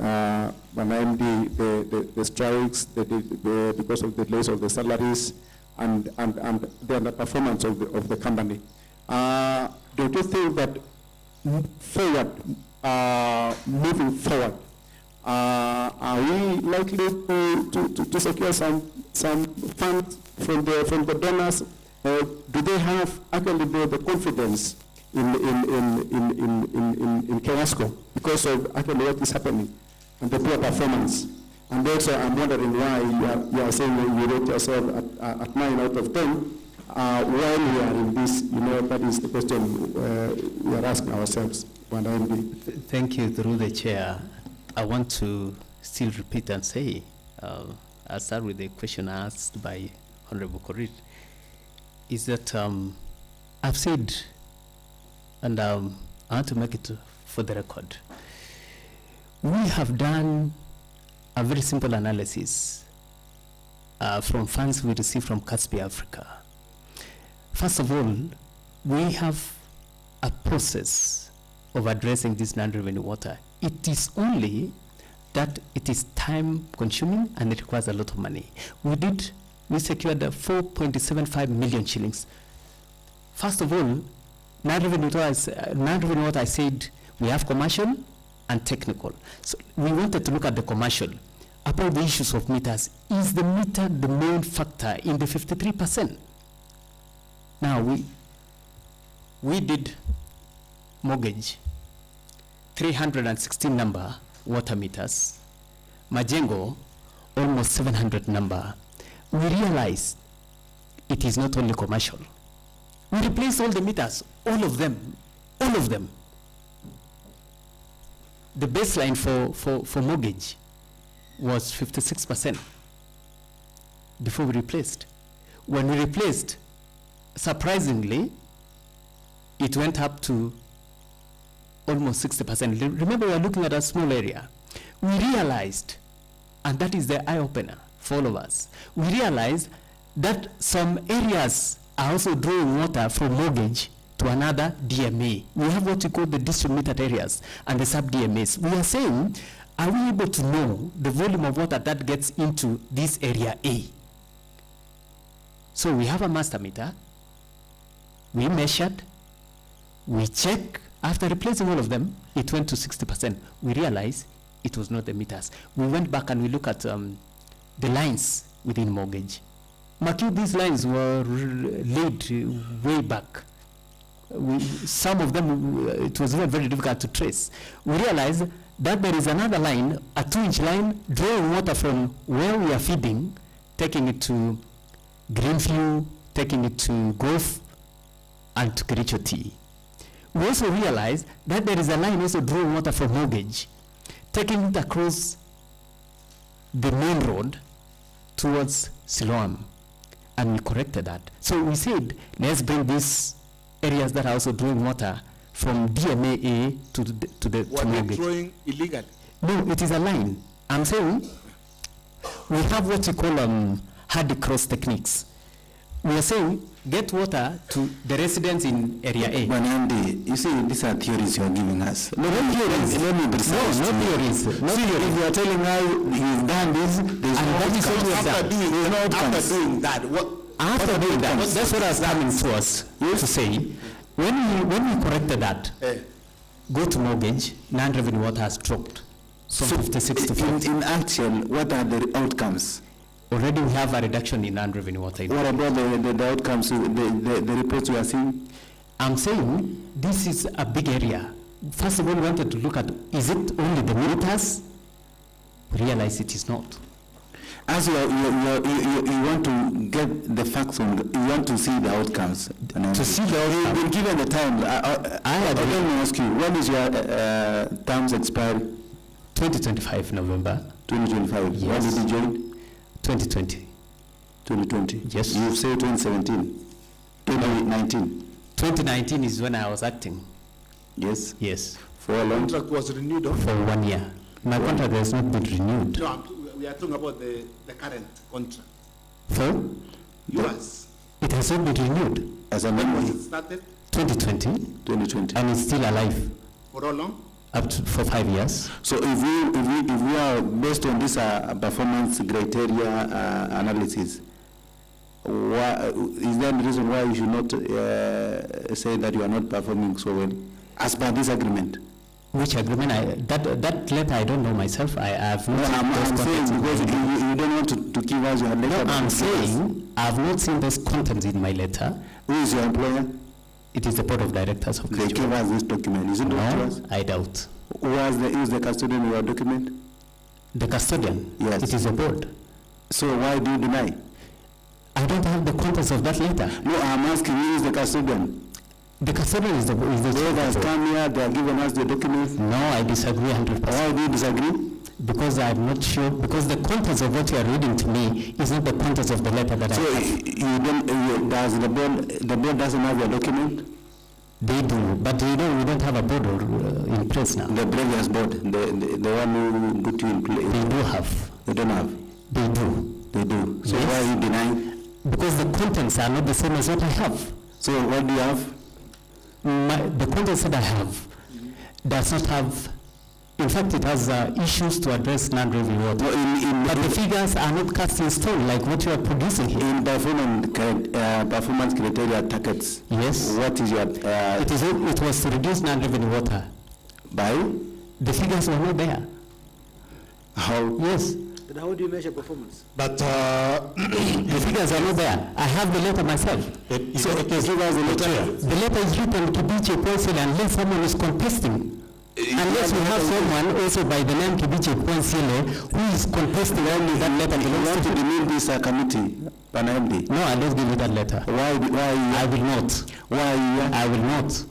when the strikes, because of the delays of the salaries and the underperformance of the company. Don't you think that moving forward, are we likely to secure some funds from the donors? Do they have actually the confidence in KEWASCO because of actually what is happening and the poor performance? And also, I'm wondering why you are saying that you rate yourself at 9 out of 10. While we are in this, that is the question we are asking ourselves. Thank you, through the chair. I want to still repeat and say, I'll start with the question asked by Honorable Korir, is that I've said, and I want to make it for the record, we have done a very simple analysis from funds we receive from Caspia Africa. First of all, we have a process of addressing this non-revenue water. It is only that it is time consuming and it requires a lot of money. We secured 4.75 million shillings. First of all, non-revenue water, I said we have commercial and technical. So we wanted to look at the commercial. About the issues of meters, is the meter the main factor in the 53%? Now we did mortgage 316 number water meters, Majengo almost 700 number. We realized it is not only commercial. We replaced all the meters, all of them. The baseline for mortgage was 56% before we replaced. When we replaced, surprisingly, it went up to almost 60%. Remember, we are looking at a small area. We realized, and that is the eye-opener for all of us, we realized that some areas are also drawing water from mortgage to another DMA. We have what we call the district metered areas and the sub-DMAs. We are saying, are we able to know the volume of water that gets into this area A? So we have a master meter, we measured, we checked. After replacing all of them, it went to 60%. We realized it was not the meters. We went back and we looked at the lines within mortgage. These lines were laid way back. Some of them, it was very difficult to trace. We realized that there is another line, a 2-inch line, drawing water from where we are feeding, taking it to Greenview, taking it to Gulf, and to Kericho T. We also realized that there is a line also drawing water from mortgage, taking it across the main road towards Siloam, and we corrected that. So we said, let's bring these areas that are also drawing water from DMA to mortgage. Drawing illegally? No, it is a line. I'm saying we have what we call hard cross techniques. We are saying get water to the residents in area A. Banandi, you see, these are theories you are giving us. No theories. Let me be precise. No theories. If you are telling how you've done this, there's no outcome. After doing that, after doing that, that's what I was coming to us to say. When we corrected that, go to mortgage, non-revenue water has dropped from 56 to 50. In actual, what are the outcomes? Already we have a reduction in non-revenue water. What about the outcomes, the reports you are seeing? I'm saying this is a big area. First of all, we wanted to look at, is it only the meters? We realize it is not. As you want to get the facts on, you want to see the outcomes. To see the outcome. You've been given the time. Let me ask you, when is your terms expire? 2025 November. 2025. Yes. When did you join? 2020. 2020. Yes. You say 2017. 2019. 2019 is when I was acting. Yes. Yes. For a long Contract was renewed on? For 1 year. My contract has not been renewed. No, we are talking about the current contract. For? Yours. It has not been renewed. As a When member. was it started? 2020. 2020. And it's still alive. For how long? Up to for 5 years. So if we are based on this performance criteria analysis, why, is there a reason why you should not say that you are not performing so well as per this agreement? Which agreement? That letter I don't know myself. I have not. No, I'm saying because you don't want to give us your letter. No, I'm saying I have not seen those contents in my letter. Who is your employer? It is the board of directors of. They gave us this document. Is it not yours? I doubt. Who is the custodian of your document? The custodian? Yes. It is the board. So why do you deny? I don't have the contents of that letter. No, I'm asking who is the custodian? The custodian is the They has come here, they are giving us the documents. No, I disagree 100%. Why do you disagree? Because I'm not sure, because the contents of what you are reading to me is not the contents of the letter that so I have. You don't, does the board doesn't have your document? They do, but we don't have a board in place now. The previous board, the one who put you in place. They do have. They don't have? They do. They do. So Yes. why are you denying? Because the contents are not the same as what I have. So what do you have? The contents that I have does not have, in fact it has issues to address non-drinking water. No, but the figures are not cast in stone like what you are producing here. In performance criteria targets. Yes. What is your? It was to reduce non-drinking water. By? The figures were not there. How? Yes. Then how do you measure performance? But the figures are not there. I have the letter myself. So give us the letter. The letter is written to BJ Poinsil unless someone is contesting. Unless we have someone also by the name to BJ Poinsil who is contesting only that letter. You want to demean this committee, MD? No, I don't give you that letter. Why? I will not. Why are you here? I will not.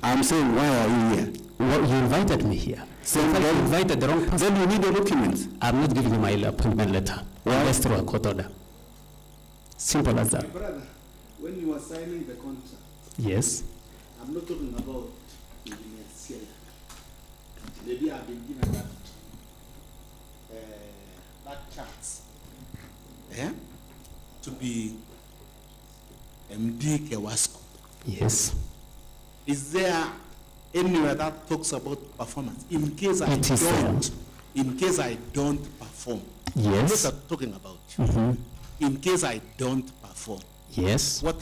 I'm saying, why are you here? Well, you invited me here. So you invited the wrong person. Then you need the documents. I'm not giving you my appointment letter. Why? Unless through a court order. Simple as that. My brother, when you are signing the contract, Yes. I'm not talking about engineer Cielo. Maybe I've been given that chance to be MD KEWASCO. Yes. Is there anywhere that talks about performance? In case I don't perform. Yes. What I'm talking about. Mm-hmm. In case I don't perform. Yes. What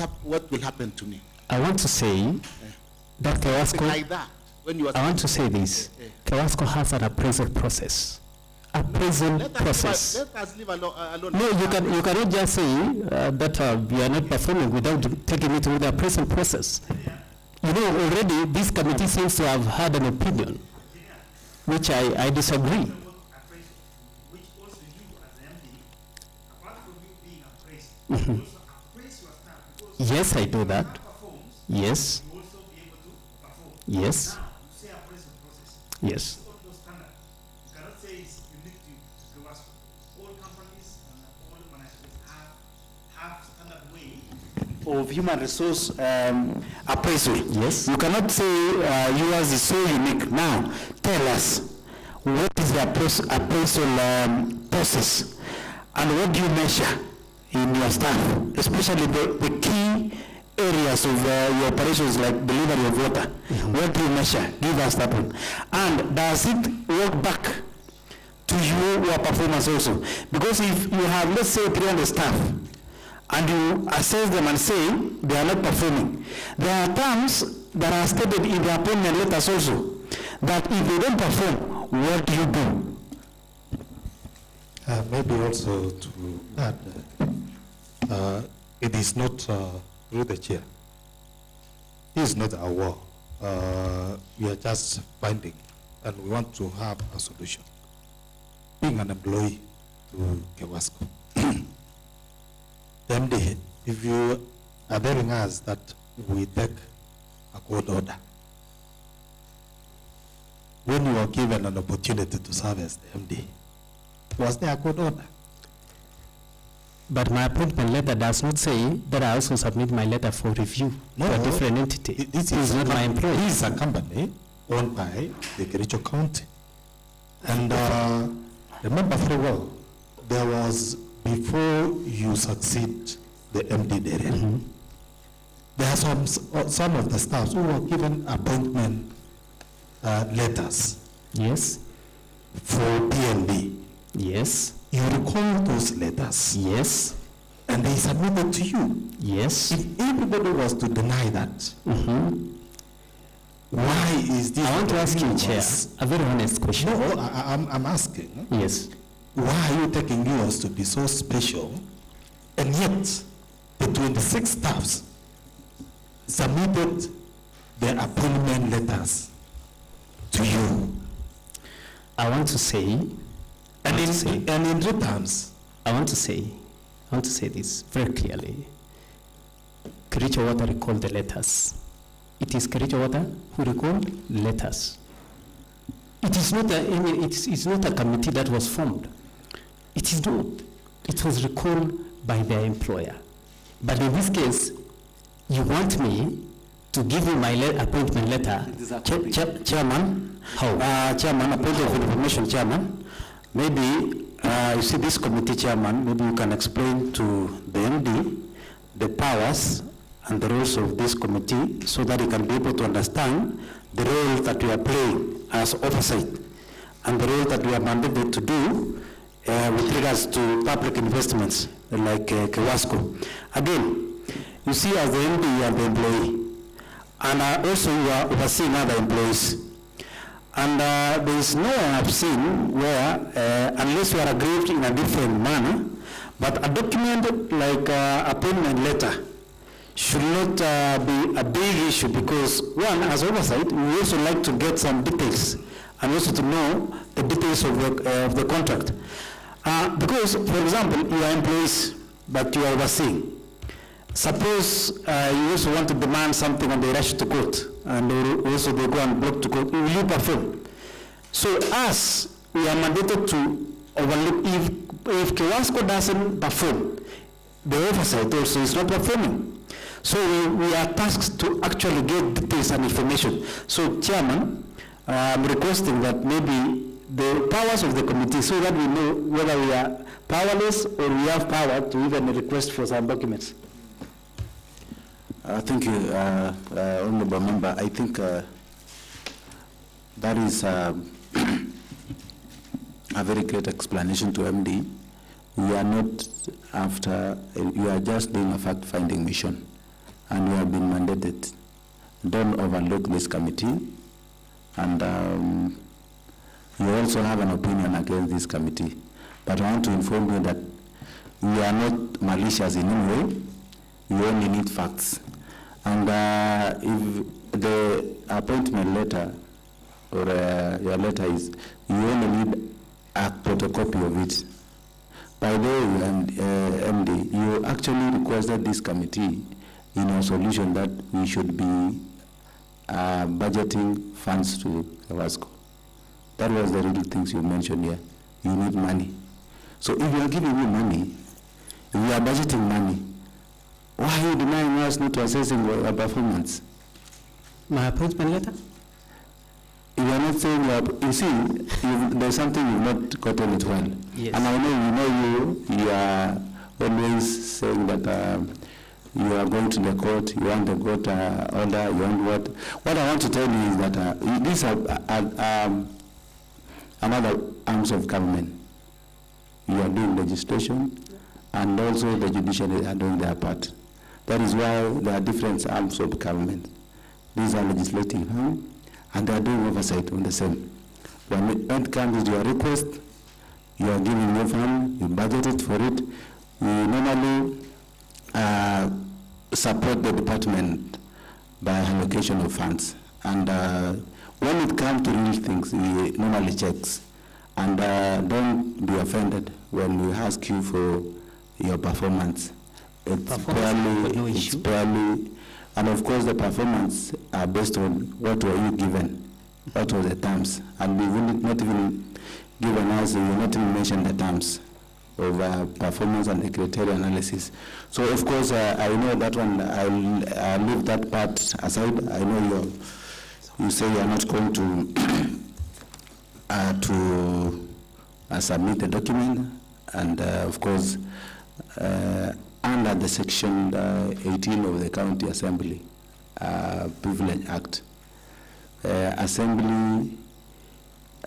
will happen to me? I want to say that KEWASCO. Like that. When you are I want to say this. KEWASCO has an appraisal process. Appraisal process. Let us leave alone. No, you cannot just say that you are not performing without taking it through the appraisal process. You know, already this committee seems to have had an opinion, which I disagree. Which also you as the MD, apart from you being appraised, Mhm. you also appraise your staff because Yes, I do that. performs, Yes. you also be able to perform. Yes. Now, you say appraisal process. Yes. It's not no standard. You cannot say it's unique to KEWASCO. All companies and all organizations have standard way of human resource appraisal. Yes. You cannot say yours is so unique. Now, tell us, what is the appraisal process and what do you measure in your staff, especially the key areas of your operations like delivery of water? What do you measure? Give us that one. And does it work back to your performance also? Because if you have, let's say, 300 staff, and you assess them and say they are not performing, there are terms that are stated in the appointment letters also, that if they don't perform, what do you do? Maybe also to add, it is not through the chair. It is not our war. We are just finding, and we want to have a solution. Being an employee, to KEWASCO. MD, if you are telling us that we take a court order, when you were given an opportunity to serve as the MD, was there a court order? But my appointment letter does not say that I also submit my letter for review to a different entity. This is not my employee. This is a company owned by the Kericho County. And remember very well, there was, before you succeed the MD there, there are some of the staffs who were given appointment letters. Yes. For PNB. Yes. You recall those letters? Yes. And they submitted to you? Yes. If everybody was to deny that, why is this? I want to ask you, Chair, a very honest question. No, I'm asking. Yes. Why are you taking yours to be so special, and yet the 26 staffs submitted their appointment letters to you? I want to say, and in returns, I want to say this very clearly. Kericho Water recalled the letters. It is Kericho Water who recalled letters. It is not it's not a committee that was formed. It is not. It was recalled by their employer. But in this case, you want me to give you my appointment letter. Chairman, Chairman, appointed for information, Chairman. Maybe you see this committee, Chairman. Maybe you can explain to the MD the powers and the roles of this committee, so that he can be able to understand the role that we are playing as oversight and the role that we are mandated to do with regards to public investments like KEWASCO. Again, you see, as the MD, you are the employee, and also you are overseeing other employees. And there is nowhere I've seen where, unless you are aggrieved in a different manner, but a document like appointment letter should not be a big issue, because one, as oversight, we also like to get some details and also to know the details of the contract. Because, for example, you are employees, but you are overseeing. Suppose you also want to demand something and they rush to court, and also they go and block to court. Will you perform? So us, we are mandated to overlook. If KEWASCO doesn't perform, the oversight also is not performing. So we are tasked to actually get details and information. So, Chairman, I'm requesting that maybe the powers of the committee, so that we know whether we are powerless or we have power to even request for some documents. Thank you, Honorable Member. I think that is a very great explanation to MD. We are not after, you are just doing a fact-finding mission, and you have been mandated. Don't overlook this committee, and you also have an opinion against this committee. But I want to inform you that we are not malicious in any way. We only need facts. And if the appointment letter or your letter is, you only need a photocopy of it. By the way, MD, you actually requested this committee in a solution that we should be budgeting funds to KEWASCO. That was the real things you mentioned here. You need money. So if you are giving me money, if we are budgeting money, why are you denying us not assessing our performance? My appointment letter? You are not saying, you see, there's something you've not gotten it well. Yes. And I know you are always saying that you are going to the court, you want the court order, you want what. What I want to tell you is that these are another arms of government. You are doing legislation, and also the judiciary are doing their part. That is why there are different arms of government. These are legislative arms, and they are doing oversight on the same. When it comes to your request, you are giving your fund, you budgeted for it. We normally support the department by allocation of funds. And when it comes to real things, we normally checks. And don't be offended when we ask you for your performance. It's barely, and of course the performance are based on what were you given, what were the terms, and we will not even given us, we will not even mention the terms of performance and the criteria analysis. So of course I know that one, I'll leave that part aside. I know you say you are not going to submit the document, and of course under the section 18 of the County Assembly Privilege Act, Assembly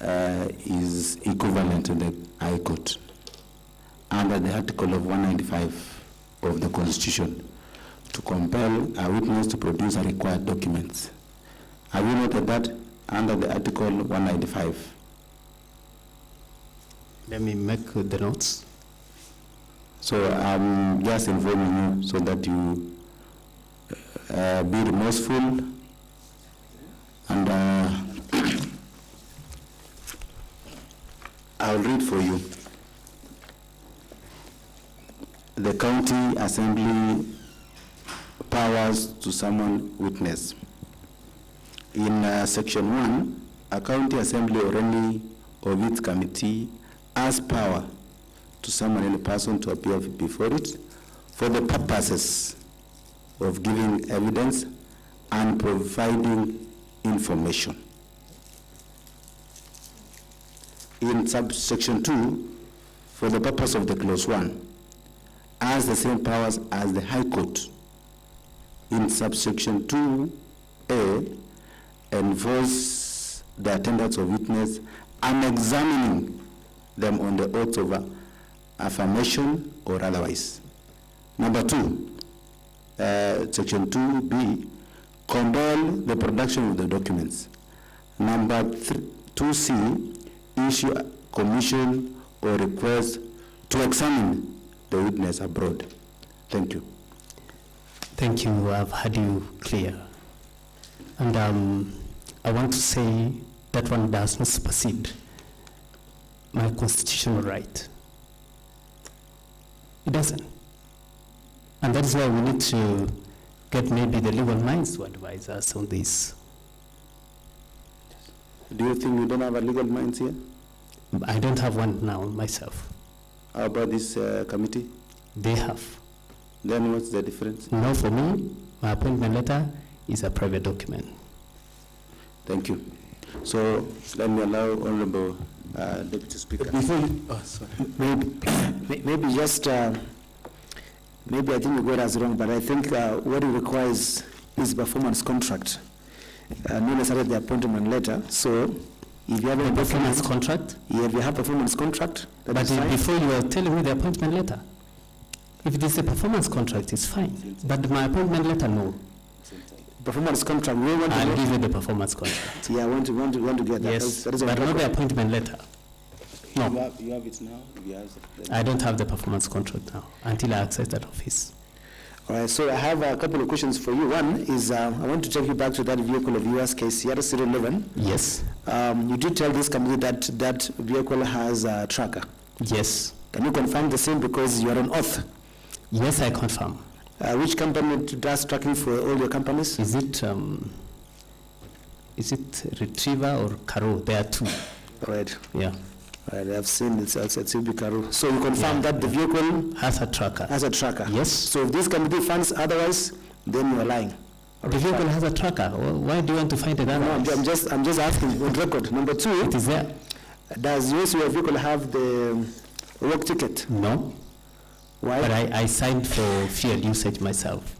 is equivalent to the High Court under the Article of 195 of the Constitution to compel a witness to produce a required documents. Have you noted that under the Article 195? Let me make the notes. So I'm just informing you so that you be remorseful, and I'll read for you. The County Assembly powers to summon witness. In Section 1, a County Assembly or any of its committee has power to summon any person to appear before it for the purposes of giving evidence and providing information. In subsection 2, for the purpose of the clause 1, has the same powers as the High Court. In subsection 2A, enforce the attendance of witness and examining them on the oath of affirmation or otherwise. Number 2, section 2B, compel the production of the documents. Number 2C, issue a commission or request to examine the witness abroad. Thank you. Thank you. I've had you clear. And I want to say that one does not supersede my constitutional right. It doesn't. And that's why we need to get maybe the legal minds to advise us on this. Do you think we don't have a legal minds here? I don't have one now myself. How about this committee? They have. Then what's the difference? No, for me, my appointment letter is a private document. Thank you. So let me allow Honorable Deputy Speaker. Before you, maybe just, maybe I think you got us wrong, but I think what it requires is performance contract, not necessarily the appointment letter. So if you have a performance contract? Yeah, if you have performance contract, that but is fine. Before you are telling me the appointment letter, if it is a performance contract, it's fine. But my appointment letter, no. Performance contract, we want to I'll give you the performance contract. Yeah, I want to get that. Yes, that is but not the appointment letter. No. You have it now? I don't have the performance contract now until I access that office. All right, so I have a couple of questions for you. One is, I want to take you back to that vehicle of yours, KCR 011. Yes. You did tell this committee that that vehicle has a tracker. Yes. Can you confirm the same, because you are on oath? Yes, I confirm. Which company does tracking for all your companies? Is it Retriever or Caro? There are two. Right. Yeah. Right, I've seen it. It's Caro. So you confirm that the vehicle has a tracker. Has a tracker. Yes. So if this committee finds otherwise, then you are lying. The vehicle has a tracker. Why do you want to find it otherwise? No, I'm just asking on record. Number 2. It is there. Does your vehicle have the work ticket? No. Why? But I signed for field usage myself.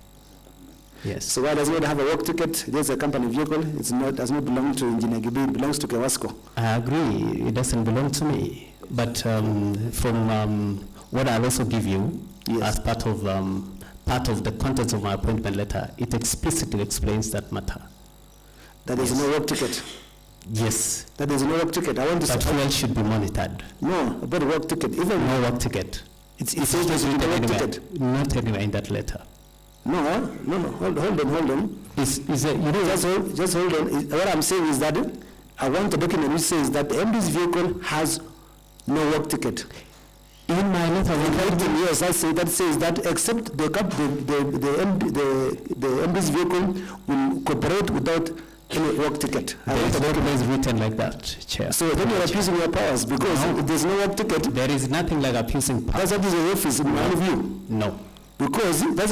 Yes. So why does it not have a work ticket? There's a company vehicle. Does not belong to Engineer Gibi. It belongs to KEWASCO. I agree. It doesn't belong to me. But from what I'll also give you, as part of the contents of my appointment letter, it explicitly explains that matter. That there is no work ticket. Yes. That there is no work ticket. I want to. But fuel should be monitored. No, about work ticket. Even no work ticket. It says there's no work ticket. Not anywhere in that letter. No. Hold on. Just hold on. What I'm saying is that I want a document which says that the MD's vehicle has no work ticket. In my letter, yes, that says that except the MD's vehicle will cooperate without any work ticket. There is no place written like that, Chair. So then you're abusing your powers because if there's no work ticket. There is nothing like abusing powers. That's what is the office in my view. No. Because that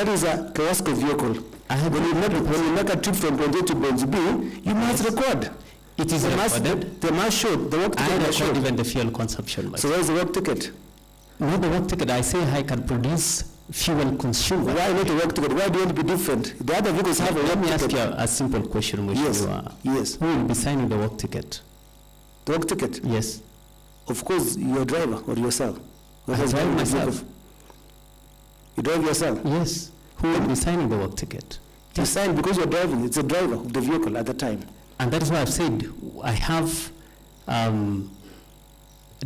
is a KEWASCO vehicle. When you make a trip from point A to point B, you must record. It is recorded. They must show the work ticket. I record even the fuel consumption. So where's the work ticket? Not the work ticket. I say I can produce fuel consumed. Why not a work ticket? Why do you want to be different? The other vehicles have a work ticket. Let me ask you a simple question, Mheshimiwa. Yes. Who will be signing the work ticket? The work ticket? Yes. Of course, your driver or yourself. I drive myself. You drive yourself? Yes. Who will be signing the work ticket? You sign because you're driving. It's the driver of the vehicle at the time. And that is why I've said I have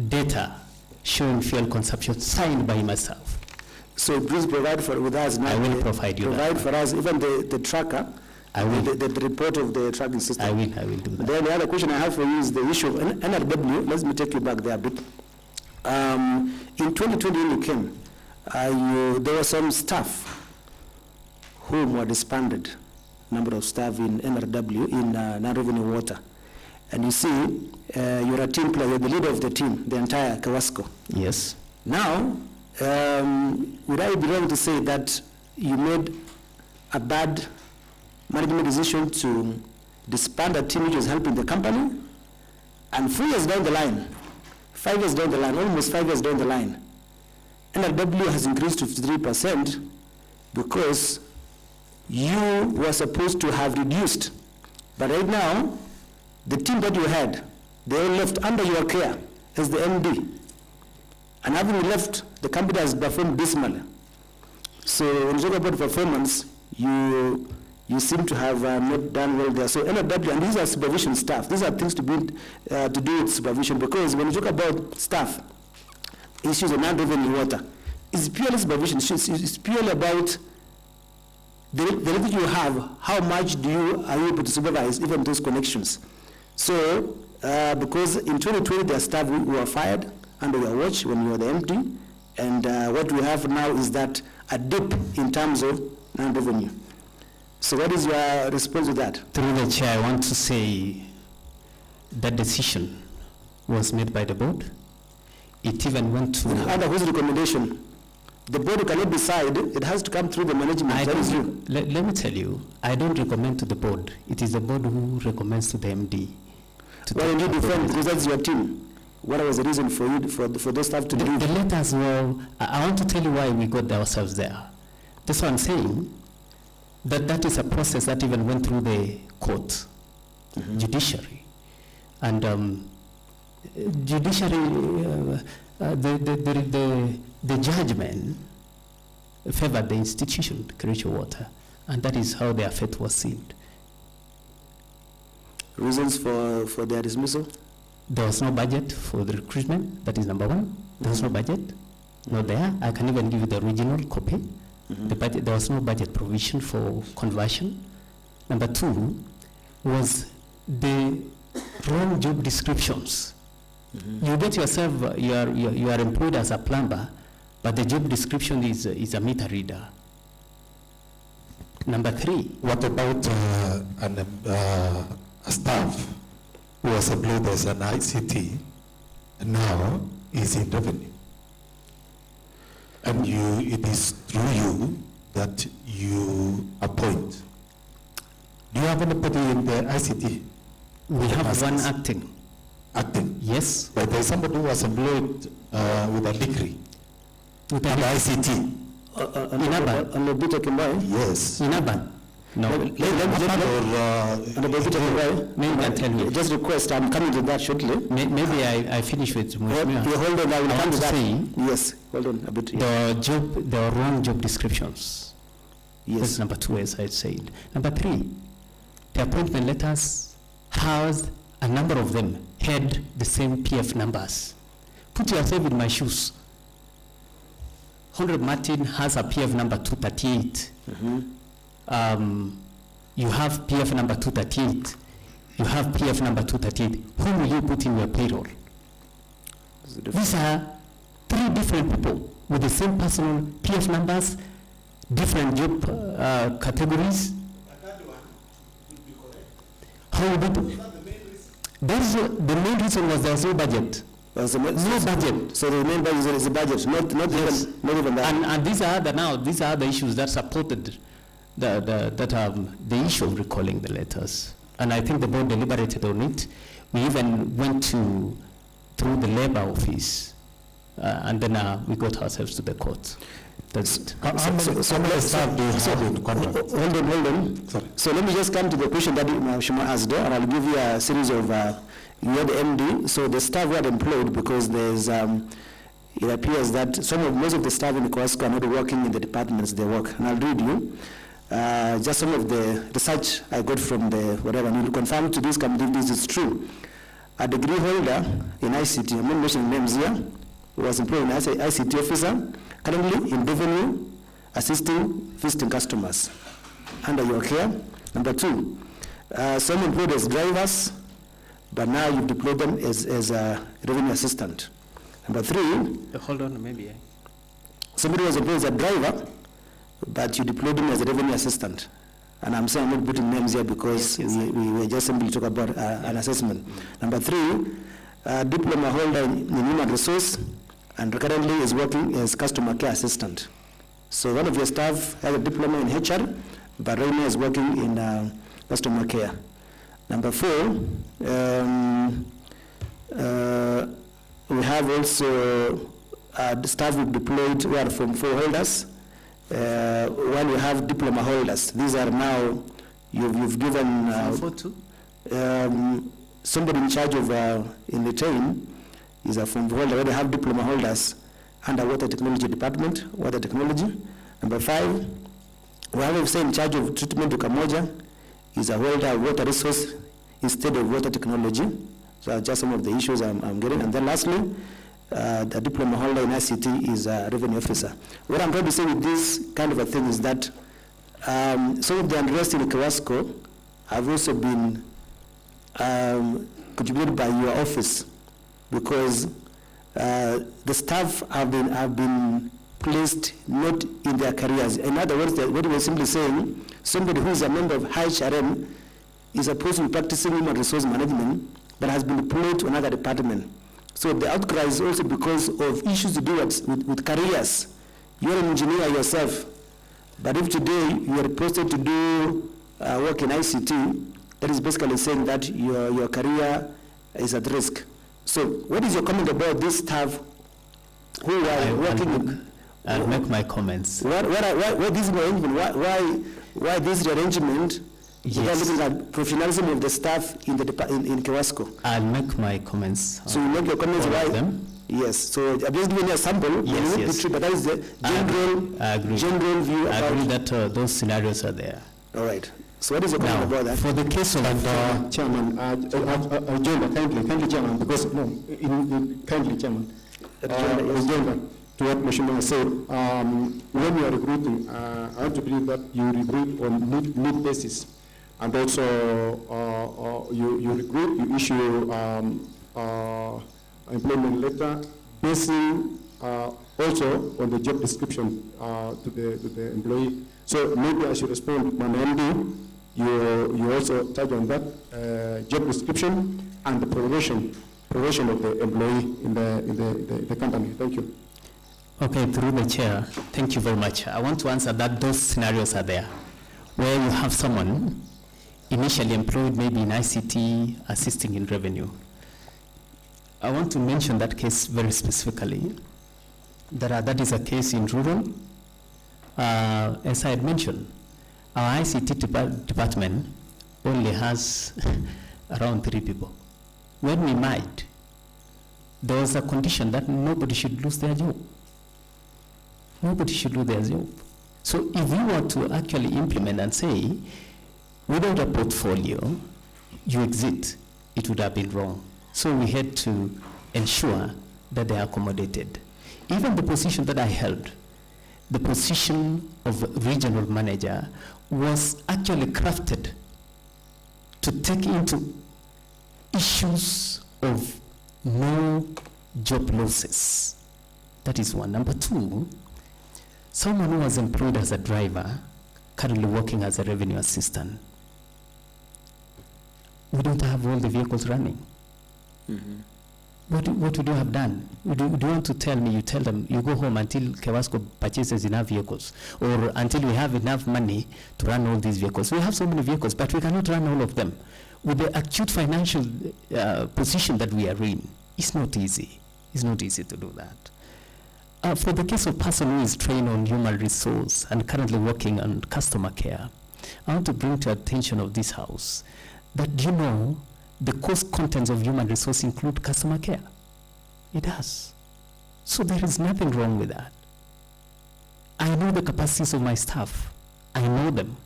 data showing fuel consumption signed by myself. So please provide with us now. I will provide you provide that. for us even the tracker. I will. The report of the tracking system. I will do that. Then the other question I have for you is the issue of NRW. Let me take you back there a bit. In 2020 when you came, there were some staff whom were disbanded, number of staff in NRW, in non-revenue water. And you see, you're a team player, you're the leader of the team, the entire KEWASCO. Yes. Now, would I be wrong to say that you made a bad management decision to disband a team which was helping the company? And 4 years down the line, 5 years down the line, almost 5 years down the line, NRW has increased to 53% because you were supposed to have reduced. But right now, the team that you had, they all left under your care as the MD. And having left, the company has performed dismally. So when you talk about performance, you seem to have not done well there. So NRW, and these are supervision staff. These are things to do with supervision, because when you talk about staff, issues of non-revenue water, it's purely supervision. It's purely about the level you have, how much are you able to supervise even those connections. So, because in 2020 there are staff who were fired under your watch when you were the MD, and what we have now is that a dip in terms of non-revenue. So what is your response to that? Through the chair, I want to say that decision was made by the board. It even went to... Under whose recommendation? The board cannot decide. It has to come through the management. Let me tell you, I don't recommend to the board. It is the board who recommends to the MD. Why don't you defend? Because that's your team. What was the reason for you, for those staff to leave? The letters were... I want to tell you why we got ourselves there. That's why I'm saying that is a process that even went through the court, judiciary. And judiciary, the judgment favored the institution, Kericho Water, and that is how their fate was sealed. Reasons for their dismissal? There was no budget for the recruitment, that is number one. There was no budget, not there. I can even give you the original copy. The budget, there was no budget provision for conversion. Number two was the wrong job descriptions. You get yourself, you are employed as a plumber, but the job description is a meter reader. Number three. What about a staff who was employed as an ICT and now is in revenue? And it is through you that you appoint. Do you have anybody in the ICT? We have one acting. Acting? Yes. But there is somebody who was employed with a degree. With an ICT. In Aban? On the Bita Kimbai? Yes. In Aban? No. Maybe I tell you. Just request, I'm coming to that shortly. Maybe I finish with Mheshimiwa. Hold on, I will come to that. Say, yes, hold on a bit. The wrong job descriptions. Yes. That's number two, as I said. Number three, the appointment letters has a number of them had the same PF numbers. Put yourself in my shoes. Honorable Martin has a PF number 238. You have PF number 238. You have PF number 238. Whom will you put in your payroll? These are 3 different people with the same personal PF numbers, different job categories. How would it? The main reason was there was no budget. No budget. So the main budget is the budget, not Yes. even that. And these are the issues that supported the issue of recalling the letters. And I think the board deliberated on it. We even went through the labor office, and then we got ourselves to the court. That's it. Hold on. So let me just come to the question that Shuma asked, and I'll give you a series of, you had the MD, so the staff were employed because there's, it appears that most of the staff in the KEWASCO are not working in the departments they work. And I'll read you just some of the research I got from the whatever, and you'll confirm to this committee if this is true. A degree holder in ICT, I'm not mentioning names here, who was employed as an ICT officer, currently in revenue, assisting visiting customers under your care. Number 2, some employed as drivers, but now you've deployed them as a revenue assistant. Number 3, hold on, maybe. Somebody was employed as a driver, but you deployed him as a revenue assistant. And I'm saying I'm not putting names here because we were just simply talking about an assessment. Number 3, diploma holder in human resource, and currently is working as customer care assistant. So one of your staff has a diploma in HR, but right now is working in customer care. Number 4, we have also the staff we've deployed who are from 4 holders, while we have diploma holders. These are now, you've given somebody in charge of, in the team, is a form holder, where they have diploma holders under water technology department, water technology. Number 5, we have officer in charge of treatment to Kamoja, is a holder of water resource instead of water technology. So just some of the issues I'm getting. And then lastly, the diploma holder in ICT is a revenue officer. What I'm trying to say with this kind of a thing is that some of the unrest in KEWASCO have also been contributed by your office, because the staff have been placed not in their careers. In other words, what we're simply saying, somebody who is a member of HRM is supposed to be practicing human resource management, but has been deployed to another department. So the outcry is also because of issues to do with careers. You're an engineer yourself, but if today you are posted to do work in ICT, that is basically saying that your career is at risk. So what is your comment about this staff who are working? I'll make my comments. Why this arrangement? Why this rearrangement? Yes. Looking at professionalism of the staff in KEWASCO. I'll make my comments. So you make your comments all why? of them. Yes. So I'm just giving you a sample. Yes. But that is the general, I agree. general view. I agree that those scenarios are there. All right. So what is your comment about that? For the case of Chairman, kindly Chairman, because kindly Chairman, to what Mheshimiwa said, when you are recruiting, I want to believe that you recruit on need basis, and also you recruit, you issue employment letter basing also on the job description to the employee. So maybe I should respond, my MD, you also touch on that job description and the progression of the employee in the company. Thank you. Okay, through the chair, thank you very much. I want to answer that those scenarios are there, where you have someone initially employed maybe in ICT, assisting in revenue. I want to mention that case very specifically. That is a case in rural. As I had mentioned, our ICT department only has around 3 people. When we might, there was a condition that nobody should lose their job. Nobody should lose their job. So if you were to actually implement and say, without a portfolio, you exit, it would have been wrong. So we had to ensure that they are accommodated. Even the position that I held, the position of regional manager, was actually crafted to take into issues of no job losses. That is one. Number two, someone who was employed as a driver, currently working as a revenue assistant, we don't have all the vehicles running. What would you have done? Do you want to tell me, you tell them, you go home until KEWASCO purchases enough vehicles, or until we have enough money to run all these vehicles? We have so many vehicles, but we cannot run all of them. With the acute financial position that we are in, it's not easy. It's not easy to do that. For the case of person who is trained on human resource and currently working on customer care, I want to bring to attention of this house that, you know, the cost contents of human resource include customer care. It does. So there is nothing wrong with that. I know the capacities of my staff. I know them.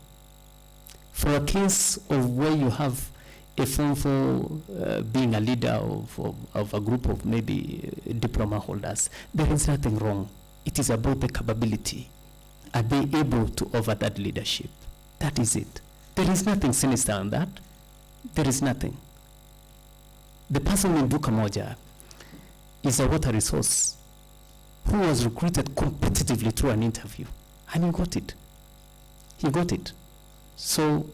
For a case of where you have a form for being a leader of a group of maybe diploma holders, there is nothing wrong. It is about the capability. Are they able to offer that leadership? That is it. There is nothing sinister on that. There is nothing. The person in Dukamoja is a water resource who was recruited competitively through an interview, and he got it. He got it. So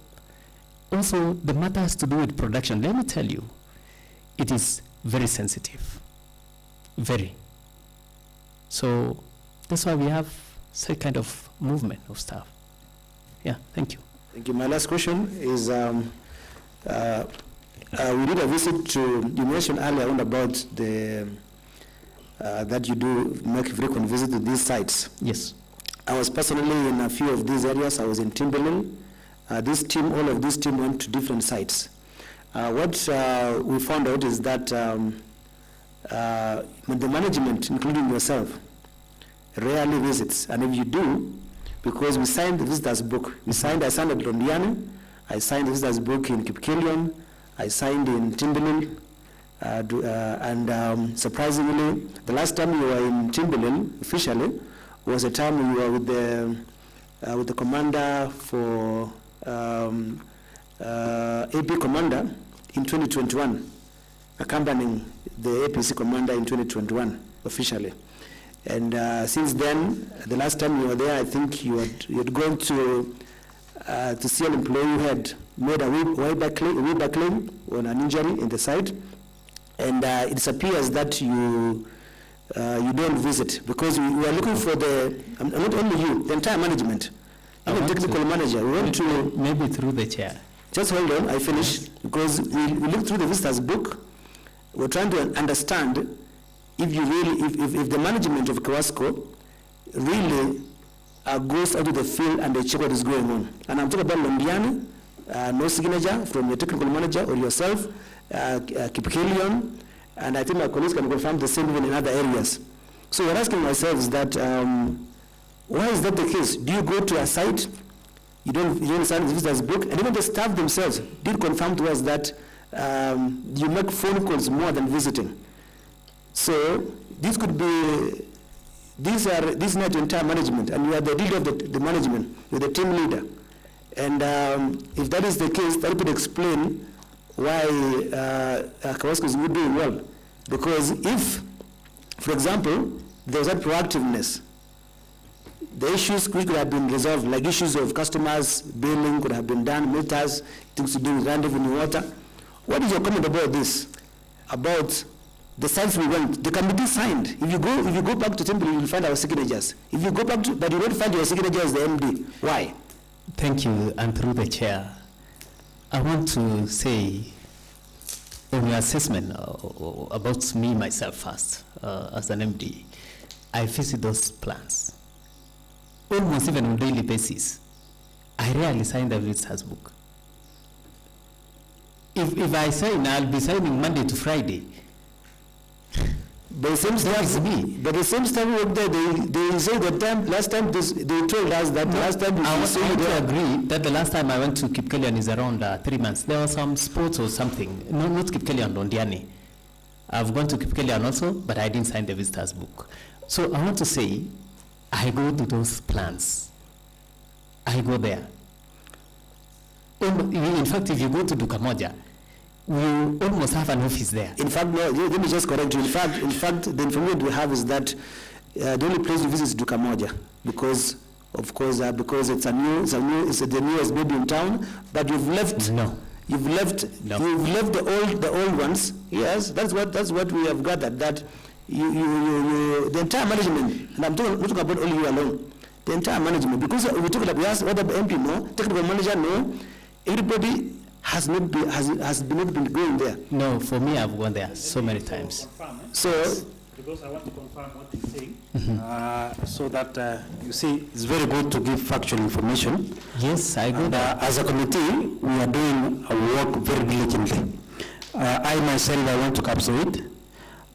also the matter has to do with production. Let me tell you, it is very sensitive, very. So that's why we have such kind of movement of staff. Yeah, thank you. Thank you. My last question is, we did a visit to, you mentioned earlier on about the, that you do make frequent visits to these sites. Yes. I was personally in a few of these areas. I was in Timberland. This team, all of this team went to different sites. What we found out is that the management, including yourself, rarely visits. And if you do, because we signed the visitors book. I signed at Londiani, I signed the visitors book in Kipkelion, I signed in Timberland, and surprisingly, the last time you were in Timberland officially was the time you were with the commander for AP commander in 2021, accompanying the APC commander in 2021 officially. And since then, the last time you were there, I think you had gone to see an employee who had made a wayback claim on an injury in the site, and it appears that you don't visit because we are looking for the not only you, the entire management, even technical manager. We want to maybe through the chair. Just hold on, I finish, because we look through the visitors book. We're trying to understand if you really, if the management of KEWASCO really goes out to the field and they check what is going on. And I'm talking about Londiani, no signature from your technical manager or yourself, Kipkelion, and I think my colleagues can confirm the same even in other areas. So we're asking ourselves that, why is that the case? Do you go to a site, you don't sign the visitors book, and even the staff themselves did confirm to us that you make phone calls more than visiting. So this could be, this is not your entire management, and you are the leader of the management, you're the team leader. And if that is the case, that could explain why KEWASCO is not doing well. Because if, for example, there was that proactiveness, the issues which could have been resolved, like issues of customers, billing could have been done, meters, things to do with land revenue water. What is your comment about this? About the sites we went, the committee signed. If you go back to Temple, you will find our signatures. If you go back to, but you don't find your signature as the MD. Why? Thank you, and through the chair, I want to say on your assessment about me, myself first, as an MD, I visit those plans. Almost even on a daily basis. I rarely sign the visitors book. If I sign, I'll be signing Monday to Friday. But the same staff, but the same staff work there, they say that last time they told us that last time we I want to agree that the last time I went to Kipkelion is around 3 months. There was some sports or something. No, not Kipkelion, Londiani. I've gone to Kipkelion also, but I didn't sign the visitors book. So I want to say, I go to those plans. I go there. In fact, if you go to Dukamoja, we almost have an office there. In fact, no, let me just correct you. In fact, the information we have is that the only place to visit is Dukamoja, because, of course, because it's the newest baby in town. But you've left. No. You've left. No. You've left the old ones. Yes, that's what we have gathered. That the entire management, and I'm not talking about only you alone. The entire management, because we talk about, we asked whether the MP no, technical manager no, everybody has not been going there. No, for me, I've gone there so many times. So, because I want to confirm what he's saying. So that you see, it's very good to give factual information. Yes, I agree. As a committee, we are doing our work very diligently. I myself, I went to Kapsoid,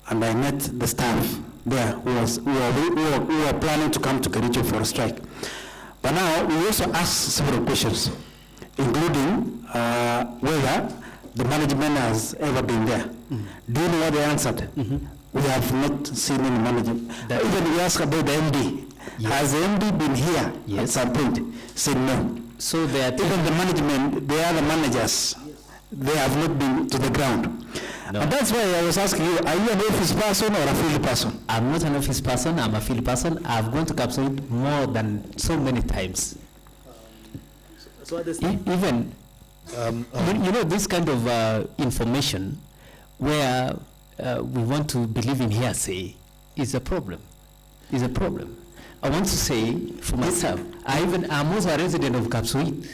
and I met the staff there who are planning to come to Kericho for a strike. But now we also asked several questions, including whether the management has ever been there. Do you know what they answered? We have not seen any management. Even we asked about the MD. Yes. Has the MD been here at some point? Said no. So they are even the management, the other managers, they have not been to the ground. No. And that's why I was asking you, are you an office person or a field person? I'm not an office person, I'm a field person. I've gone to Kapsoid more than so many times. Even, you know, this kind of information where we want to believe in hearsay is a problem. Is a problem. I want to say for myself, I'm also a resident of Kapsoid.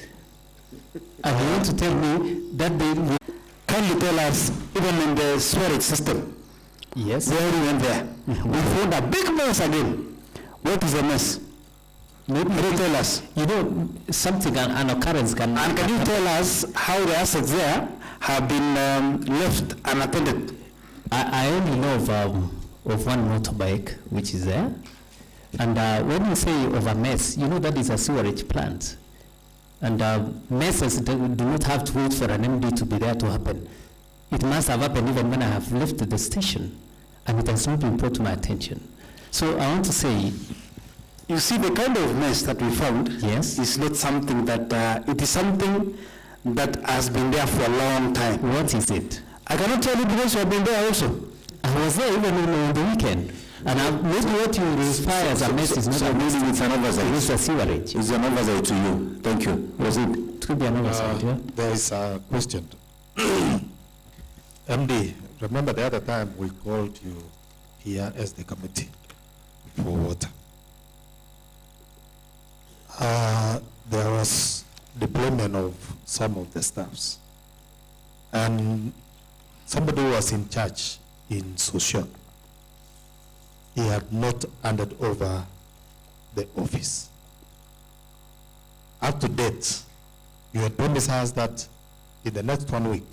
And you want to tell me that they will. Can you tell us, even in the storage system? Yes. Where we went there, we found a big mess again. What is the mess? Maybe you tell us. You know, something, an occurrence can. And can you tell us how the assets there have been left unattended? I only know of one motorbike which is there. And when you say of a mess, you know that is a sewerage plant. And messes do not have to wait for an MD to be there to happen. It must have happened even when I have left the station, and it has not been brought to my attention. So I want to say, you see, the kind of mess that we found is not something that, it is something that has been there for a long time. What is it? I cannot tell you because you have been there also. I was there even on the weekend. And maybe what you inspire as a mess is not a mess. It's an oversight. It's a sewerage. It's an oversight to you. Thank you. Was it? It could be an oversight, yeah. There is a question. MD, remember the other time we called you here as the committee for water. There was deployment of some of the staffs. And somebody who was in charge in social, he had not handed over the office. Up to date, you had promised us that in the next 1 week,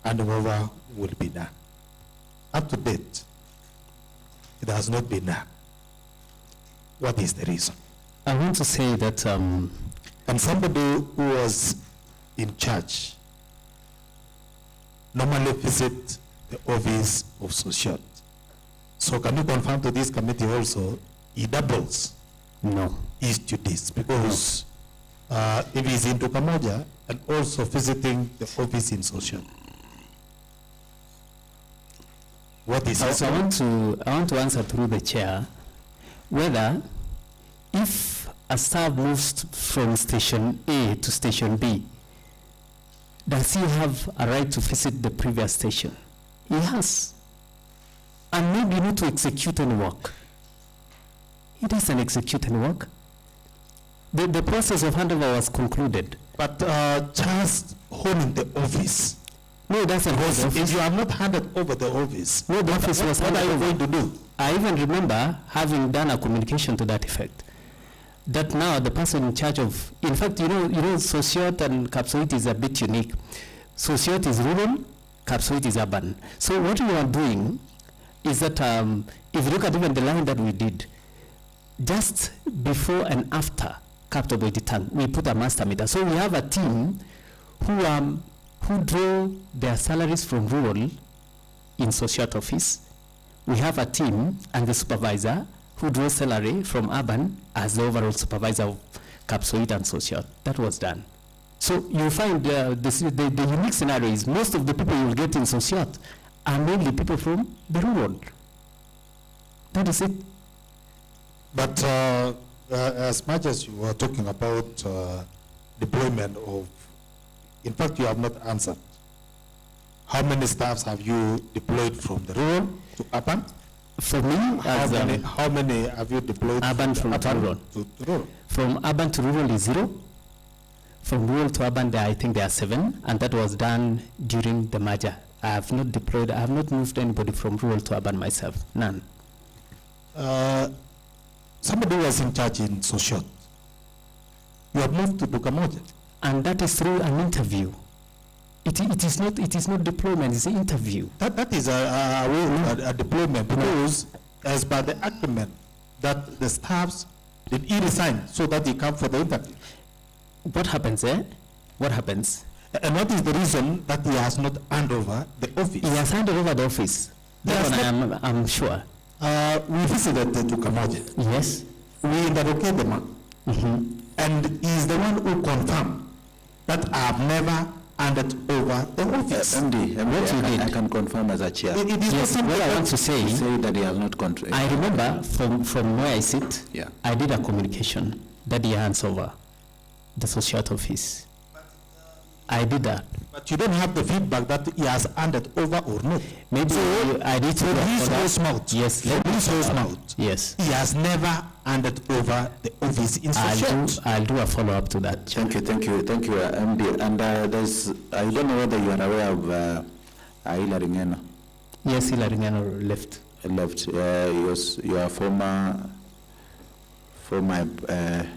handover will be done. Up to date, it has not been done. What is the reason? I want to say that and somebody who was in charge normally visit the office of social. So can you confirm to this committee also, he doubles his duties? Because if he's into Kamoja and also visiting the office in social. What is I want to answer through the chair whether if a staff moves from station A to station B, does he have a right to visit the previous station? He has. And maybe not to execute any work. He doesn't execute any work. The process of handover was concluded. But just holding the office. No, that's an office. If you have not handed over the office, no, the office was what are you going to do? I even remember having done a communication to that effect. That now the person in charge of, in fact, you know, Sociot and Kapsoit is a bit unique. Sociot is rural, Kapsoit is urban. So what we are doing is that if you look at even the line that we did, just before and after Capital Boyditang, we put a master meter. So we have a team who draw their salaries from rural in Sociot office. We have a team and the supervisor who draw salary from urban as the overall supervisor of Kapsoit and Sociot. That was done. So you find the unique scenario is most of the people you will get in Sociat are mainly people from the rural. That is it. But as much as you were talking about deployment of, in fact, you have not answered. How many staffs have you deployed from the rural to urban? For me, how many have you deployed urban from rural? To rural? From urban to rural is 0. From rural to urban, I think there are 7, and that was done during the merger. I have not deployed, I have not moved anybody from rural to urban myself, none. Somebody was in charge in Sociot. You have moved to Bukamoja. And that is through an interview. It is not deployment, it's an interview. That is a deployment, because as per the agreement that the staffs did he resign so that he come for the interview. What happens What happens? And what is the reason that he has not handed over the office? He has handed over the office. That one I'm sure. We visited to Kamoja. Yes. We interrogated the man. And he is the one who confirmed that I have never handed over the office. MD, I can confirm as a chair. Yes, what I want to say that he has not contracted. I remember from where I sit, yeah. I did a communication that he hands over the Sociat office. I did that. But you don't have the feedback that he has handed over or not. Maybe I did to his host mouth. Yes. His host mouth. Yes. He has never handed over the office in Sociat. I'll do a follow-up to that. Thank you, MD. And there's, I don't know whether you are aware of Hilary Ngeno. Yes, Hilary Ngeno left. He was your former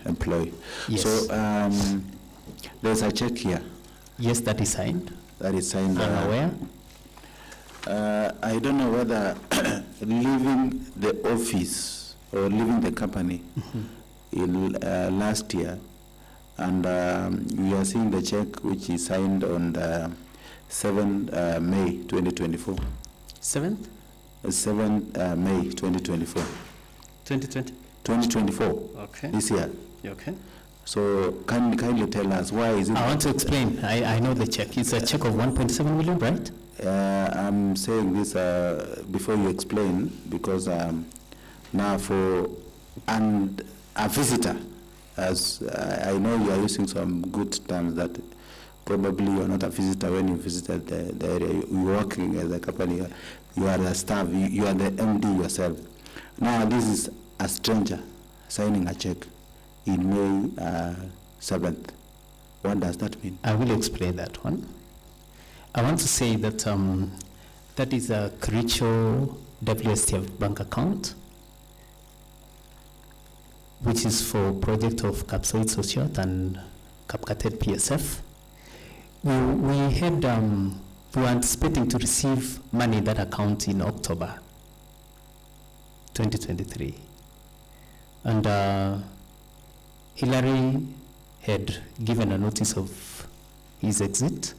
employee. Yes. So there's a check here. Yes, that is signed. That is signed. I'm aware. I don't know whether leaving the office or leaving the company in last year, and we are seeing the check which is signed on the 7th May 2024. 7th? 7th May 2024. 2020? 2024. Okay. This year. Okay. So kindly tell us why is it? I want to explain. I know the check. It's a check of 1.7 million, right? I'm saying this before you explain, because now for a visitor, as I know you are using some good terms that probably you are not a visitor when you visited the area. You are working as a company. You are the staff. You are the MD yourself. Now this is a stranger signing a check in May 7th. What does that mean? I will explain that one. I want to say that that is a Kericho WSTF bank account, which is for project of Capsoid Sociat and Capcated PSF. We had we were anticipating to receive money in that account in October 2023, and Hilary had given a notice of his exit,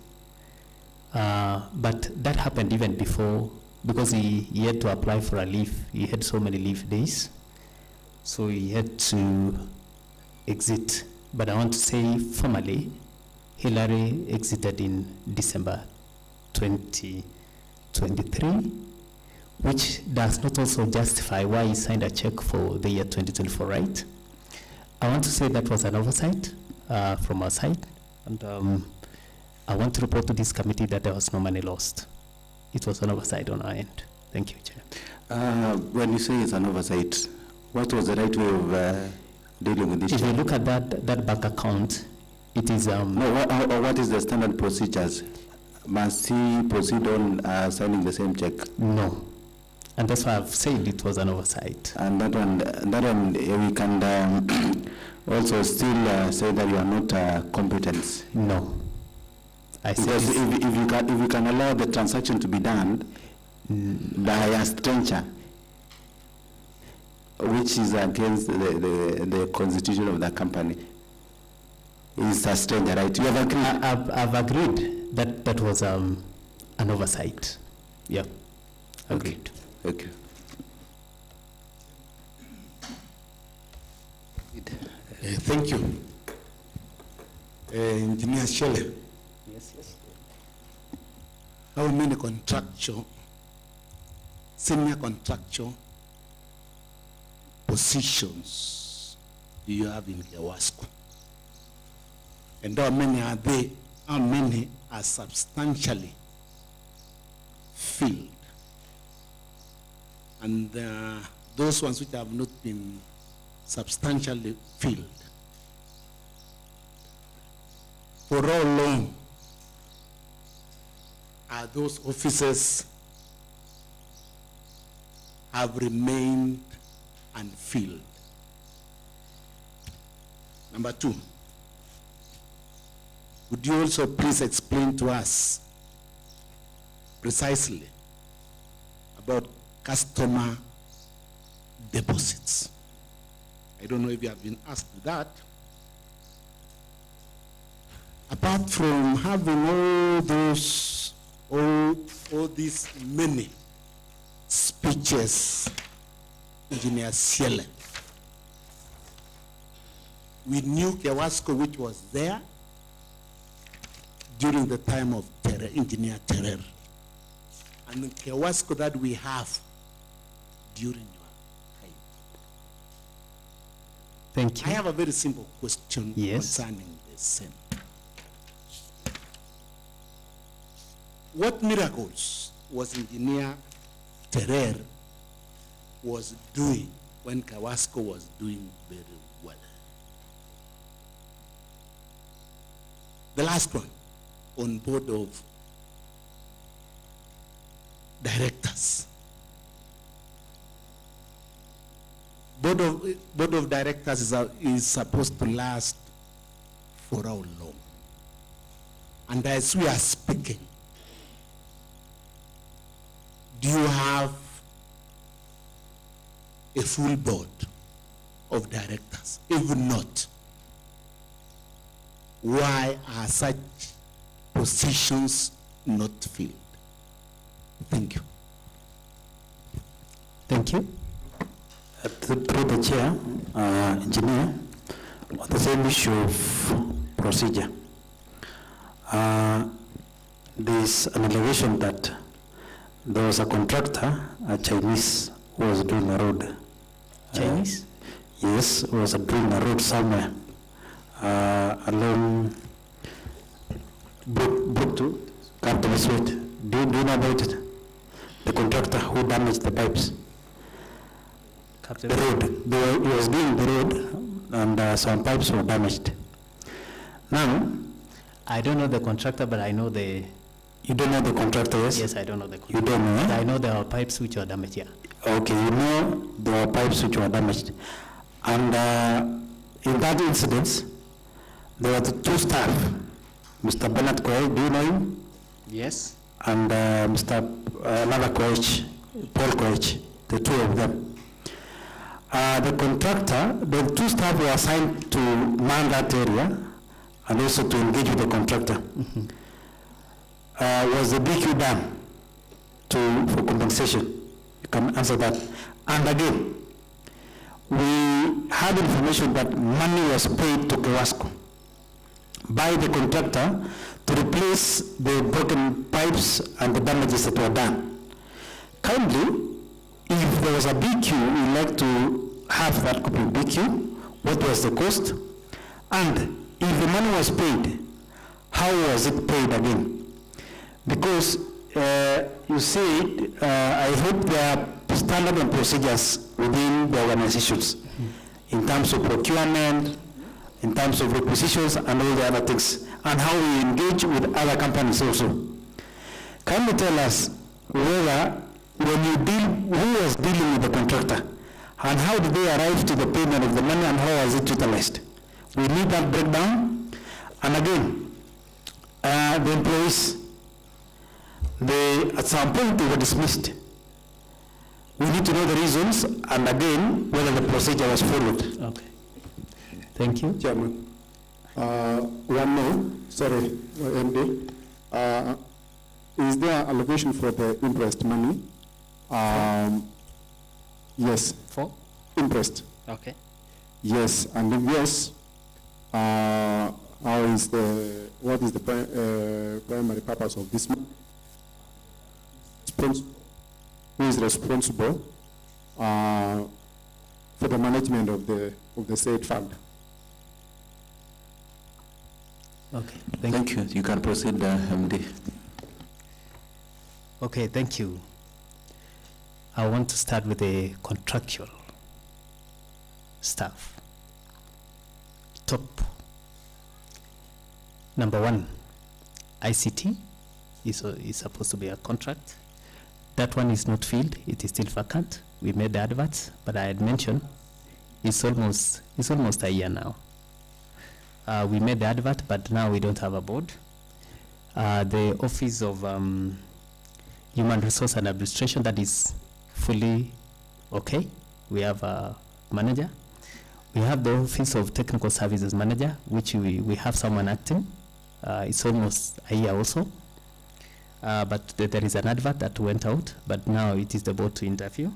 but that happened even before, because he had to apply for a leave. He had so many leave days, so he had to exit. But I want to say formally, Hilary exited in December 2023, which does not also justify why he signed a check for the year 2024, right? I want to say that was an oversight from our side, and I want to report to this committee that there was no money lost. It was an oversight on our end. Thank you, Chair. When you say it's an oversight, what was the right way of dealing with this? If you look at that bank account, it is... what is the standard procedures? Must he proceed on signing the same check? No. And that's why I've said it was an oversight. And that one we can also still say that you are not competent. No. Because if you can allow the transaction to be done by a stranger, which is against the constitution of the company, is a stranger, right? You have agreed? I've agreed that that was an oversight. Yeah, agreed. Okay. Thank you. Engineer Shelley, Yes, yes. how many senior contractual positions do you have in KEWASCO? And how many are they? How many are substantially filled? And those ones which have not been substantially filled, for how long are those offices have remained unfilled? Number two, would you also please explain to us precisely about customer deposits? I don't know if you have been asked that. Apart from having all these many speeches, Engineer Siele, we knew KEWASCO, which was there during the time of Engineer Terrer, and the KEWASCO that we have during your time. Thank you. I have a very simple question Yes. concerning the same. What miracles was Engineer Terrer was doing when KEWASCO was doing very well? The last one, on board of directors. Board of directors is supposed to last for how long? And as we are speaking, do you have a full board of directors? If not, why are such positions not filled? Thank you. Thank you. Through the chair, engineer, on the same issue of procedure, there's an allegation that there was a contractor, a Chinese, who was doing a road. Chinese? Yes, was doing a road somewhere along Brook to Captain Sweet. Do you know about it? The contractor who damaged the pipes. Captain. The road. He was doing the road, and some pipes were damaged. Now, I don't know the contractor, but I know the. You don't know the contractor, yes? Yes, I don't know the contractor. You don't know, eh? I know there are pipes which were damaged, yeah. Okay, you know there were pipes which were damaged. And in that incident, there were the two staff, Mr. Bernard Koech, do you know him? Yes. And Mr. Another Koech, Paul Koech, the two of them. The contractor, the two staff were assigned to man that area and also to engage with the contractor. Was the BQ done for compensation? You can answer that. And again, we had information that money was paid to KEWASCO by the contractor to replace the broken pipes and the damages that were done. Kindly, if there was a BQ, we'd like to have that copy of BQ. What was the cost? And if the money was paid, how was it paid again? Because you see, I hope there are standard and procedures within the organizations in terms of procurement, in terms of requisitions and all the other things, and how we engage with other companies also. Can you tell us whether when you who was dealing with the contractor, and how did they arrive to the payment of the money and how was it utilized? We need that breakdown. And again, the employees, at some point they were dismissed. We need to know the reasons and again whether the procedure was followed. Okay. Thank you. Chairman. One more, sorry, MD. Is there allocation for the interest money? Yes. For? Interest. Okay. Yes, and if yes, what is the primary purpose of this money? Who is responsible for the management of the said fund? Okay, Thank you. You can proceed, MD. Okay, thank you. I want to start with the contractual staff. Top. Number one, ICT is supposed to be a contract. That one is not filled. It is still vacant. We made the adverts, but I had mentioned it's almost a year now. We made the advert, but now we don't have a board. The Office of Human Resource and Administration, that is fully okay. We have a manager. We have the Office of Technical Services Manager, which we have someone acting. It's almost a year also. But there is an advert that went out, but now it is the board to interview.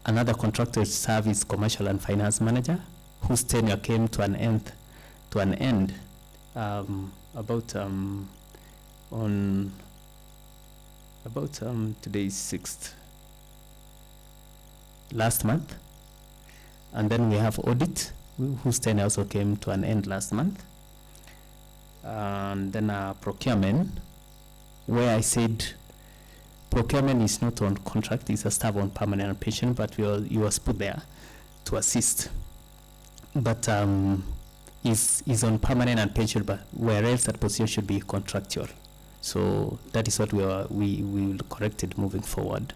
Another contractor service commercial and finance manager, whose tenure came to an end today is 6th, last month. And then we have audit, whose tenure also came to an end last month. And then procurement, where I said procurement is not on contract, it's a staff on permanent pension, but you was put there to assist. But is on permanent and pension, but whereas that position should be contractual. So that is what we will correct it moving forward.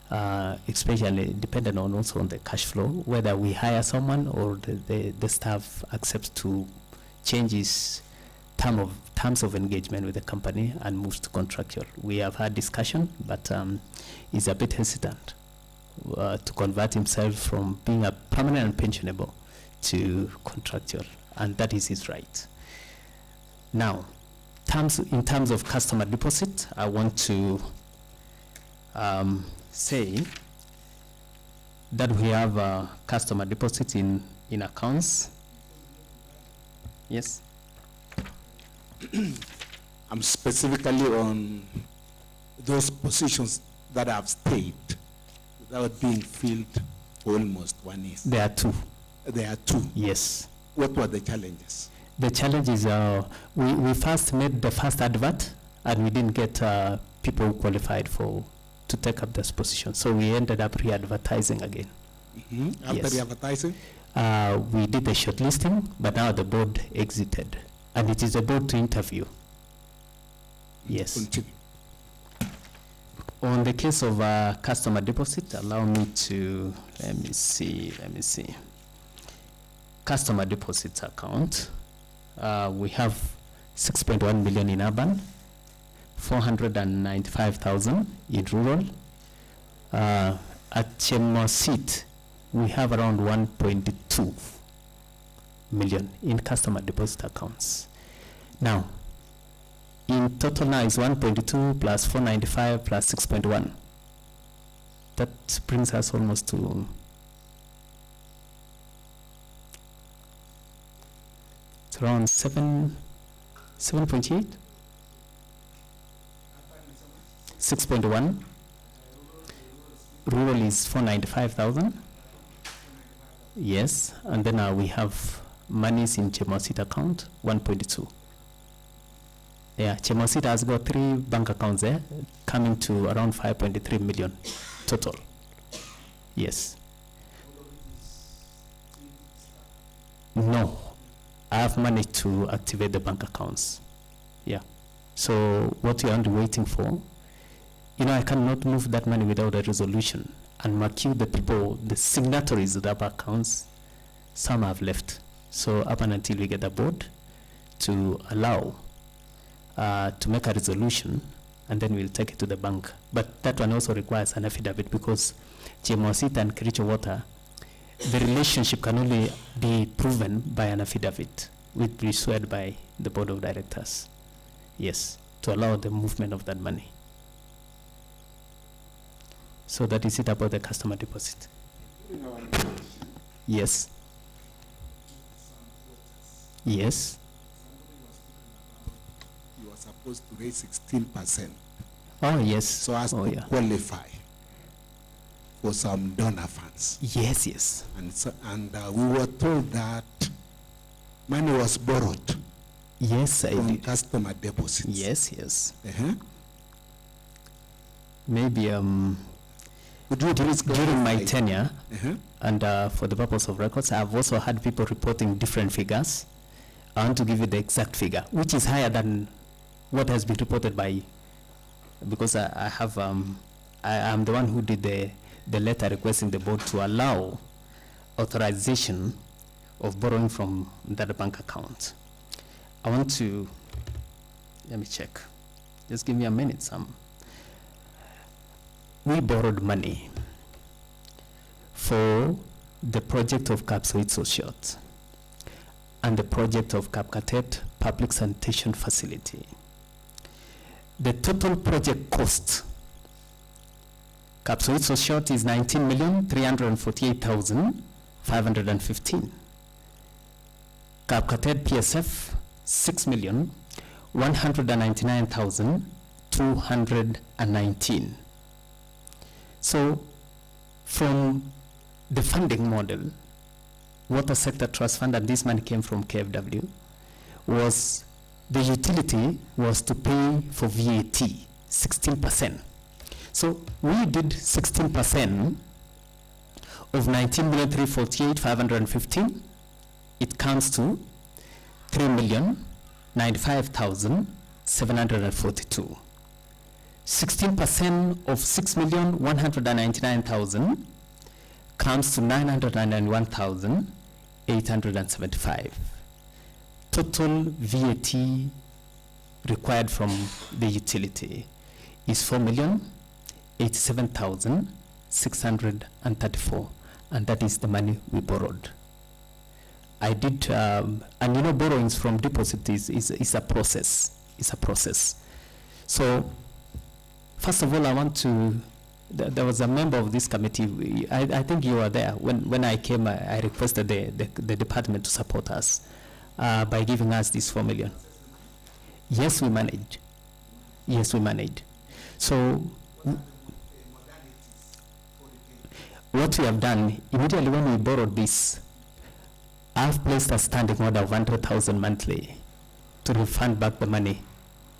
Especially dependent on also on the cash flow, whether we hire someone or the staff accepts to change his terms of engagement with the company and moves to contractual. We have had discussion, but he's a bit hesitant to convert himself from being a permanent and pensionable to contractual, and that is his right. Now, in terms of customer deposit, I want to say that we have customer deposit in accounts. Yes. I'm specifically on those positions that have stayed without being filled for almost 1 year. There are two. There are two. Yes. What were the challenges? The challenge is we first made the first advert and we didn't get people who qualified to take up this position. So we ended up re-advertising again. After re-advertising? We did the shortlisting, but now the board exited. And it is the board to interview. Yes. Continue. On the case of customer deposit, allow me to, let me see. Customer deposit account, we have 6.1 million in urban, 495,000 in rural. At Chemosit, we have around 1.2 million in customer deposit accounts. Now, in total now is 1.2 plus 495 plus 6.1. That brings us almost to it's around 7.8. 6.1. Rural is 495,000. Yes, and then we have monies in Chemosit account, 1.2. Yeah, Chemosit has got 3 bank accounts there, coming to around 5.3 million total. Yes. No, I have managed to activate the bank accounts. Yeah. So what we are only waiting for, I cannot move that money without a resolution and mark you the people, the signatories of the accounts. Some have left. So up until we get the board to allow to make a resolution, and then we'll take it to the bank. But that one also requires an affidavit because Chemosit and Kericho Water, the relationship can only be proven by an affidavit, which will be sworn by the board of directors. Yes, to allow the movement of that money. So that is it about the customer deposit. Yes. Yes. you are supposed to raise 16%. Oh, yes. So as to qualify for some donor funds. Yes, yes. And we were told that money was borrowed. Yes, from customer deposits. Yes, yes. Uh-huh. Maybe during my tenure, and for the purpose of records, I've also had people reporting different figures. I want to give you the exact figure, which is higher than what has been reported by, because I am the one who did the letter requesting the board to allow authorization of borrowing from that bank account. I want to, let me check. Just give me a minute. We borrowed money for the project of Kapsoitso Short and the project of Kapkatet Public Sanitation Facility. The total project cost, Kapsoitso Short is 19,348,515. Kapkatet PSF, 6,199,219. So from the funding model, Water Sector Trust Fund, and this money came from KFW, was the utility was to pay for VAT, 16%. So we did 16% of 19,348,515. It comes to 3,095,742. 16% of 6,199,000 comes to 991,875. Total VAT required from the utility is 4,087,634, and that is the money we borrowed. I did, and you know, borrowings from deposit is a process. It's a process. So, first of all, I want to. There was a member of this committee. I think you were there when I came. I requested the department to support us by giving us this 4 million. Yes, we managed. Yes, we managed. So, what we have done immediately when we borrowed this, I've placed a standing order of 100,000 monthly to refund back the money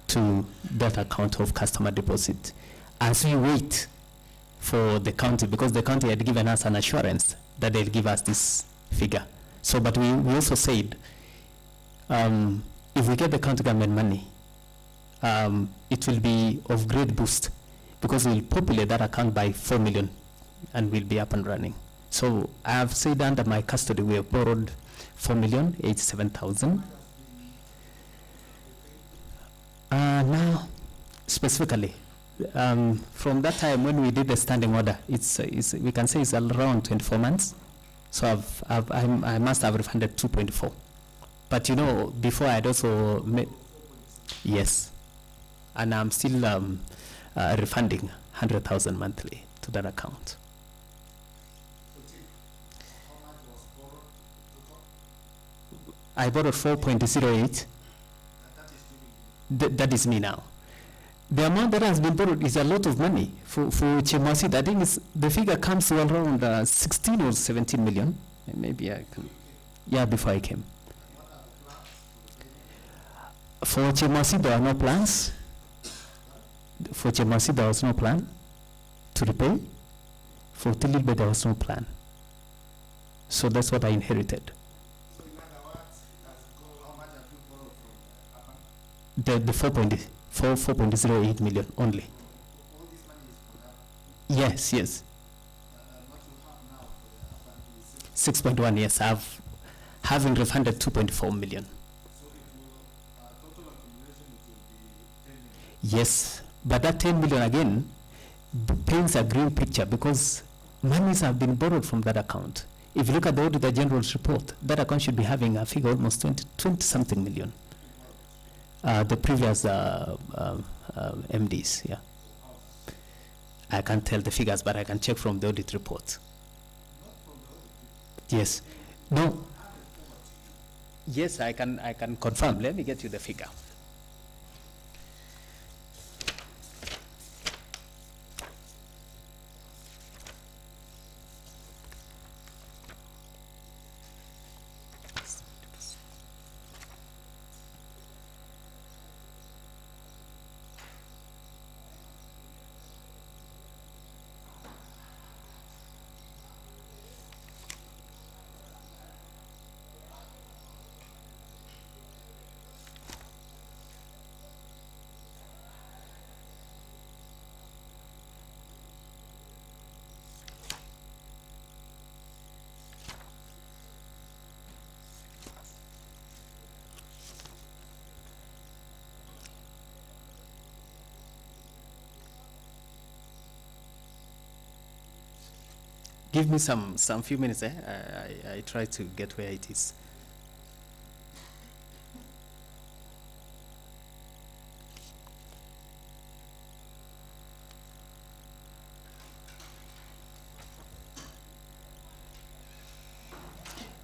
to that account of customer deposit as we wait for the county, because the county had given us an assurance that they'll give us this figure. So, but we also said, if we get the county government money, it will be of great boost, because we'll populate that account by 4 million and we'll be up and running. So I have said under my custody, we have borrowed 4,087,000. Now, specifically, from that time when we did the standing order, we can say it's around 24 months. So I must have refunded 2.4. But you know, before I'd also made, yes, and I'm still refunding 100,000 monthly to that account. I borrowed 4.08. That is me now. The amount that has been borrowed is a lot of money for Chemasit. I think the figure comes to around 16 or 17 million. Maybe I can. Yeah, before I came. For Chemasit, there are no plans. For Chemasit, there was no plan to repay. For Tililbe, there was no plan. So that's what I inherited. The 4.08 million only. Yes, yes. 6.1, yes. Having refunded 2.4 million. Yes, but that 10 million again paints a green picture, because monies have been borrowed from that account. If you look at the Auditor General's report, that account should be having a figure almost 20 something million. The previous MDs, yeah. I can't tell the figures, but I can check from the audit report. Yes. No. Yes, I can confirm. Let me get you the figure. Give me some few minutes. I try to get where it is.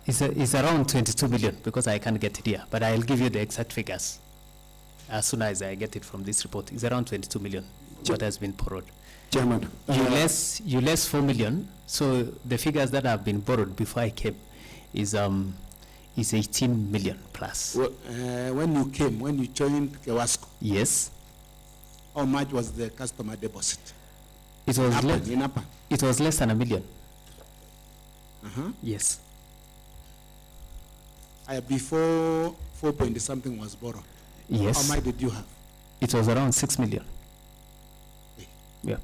It's around 22 million because I can't get it here, but I'll give you the exact figures as soon as I get it from this report. It's around 22 million what has been borrowed. Chairman. You less 4 million, so the figures that have been borrowed before I came is 18 million plus. Well, when you joined KEWASCO, yes. How much was the customer deposit? It was In Upper. It was less than $1 million. Yes. Before 4 point something was borrowed. Yes. How much did you have? It was around 6 million. Yeah.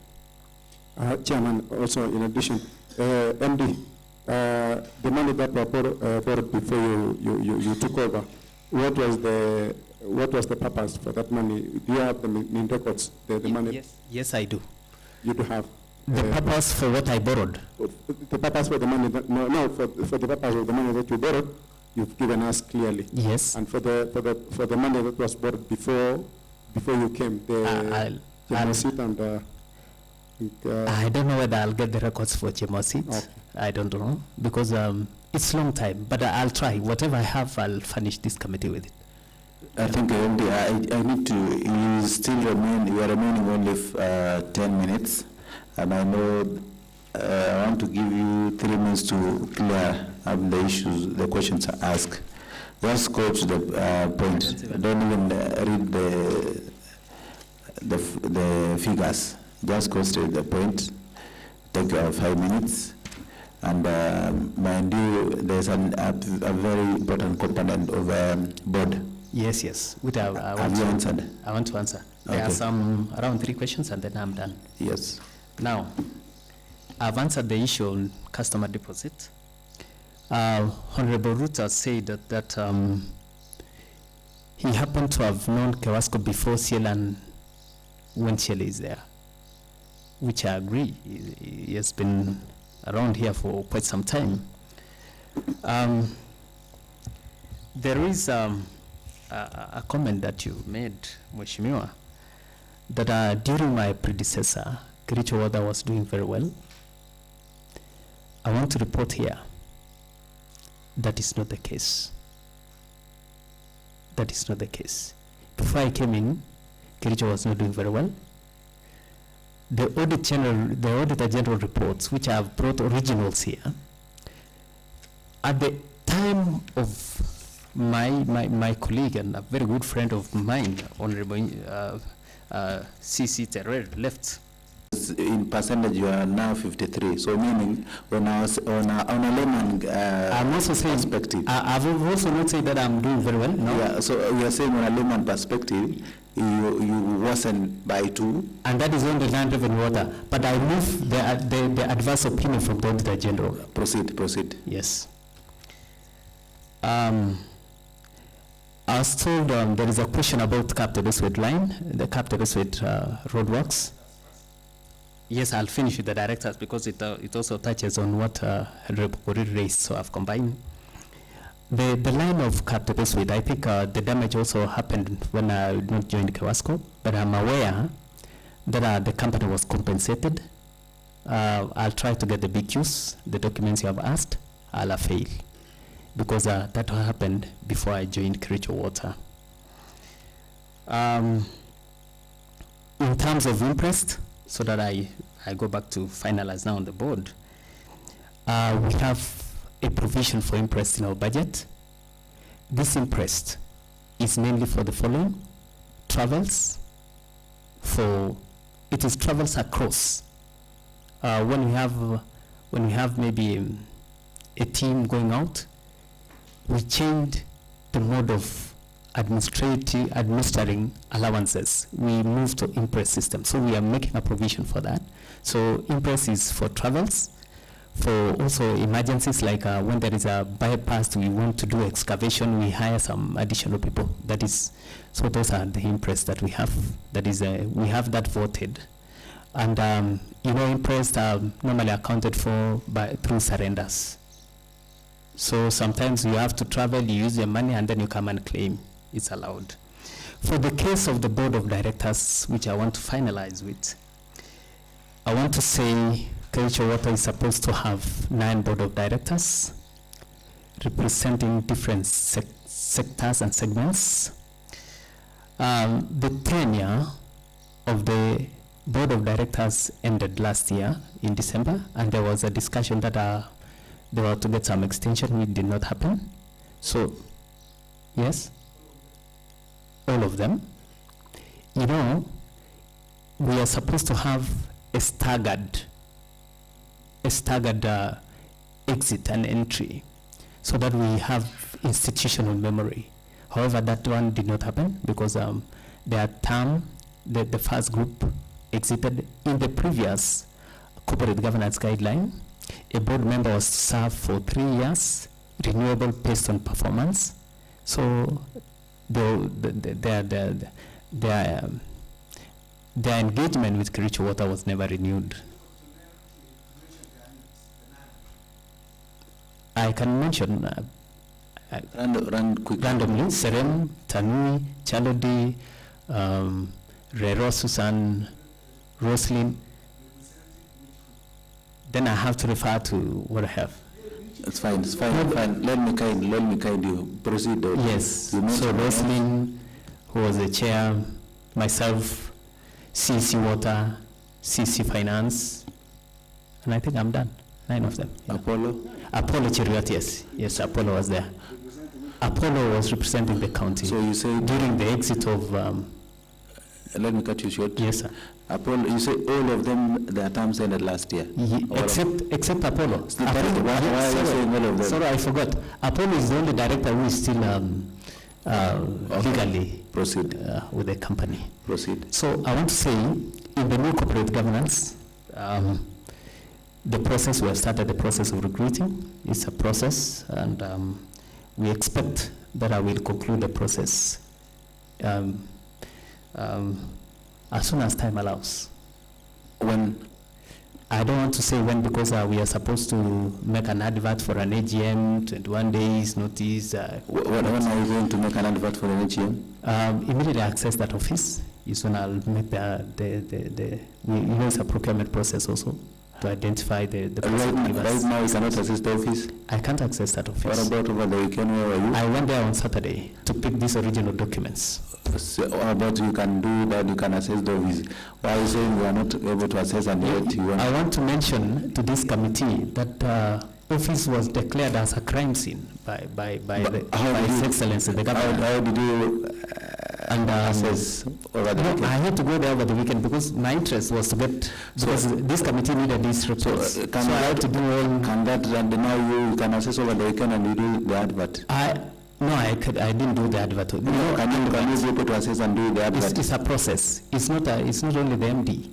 Chairman, also in addition, MD, the money that were borrowed before you took over, what was the purpose for that money? Do you have them in records? The money? Yes, I do. You do have. The purpose for what I borrowed? The purpose for the money that, for the purpose of the money that you borrowed, you've given us clearly. Yes. And for the money that was borrowed before you came, the receipt and I don't know whether I'll get the records for Chemosit. Okay. I don't know because it's long time, but I'll try. Whatever I have, I'll furnish this committee with it. I think MD, I need to. You still remain. You are remaining only 10 minutes, and I know I want to give you 3 minutes to clear up the issues, the questions are asked. Just go to the point. Don't even read the figures. Just go straight to the point. Take your 5 minutes. And mind you, there's a very important component of board. Yes. Which I want to answer. I want to answer. There are some around 3 questions, and then I'm done. Yes. Now, I've answered the issue on customer deposit. Honorable Ruta said that he happened to have known KEWASCO before Ciel and when Ciel is there, which I agree. He has been around here for quite some time. There is a comment that you made, Mheshimiwa, that during my predecessor, Kericho Water was doing very well. I want to report here that is not the case. That is not the case. Before I came in, Kericho was not doing very well. The Auditor General reports, which I have brought originals here, at the time of my colleague and a very good friend of mine, Honorable C.C. Terrer, left. In percentage, you are now 53. So meaning, when I was on a layman I'm also saying, perspective. I've also not said that I'm doing very well. No. Yeah. So we are saying on a layman perspective, you worsen by 2. And that is on the land revenue water. But I move the adverse opinion from the Auditor General. Proceed. Yes. I was told there is a question about Capital Westwood line, the Capital Westwood roadworks. Yes, I'll finish with the directors because it also touches on what Honorable raised, so I've combined. The line of Capital Westwood, I think the damage also happened when I did not join KEWASCO, but I'm aware that the company was compensated. I'll try to get the BQs, the documents you have asked. I'll fail because that happened before I joined Kericho Water. In terms of interest, so that I go back to finalize now on the board, we have a provision for interest in our budget. This interest is mainly for the following: travels. It is travels across. When we have maybe a team going out, we changed the mode of administering allowances. We moved to impress system, so we are making a provision for that. So impress is for travels, for also emergencies like when there is a bypass, we want to do excavation, we hire some additional people. That is, so those are the impress that we have. That is, we have that voted, and interest are normally accounted for through surrenders. So sometimes you have to travel, you use your money, and then you come and claim. It's allowed. For the case of the board of directors, which I want to finalize with, I want to say Kericho Water is supposed to have 9 board of directors representing different sectors and segments. The tenure of the board of directors ended last year in December, and there was a discussion that they were to get some extension, which did not happen. So, yes, all of them. We are supposed to have a staggered exit and entry, so that we have institutional memory. However, that one did not happen because their term, the first group exited in the previous corporate governance guideline. A board member was served for 3 years, renewable based on performance. So their engagement with Kericho Water was never renewed. I can mention randomly: Serem, Tanui, Chalodi, Rero, Susan, Roslyn. Then I have to refer to what I have. It's fine. Let me guide you. Proceed. Yes. So Roslyn, who was the chair, myself, CC Water, CC Finance, and I think I'm done. 9 of them. Yeah. Apollo Cheriot, yes. Yes, Apollo was there. Apollo was representing the county. So you say during the exit of... let me cut you short. Yes, sir. Apollo, you say all of them, their terms ended last year? Except Apollo. Why are you saying all of them? Sorry, I forgot. Apollo is the only director who is still legally proceed with the company. Proceed. So I want to say, in the new corporate governance, the process, we have started the process of recruiting. It's a process, and we expect that I will conclude the process as soon as time allows. When? I don't want to say when, because we are supposed to make an advert for an AGM, 21 days notice. When are you going to make an advert for an AGM? Immediately access that office is when I'll make it's a procurement process also, to identify the right now you cannot access the office? I can't access that office. What about over the weekend? Where were you? I went there on Saturday to pick these original documents. So how about you can do that, you can access the office? Why are you saying you are not able to access and yet you want? I want to mention to this committee that office was declared as a crime scene by His Excellency the Governor. How did you access over the weekend? I had to go there over the weekend because my interest was to get, because this committee needed these reports. So I had to do all. Can that, and now you can access over the weekend and you do the advert? No, I didn't do the advert. Can you be able to access and do the advert? It's a process. It's not only the MD.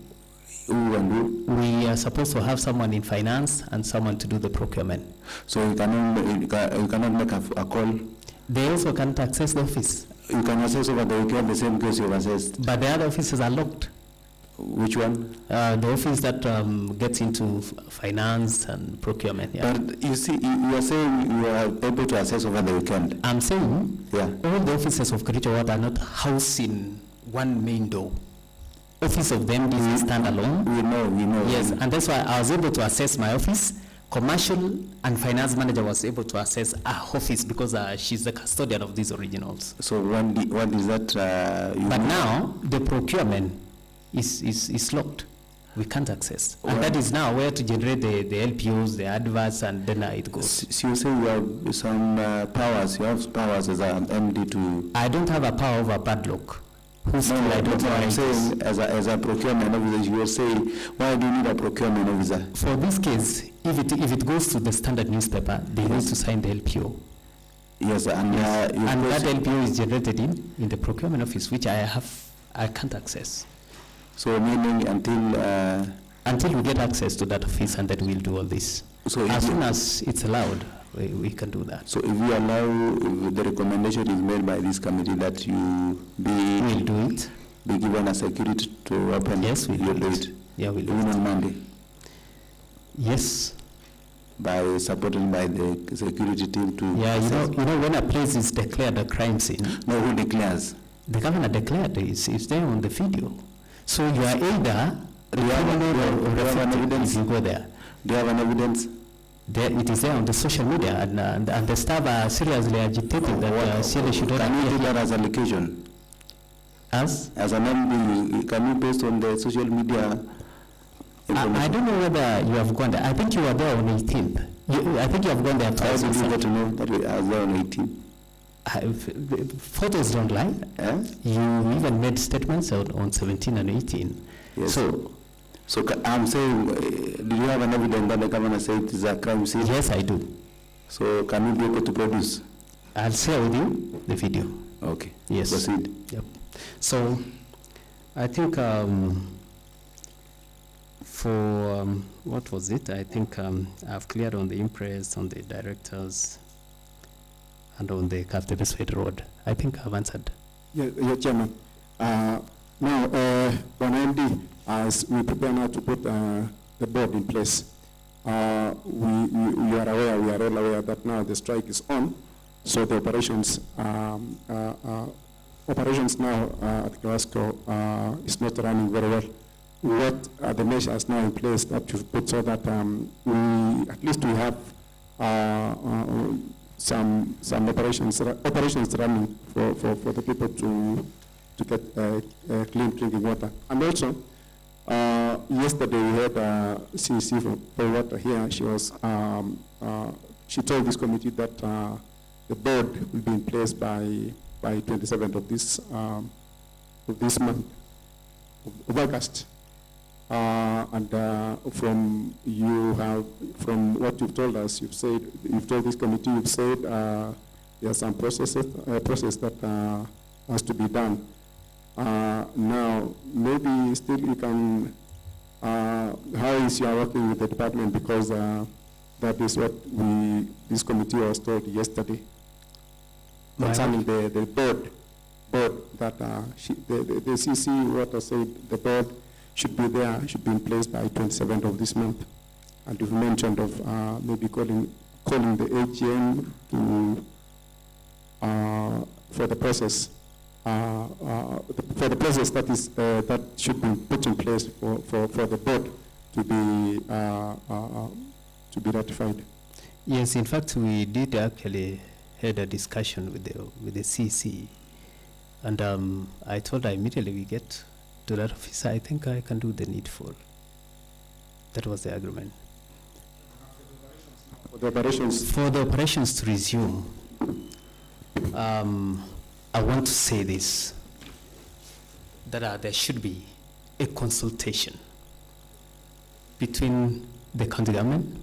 Who and who? We are supposed to have someone in finance and someone to do the procurement. So you cannot make a call? They also can't access the office. You can access over the weekend the same case you've accessed? But the other offices are locked. Which one? The office that gets into finance and procurement. Yeah. But you see, you are saying you are able to access over the weekend. I'm saying all the offices of Kericho Water are not housed in one main door. Office of the MD is standalone. We know. Yes, and that's why I was able to access my office. Commercial and finance manager was able to access her office because she's the custodian of these originals. So what is that? But now the procurement is locked. We can't access. And that is now where to generate the LPOs, the adverts, and then it goes. So you say you have some powers. You have powers as an MD to... I don't have a power over padlock. I'm saying as a procurement officer, you are saying, why do you need a procurement officer? For this case, if it goes to the standard newspaper, they need to sign the LPO. Yes, and that LPO is generated in the procurement office, which I can't access. So meaning until we get access to that office, and then we'll do all this. So as soon as it's allowed, we can do that. So if you allow, if the recommendation is made by this committee that you we'll do it. Be given a security to open. Yes, we'll do it. Yeah, we'll do it. Even on Monday. Yes. By supported by the security team to... Yeah, you know when a place is declared a crime scene... No, who declares? The governor declared it. It's there on the video. So you are either... Do you have an evidence? If you go there. Do you have an evidence? It is there on the social media, and the staff are seriously agitated that Cielo should not... Can you do that as an allegation? As an MD, can you based on the social media? I don't know whether you have gone there. I think you were there on 18th. I think you have gone there twice. How did you get to know that I was there on 18th? Photos don't lie. You even made statements on 17 and 18. Yes. So I'm saying, do you have an evidence that the governor said it is a crime scene? Yes, I do. So can you be able to produce? I'll share with you the video. Okay. Yes. Proceed. Yep. So I think what was it? I think I've cleared on the impress, on the directors, and on the Captain Road. I think I've answered. Yeah, Chairman. Now, on MD, as we prepare now to put the board in place, we are aware, we are all aware that now the strike is on, so the operations now at KEWASCO is not running very well. What are the measures now in place that you've put so that at least we have some operations running for the people to get clean drinking water? And also, yesterday we had CEC for water here. She told this committee that the board will be in place by 27th of this month of August. And from what you've told us, you've told this committee, you've said there are some process that has to be done. Now, maybe still you can, how is you are working with the department, because that is what this committee was told yesterday concerning the board that the CC water said the board should be there, should be in place by 27th of this month. And you've mentioned of maybe calling the AGM for the process. For the process that should be put in place for the board to be ratified. Yes, in fact, we did actually had a discussion with the CC, and I told her immediately we get to that officer, I think I can do the needful. That was the agreement. For the operations to resume, I want to say this, that there should be a consultation between the county government,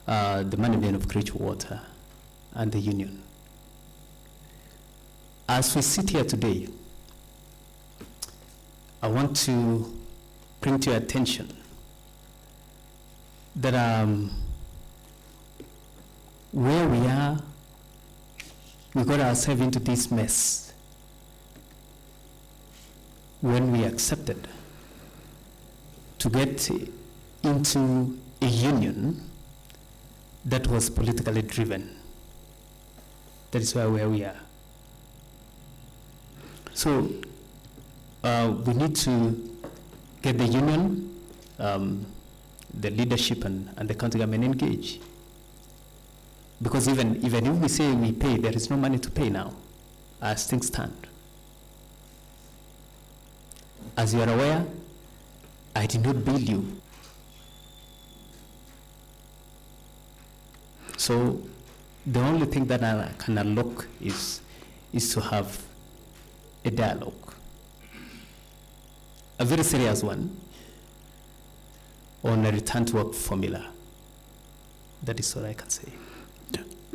the management of Great Water, and the union. As we sit here today, I want to bring to your attention that where we are, we got ourselves into this mess when we accepted to get into a union that was politically driven. That is where we are. So we need to get the union, the leadership and the county government engaged. Because even if we say we pay, there is no money to pay now, as things stand. As you are aware, I did not bill you. So the only thing that I can unlock is to have a dialogue, a very serious one, on a return to work formula. That is all I can say.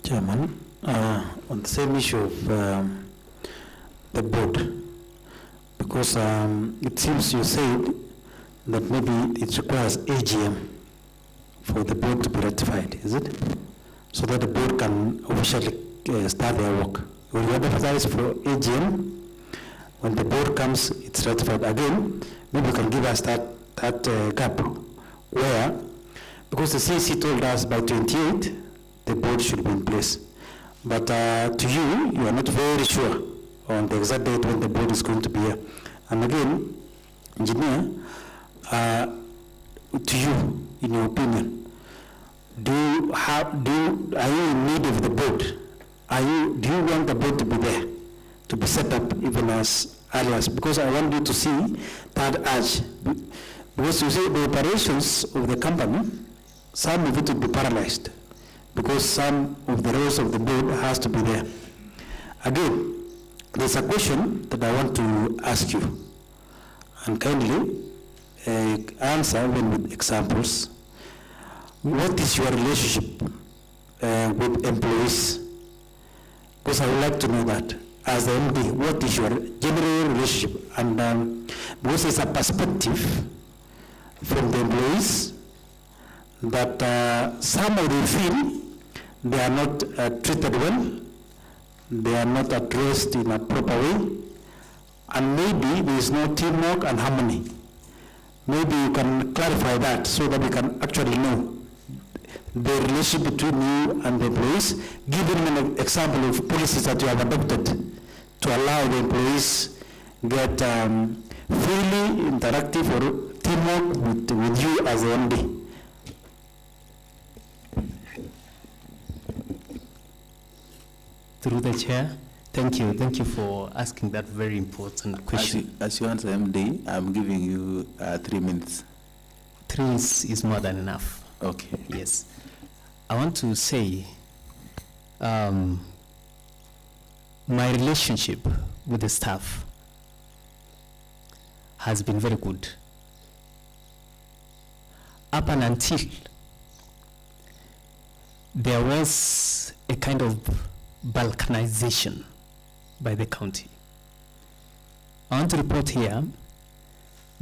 Chairman, on the same issue of the board, because it seems you said that maybe it requires AGM for the board to be ratified, is it? So that the board can officially start their work. Will you advertise for AGM? When the board comes, it's ratified again. Maybe you can give us that gap where because the CC told us by 28, the board should be in place. But to you are not very sure on the exact date when the board is going to be here. And again, engineer, to you, in your opinion, are you in need of the board? Do you want the board to be there, to be set up even as early as, because I want you to see that urge. Because you see the operations of the company, some of it will be paralyzed because some of the roles of the board has to be there. Again, there's a question that I want to ask you, and kindly answer with examples. What is your relationship with employees? Because I would like to know that. As the MD, what is your general relationship? And because it's a perspective from the employees that some of them feel they are not treated well, they are not addressed in a proper way, and maybe there is no teamwork and harmony. Maybe you can clarify that so that we can actually know the relationship between you and the employees. Give them an example of policies that you have adopted to allow the employees get freely interactive or teamwork with you as the MD. Through the chair, thank you for asking that very important question. As you answer MD, I'm giving you 3 minutes. 3 is more than enough. Okay. Yes. I want to say my relationship with the staff has been very good. Up and until there was a kind of balkanization by the county. I want to report here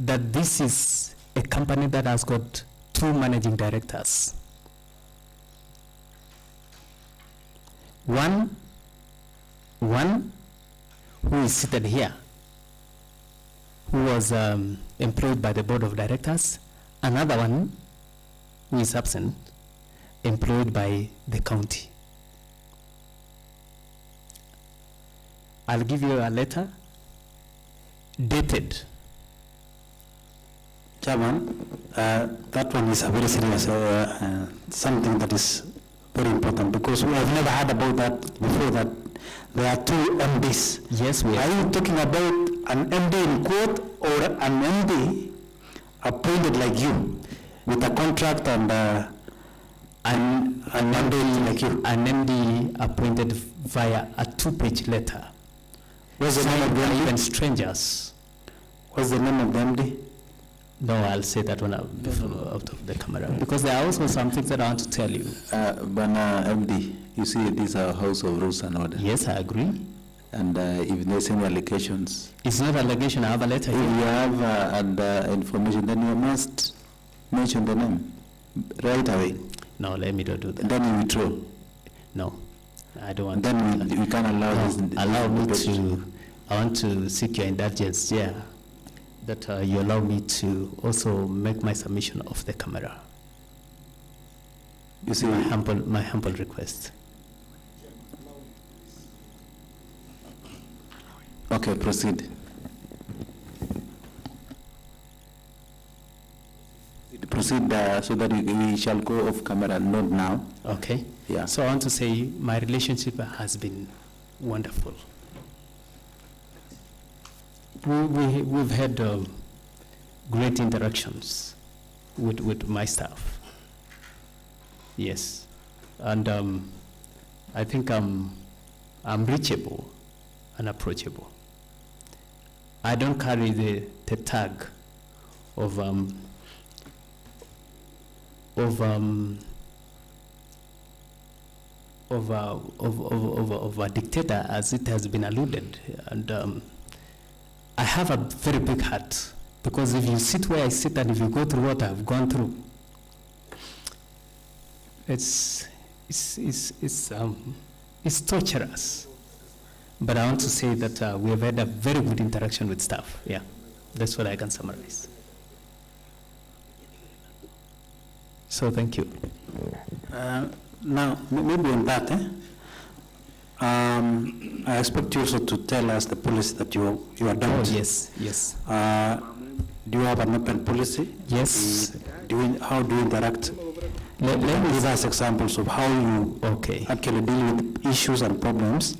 that this is a company that has got 2 managing directors. One who is seated here, who was employed by the board of directors, another one who is absent, employed by the county. I'll give you a letter dated. Chairman, that one is a very serious, something that is very important, because we have never heard about that before, that there are 2 MDs. Yes, we are. Are you talking about an MD in court or an MD appointed like you with a contract and an MD like you? An MD appointed via a 2-page letter. What's the name of the MD? Even strangers. What's the name of the MD? No, I'll say that one out of the camera, because there are also some things that I want to tell you. Bana MD, you see these are House of Rules and Order. Yes, I agree. And if there's any allegations, it's not allegation. I have a letter if here. you have information, then you must mention the name right away. No, let me not do that. Then you withdraw. No, I don't want. Then we can't allow this. Allow me to. I want to seek your indulgence. Yeah. That you allow me to also make my submission off the camera. You see, my humble request. Okay, proceed. Proceed so that we shall go off camera, not now. Okay. Yeah. So I want to say my relationship has been wonderful. We've had great interactions with my staff. Yes, and I think I'm reachable and approachable. I don't carry the tag of a dictator, as it has been alluded, and I have a very big heart, because if you sit where I sit and if you go through what I've gone through, it's torturous. But I want to say that we have had a very good interaction with staff. Yeah, that's what I can summarize. So thank you. Now, maybe on that, I expect you also to tell us the policy that you adopt. Oh, yes, yes. Do you have an open policy? Yes. How do you interact? Let me give us examples of how you actually deal with issues and problems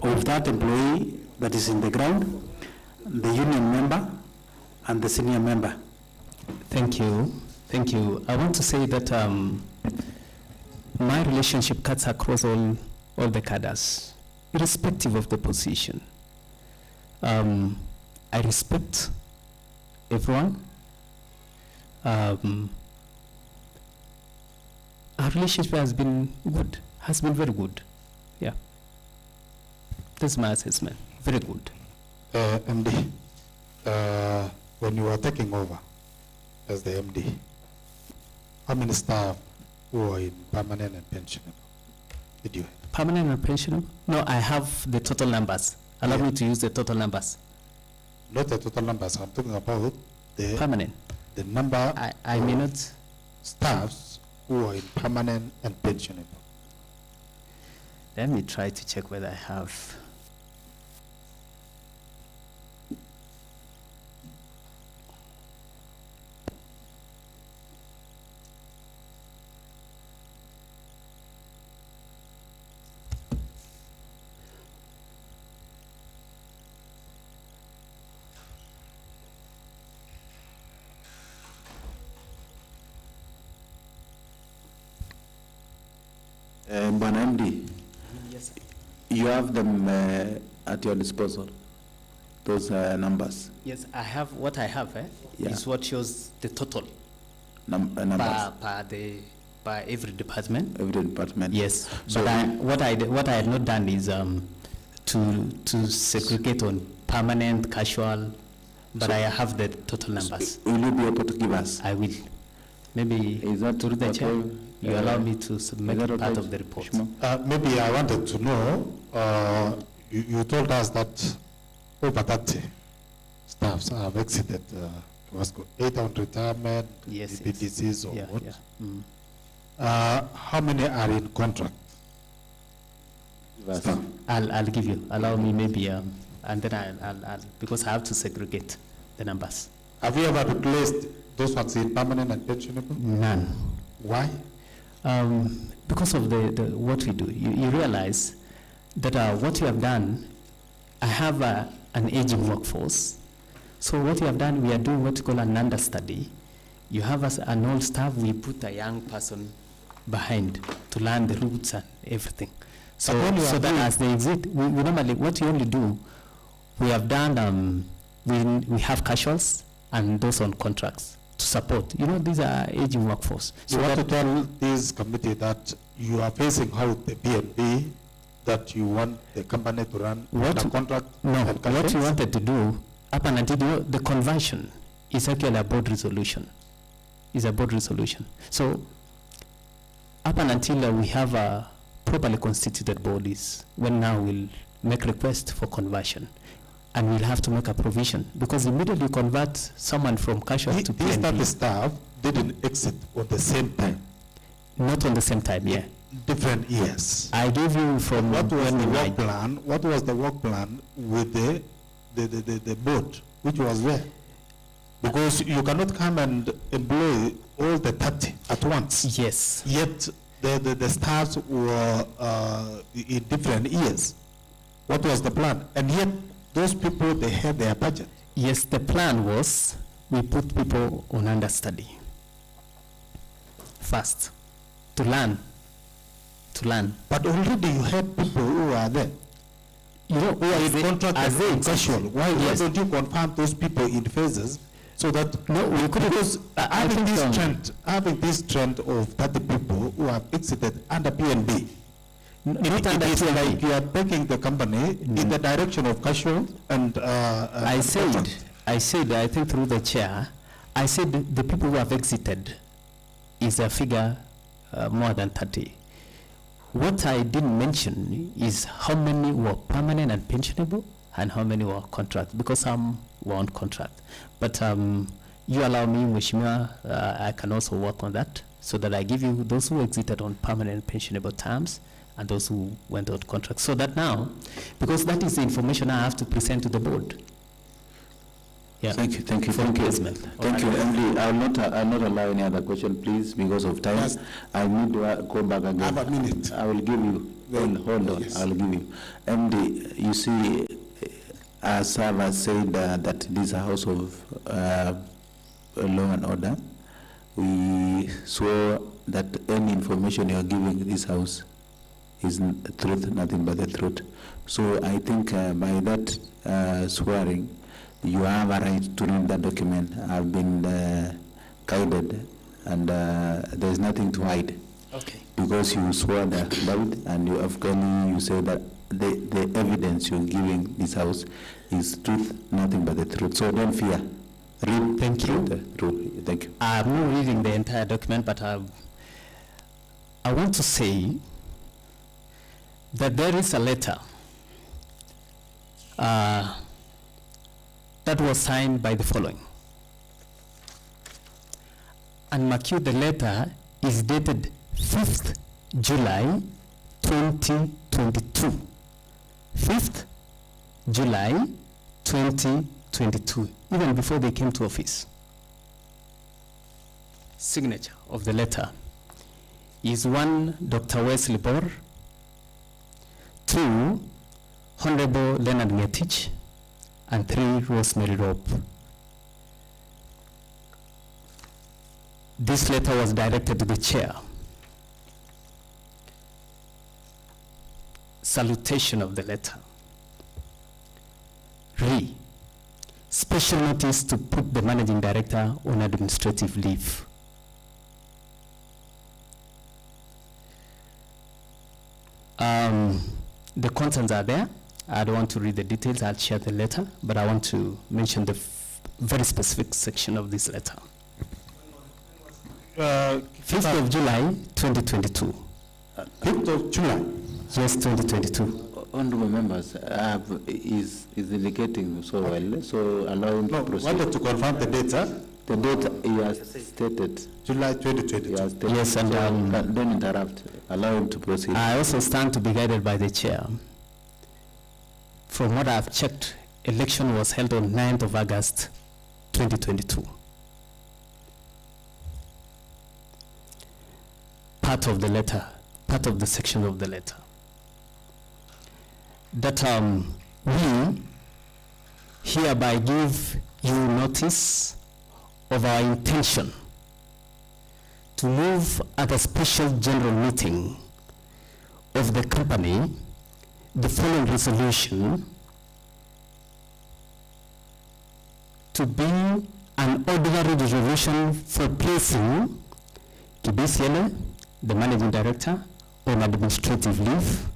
of that employee that is in the ground, the union member, and the senior member. Thank you. Thank you. I want to say that my relationship cuts across all the cadres, irrespective of the position. I respect everyone. Our relationship has been good, has been very good. Yeah. That's my assessment. Very good. MD, when you were taking over as the MD, how many staff were in permanent and pensionable? Did you? Permanent and pensionable? No, I have the total numbers. Allow me to use the total numbers. Not the total numbers. I'm talking about the permanent. The number. I may not. Staffs who are in permanent and pensionable. Let me try to check whether I have. Bwana MD, yes, you have them at your disposal, those numbers. Yes, I have. What I have is what shows the total numbers by every department. Every department. Yes, so what I had not done is to segregate on permanent, casual, but I have the total numbers. Will you be able to give us? I will. Maybe through the chair, you allow me to submit part of the report. Maybe I wanted to know, you told us that over 30 staffs have exited KEWASCO, 8 on retirement, BPDCs or what? Yeah. How many are in contract? I'll give you. Allow me maybe, and then I'll because I have to segregate the numbers. Have you ever replaced those ones in permanent and pensionable? None. Why? Because of what we do. You realize that what you have done, I have an aging workforce. So what you have done, we are doing what you call an understudy. You have an old staff, we put a young person behind to learn the roots and everything. So that as they exit, we normally, what you only do, we have done, we have casuals and those on contracts to support. You know, these are aging workforce. So you want to tell this committee that you are facing out the BNB, that you want the company to run under contract? No, what you wanted to do, up and until the conversion is actually a board resolution. Is a board resolution. So up and until we have a properly constituted bodies, when now we'll make request for conversion. And we'll have to make a provision because immediately convert someone from casual to PNB. These staff didn't exit on the same time. Not on the same time, yeah. Different years. I gave you from what was the work plan? What was the work plan with the board which was there? Because you cannot come and employ all the 30 at once. Yes. Yet the staffs were in different years. What was the plan? And yet those people, they had their budget. Yes, the plan was we put people on understudy first to learn. But already you had people who are there. You know, who are in contract as they casual. Why don't you confirm those people in phases so that we could, because having this trend of 30 people who have exited under PNB. Like you are taking the company in the direction of casual and I said, I think through the chair, I said the people who have exited is a figure more than 30. What I didn't mention is how many were permanent and pensionable and how many were contract, because some were on contract. But you allow me, Mheshimiwa, I can also work on that so that I give you those who exited on permanent pensionable terms and those who went on contract. So that now, because that is the information I have to present to the board. Yeah. Thank you, thank you, For thank you. placement. Thank you, MD. I'll not allow any other question, please, because of time. Yes. I need to go back again. I have a minute. I will give you. Hold on. Yes. I will give you. MD, you see, as I has said that this is a house of law and order. We swore that any information you are giving this house is truth, nothing but the truth. So I think by that swearing, you have a right to read that document. I've been guided, and there is nothing to hide. Okay. Because you swore that, and you you say that the evidence you're giving this house is truth, nothing but the truth. So don't fear. Read. Thank you. Thank you. I'm not reading the entire document, but I want to say that there is a letter that was signed by the following. And mark you, the letter is dated 5th July 2022. 5th July 2022, even before they came to office. Signature of the letter is 1 Dr. Wesley Bor, 2 Honorable Leonard Ngetich, and 3 Rosemary Rope. This letter was directed to the chair. Salutation of the letter. Re. Special notice to put the managing director on administrative leave. The contents are there. I don't want to read the details. I'll share the letter, but I want to mention the very specific section of this letter. 5th of July, 2022. 5th of July? Yes, 2022. Honorable members, is indicating so well, so allow him to proceed. Wanted to confirm the date, sir? The date he has stated. July 2022. Yes, and don't interrupt. Allow him to proceed. I also stand to be guided by the chair. From what I've checked, election was held on 9th of August 2022. Part of the letter, part of the section of the letter, that we hereby give you notice of our intention to move at a special general meeting of the company the following resolution to be an ordinary resolution for placing Kibisiele, the managing director, on administrative leave,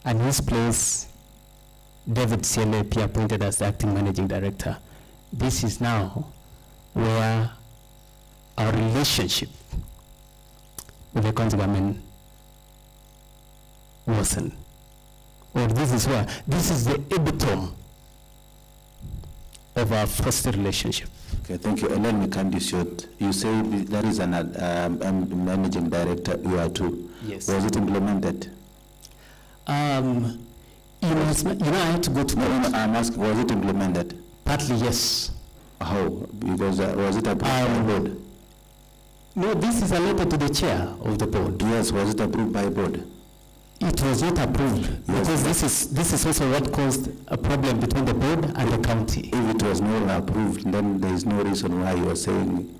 and his place David Siele be appointed as the acting managing director. This is now where our relationship with the county government worsened. Or this is the epitome of our first relationship. Okay, thank you. And let me cut you short. You say there is an managing director, you are too. Yes. Was it implemented? You know, I had to go to No, I'm asking, was it implemented? Partly, yes. How? Because was it approved by board? No, this is a letter to the chair of the board. Yes, was it approved by board? It was not approved, because this is also what caused a problem between the board and the county. If it was not approved, then there is no reason why you are saying.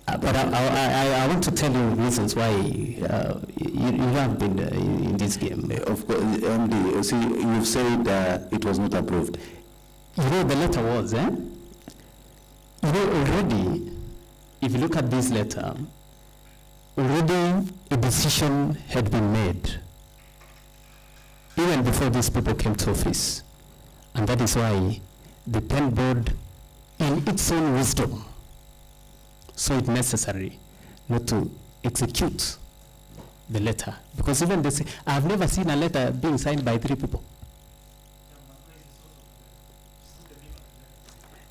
But I want to tell you reasons why you have been in this game. Of course, MD, see, you've said it was not approved. You know, the letter was, You know, already, if you look at this letter, already a decision had been made, even before these people came to office. And that is why the Pen Board, in its own wisdom, saw it necessary not to execute the letter. Because even they say, I've never seen a letter being signed by 3 people.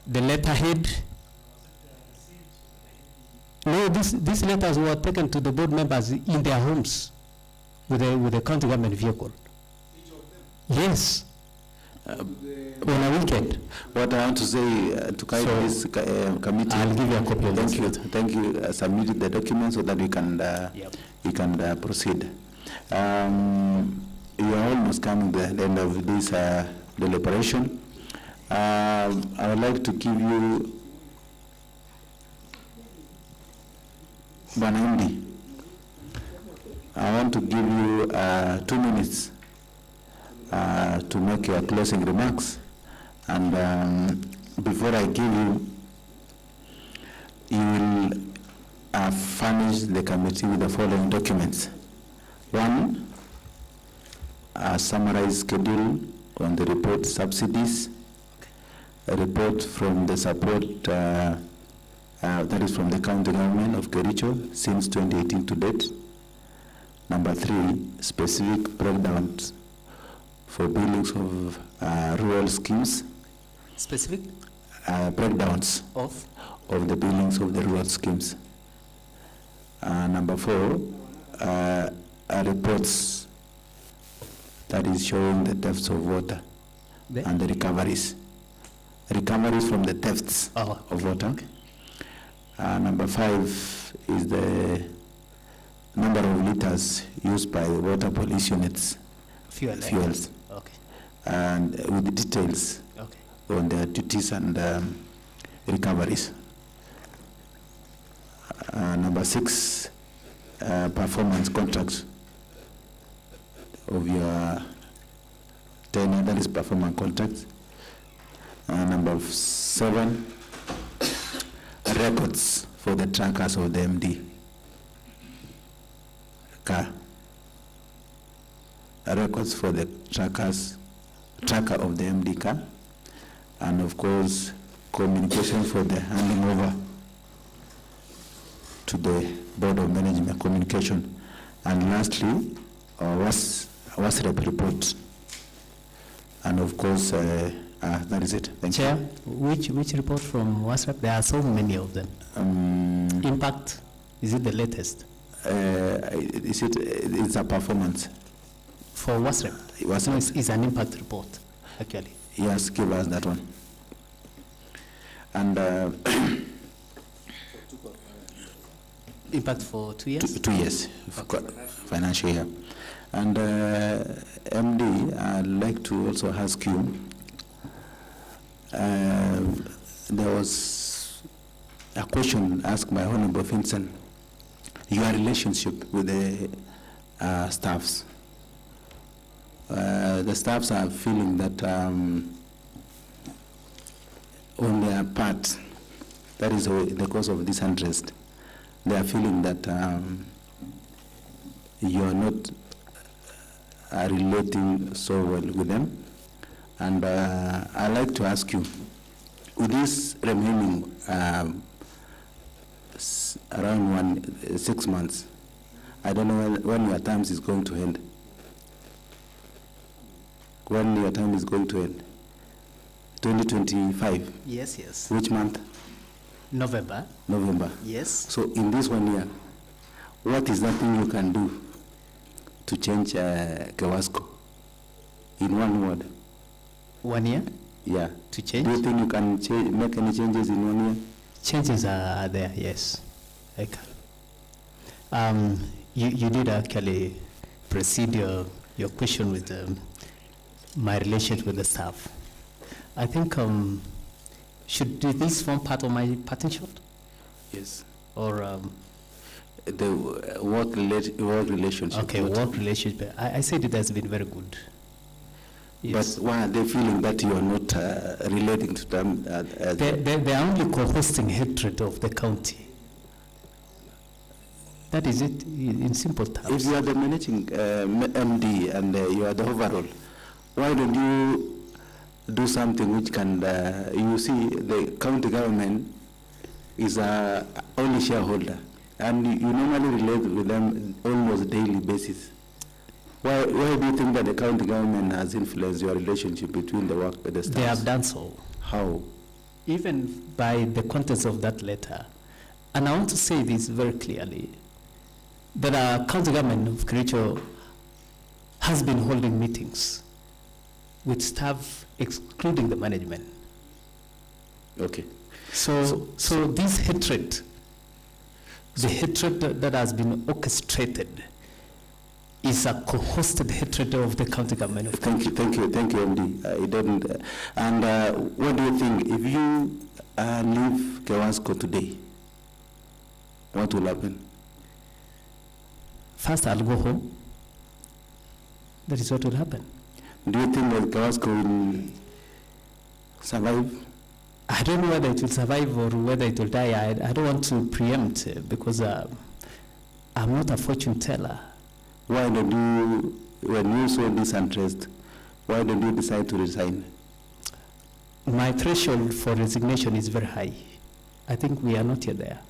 The letterhead, No, these letters were taken to the board members in their homes with a county government vehicle. Each of them? Yes. On a weekend. What I want to say to guide this committee. I'll give you a copy of Thank this you. letter. Thank you. Submit the document so that we can proceed. You are almost coming to the end of this deliberation. I would like to give you Banandi. I want to give you 2 minutes to make your closing remarks. And before I give you, you will furnish the committee with the following documents. 1, a summarized schedule on the report subsidies, a report from the support that is from the county government of Kericho since 2018 to date. Number 3, specific breakdowns for billings of rural schemes. Specific? Breakdowns of the billings of the rural schemes. Number 4, reports that is showing the thefts of water and the recoveries. Recoveries from the thefts of water. Okay. Number 5 is the number of liters used by water police units. Fuels. Okay. And with the details on their duties and recoveries. Number 6, performance contracts of your tenure, that is performance contracts. Number 7, records for the trackers of the MD car. Records for the tracker of the MD car. And of course, communication for the handing over to the Board of Management communication. And lastly, WASREP report. And of course, that is it. Thank Chair, you. which report from WASREP? There are so many of them. Impact, is it the latest? It's a performance. For WASREP? WASREP. It's an impact report, actually. Yes, give us that one. And impact for 2 years? 2 years, financial year. And MD, I'd like to also ask you, there was a question asked by Honorable Vincent, your relationship with the staffs. The staffs are feeling that on their part, that is the cause of this unrest. They are feeling that you are not relating so well with them. And I'd like to ask you, with this remaining around 6 months, I don't know when your term is going to end. When your time is going to end? 2025? Yes. Which month? November. November. Yes. So in this 1 year, what is that thing you can do to change KEWASCO? In one word. 1 year? Yeah. To change? Do you think you can make any changes in 1 year? Changes are there, yes. I can. You did actually proceed your question with my relationship with the staff. I think, should this form part of my parting shot? Yes. Or the work relationship. Okay, work relationship. I said it has been very good. Yes. But why are they feeling that you are not relating to them? They are only co-hosting hatred of the county. That is it, in simple terms. If you are the managing MD and you are the overall, why don't you do something which can, you see the county government is only shareholder and you normally relate with them almost daily basis. Why do you think that the county government has influenced your relationship between the work with the staff? They have done so. How? Even by the contents of that letter, And I want to say this very clearly, that our county government of Kericho has been holding meetings with staff, excluding the management. Okay. So this hatred, the hatred that has been orchestrated, is a co-hosted hatred of the county government. Thank you, MD. I don't, and what do you think, if you leave KEWASCO today, what will happen? First, I'll go home. That is what will happen. Do you think that KEWASCO will survive? I don't know whether it will survive or whether it will die. I don't want to preempt because I'm not a fortune teller. Why don't you, when you saw this interest, why don't you decide to resign? My threshold for resignation is very high. I think we are not yet there.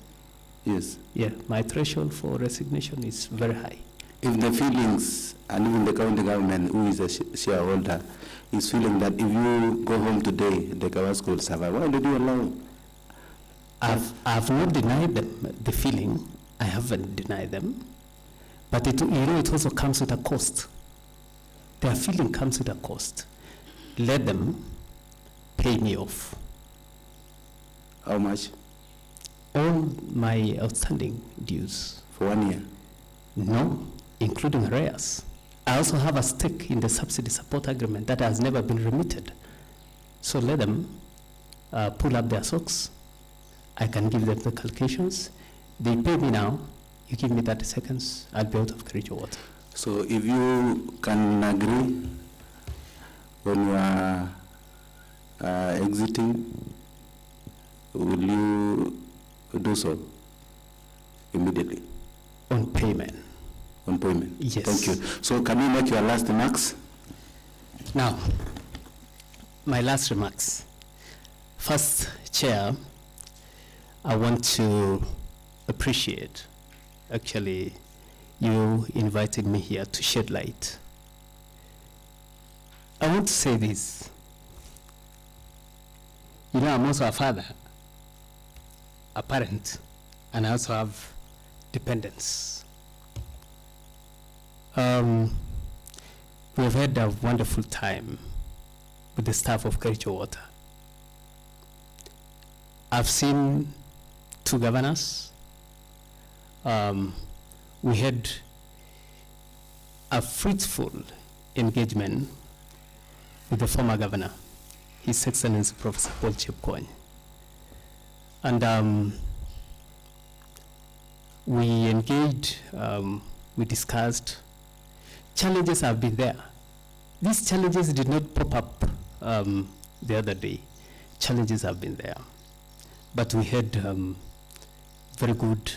Yes. Yeah, my threshold for resignation is very high. If the feelings, and even the county government, who is a shareholder, is feeling that if you go home today, the KEWASCO will survive, why did you allow? I've not denied them the feeling. I haven't denied them. But it also comes with a cost. Their feeling comes with a cost. Let them pay me off. How much? All my outstanding dues. For 1 year? No, including arrears. I also have a stake in the subsidy support agreement that has never been remitted. So let them pull up their socks. I can give them the calculations. They pay me now. You give me 30 seconds, I'll be out of Kericho water. So if you can agree when you are exiting, will you do so immediately? On payment. On payment? Yes. Thank you. So can you make your last remarks? Now, my last remarks. First, Chair, I want to appreciate actually you invited me here to shed light. I want to say this. You know, I'm also a father, a parent, and I also have dependents. We've had a wonderful time with the staff of Kericho Water. I've seen 2 governors. We had a fruitful engagement with the former governor, His Excellency Professor Paul Chepkwony. And we engaged, we discussed. Challenges have been there. These challenges did not pop up the other day. Challenges have been there. But we had very good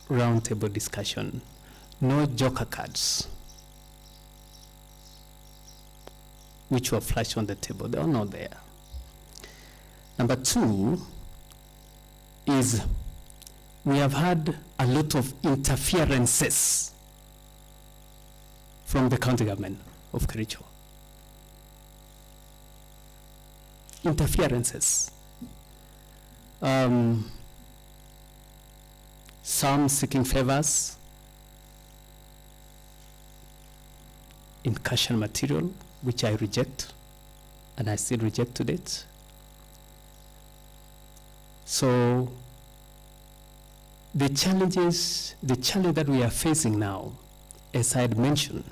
roundtable discussion. No joker cards which were flashed on the table. They are not there. Number 2 is we have had a lot of interferences from the county government of Kericho. Interferences. Some seeking favors in cash and material, which I reject, and I still rejected it. So the challenge that we are facing now, as I had mentioned,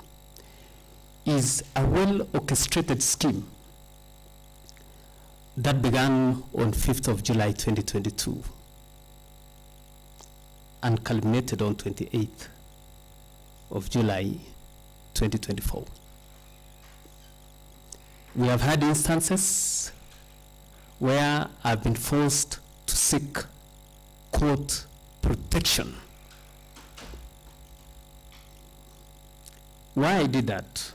is a well-orchestrated scheme that began on 5th of July 2022 and culminated on 28th of July 2024. We have had instances where I've been forced to seek court protection. Why I did that?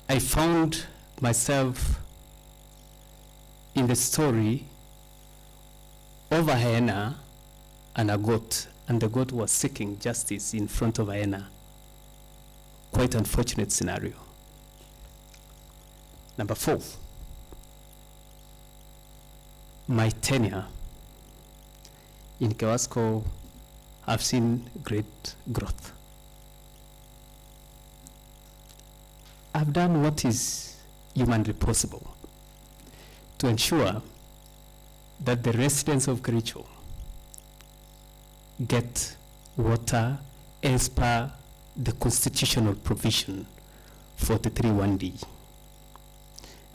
I found myself in the story of a hyena and a goat, and the goat was seeking justice in front of a hyena. Quite unfortunate scenario. Number 4, my tenure in KEWASCO have seen great growth. I've done what is humanly possible to ensure that the residents of Kericho get water as per the constitutional provision 43(1)(d).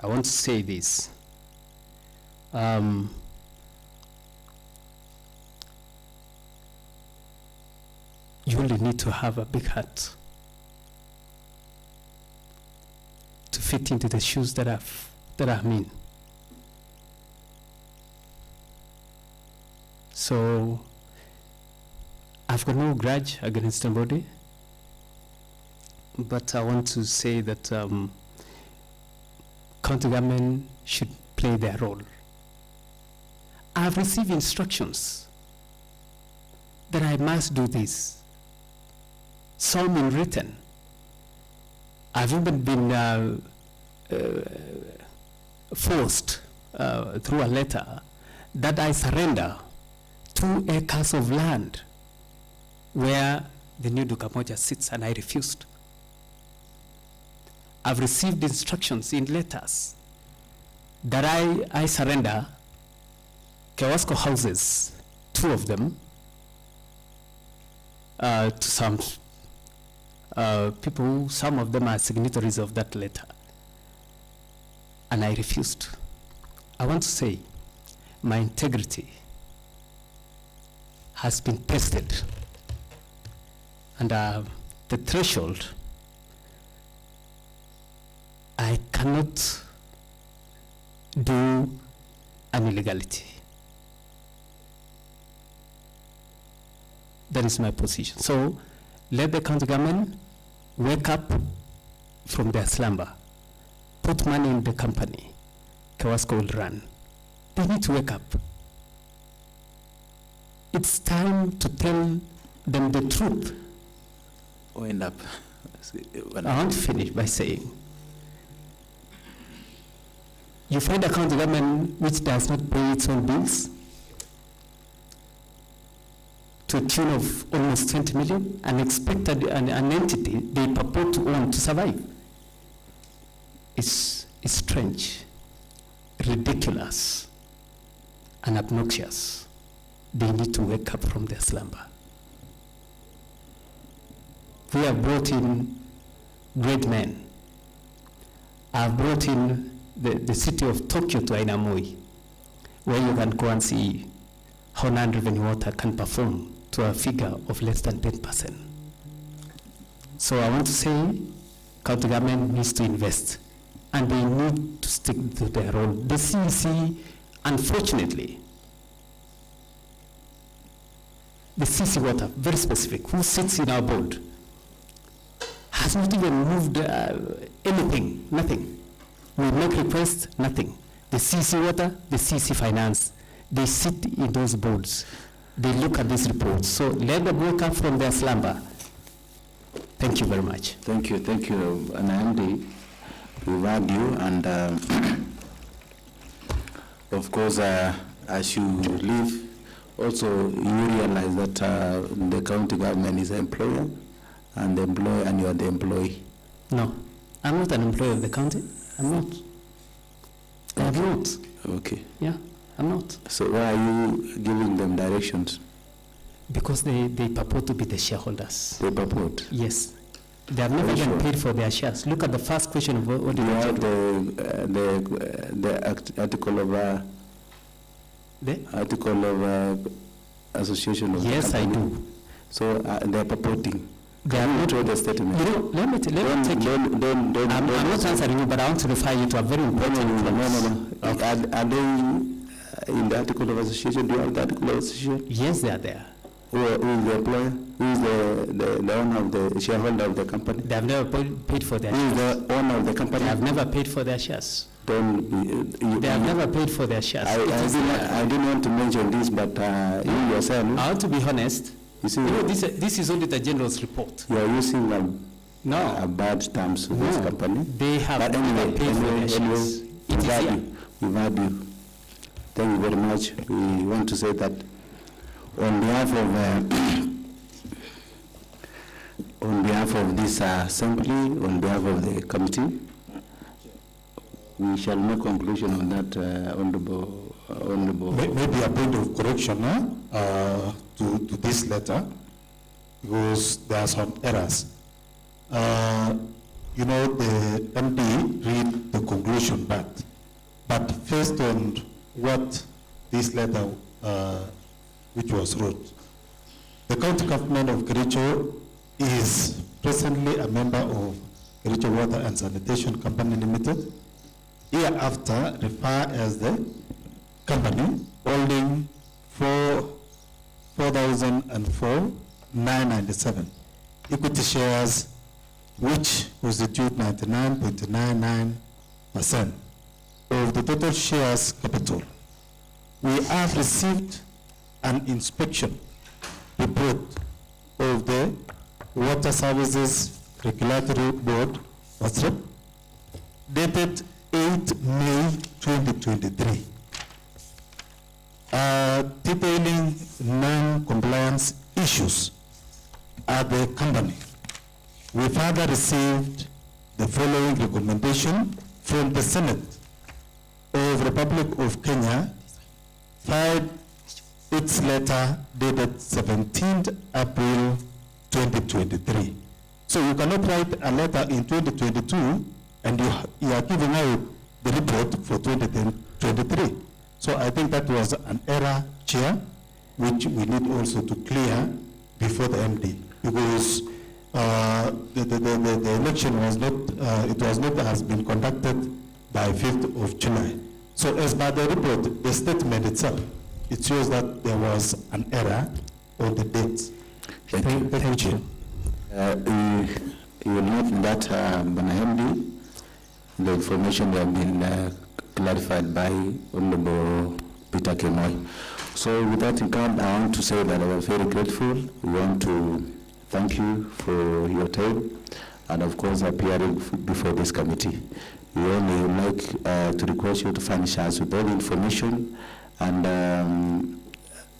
I want to say this. You only need to have a big heart to fit into the shoes that I'm in. So I've got no grudge against anybody, but I want to say that county government should play their role. I've received instructions that I must do this, some in written. I've even been forced through a letter that I surrender 2 acres of land where the new Dukamoja sits, and I refused. I've received instructions in letters that I surrender KEWASCO houses, 2 of them, to some people. Some of them are signatories of that letter, and I refused. I want to say my integrity has been tested, and the threshold, I cannot do an illegality. That is my position. So let the county government wake up from their slumber, put money in the company, KEWASCO will run. They need to wake up. It's time to tell them the truth. Wind up. I want to finish by saying, you find a county government which does not pay its own bills to a tune of almost 20 million and expect an entity they purport to own to survive. It's strange, ridiculous, and obnoxious. They need to wake up from their slumber. We have brought in great men. I've brought in the city of Tokyo to Ainamoi, where you can go and see how non-revenue water can perform to a figure of less than 10%. So I want to say county government needs to invest, and they need to stick to their role. The CEC, unfortunately, the CC Water, very specific, who sits in our board, has not even moved anything, nothing. We make requests, nothing. The CC Water, the CC Finance, they sit in those boards. They look at these reports. So let them wake up from their slumber. Thank you very much. Thank you, Anandi. We've heard you, and of course, as you leave, also you realize that the county government is an employer, and the employer, and you are the employee. No, I'm not an employee of the county. I'm not. I'm not. Okay. Yeah, I'm not. So why are you giving them directions? Because they purport to be the shareholders. They purport? Yes. They have never been paid for their shares. Look at the first question of what you have the article of association of. Yes, I do. So they are purporting. They are not the statement. You know, let me take you. I'm not answering you, but I want to refer you to a very important No. Okay. Are they in the article of association? Do you have the article of association? Yes, they are there. Who is the employer? Who is the owner of the shareholder of the company? They have never paid for their shares. Who is the owner of the company? They have never paid for their shares. They have never paid for their shares. I didn't want to mention this, but you yourself. I want to be honest. You see, this is Auditor General's report. You are using a bad terms with this company. They have never paid for their shares. We've heard you. Thank you very much. We want to say that On behalf of this assembly, on behalf of the committee, we shall make conclusion on that, honorable. Maybe a point of correction to this letter, because there are some errors. You know, the MD read the conclusion back, but based on what this letter, which was wrote, the county government of Kericho is presently a member of Kericho Water and Sanitation Company Limited, hereafter refer as the company holding 4,004,997 equity shares, which constitute 99.99% of the total shares capital. We have received an inspection report of the Water Services Regulatory Board, WASREB, dated 8 May 2023, detailing non-compliance issues at the company. We further received the following recommendation from the Senate of Republic of Kenya, filed its letter dated 17th April 2023. So you cannot write a letter in 2022 and you are giving out the report for 2023. So I think that was an error, Chair, which we need also to clear before the MD, because the election was not, has been conducted by 5th of July. So as by the report, the statement itself, it shows that there was an error on the dates. Thank you. You will note that, MD, the information have been clarified by Honorable Peter Kemoy. So with that in mind, I want to say that I was very grateful. We want to thank you for your time and of course appearing before this committee. We only like to request you to furnish us with all the information, and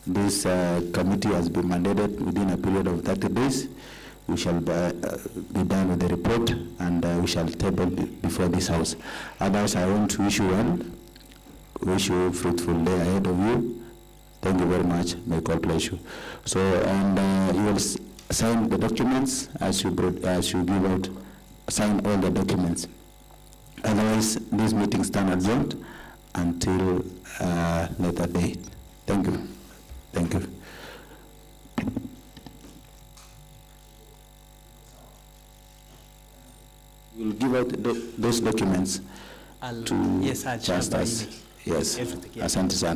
this committee has been mandated within a period of 30 days. We shall be done with the report and we shall table it before this house. Otherwise, I want to wish you a fruitful day ahead of you. Thank you very much. May God bless you. So, and you will sign the documents as you give out. Sign all the documents. Otherwise, this meeting stands adjourned until later date. Thank you. Thank you. We'll give out those documents to yes, I'll pastors. Yes, asante sana.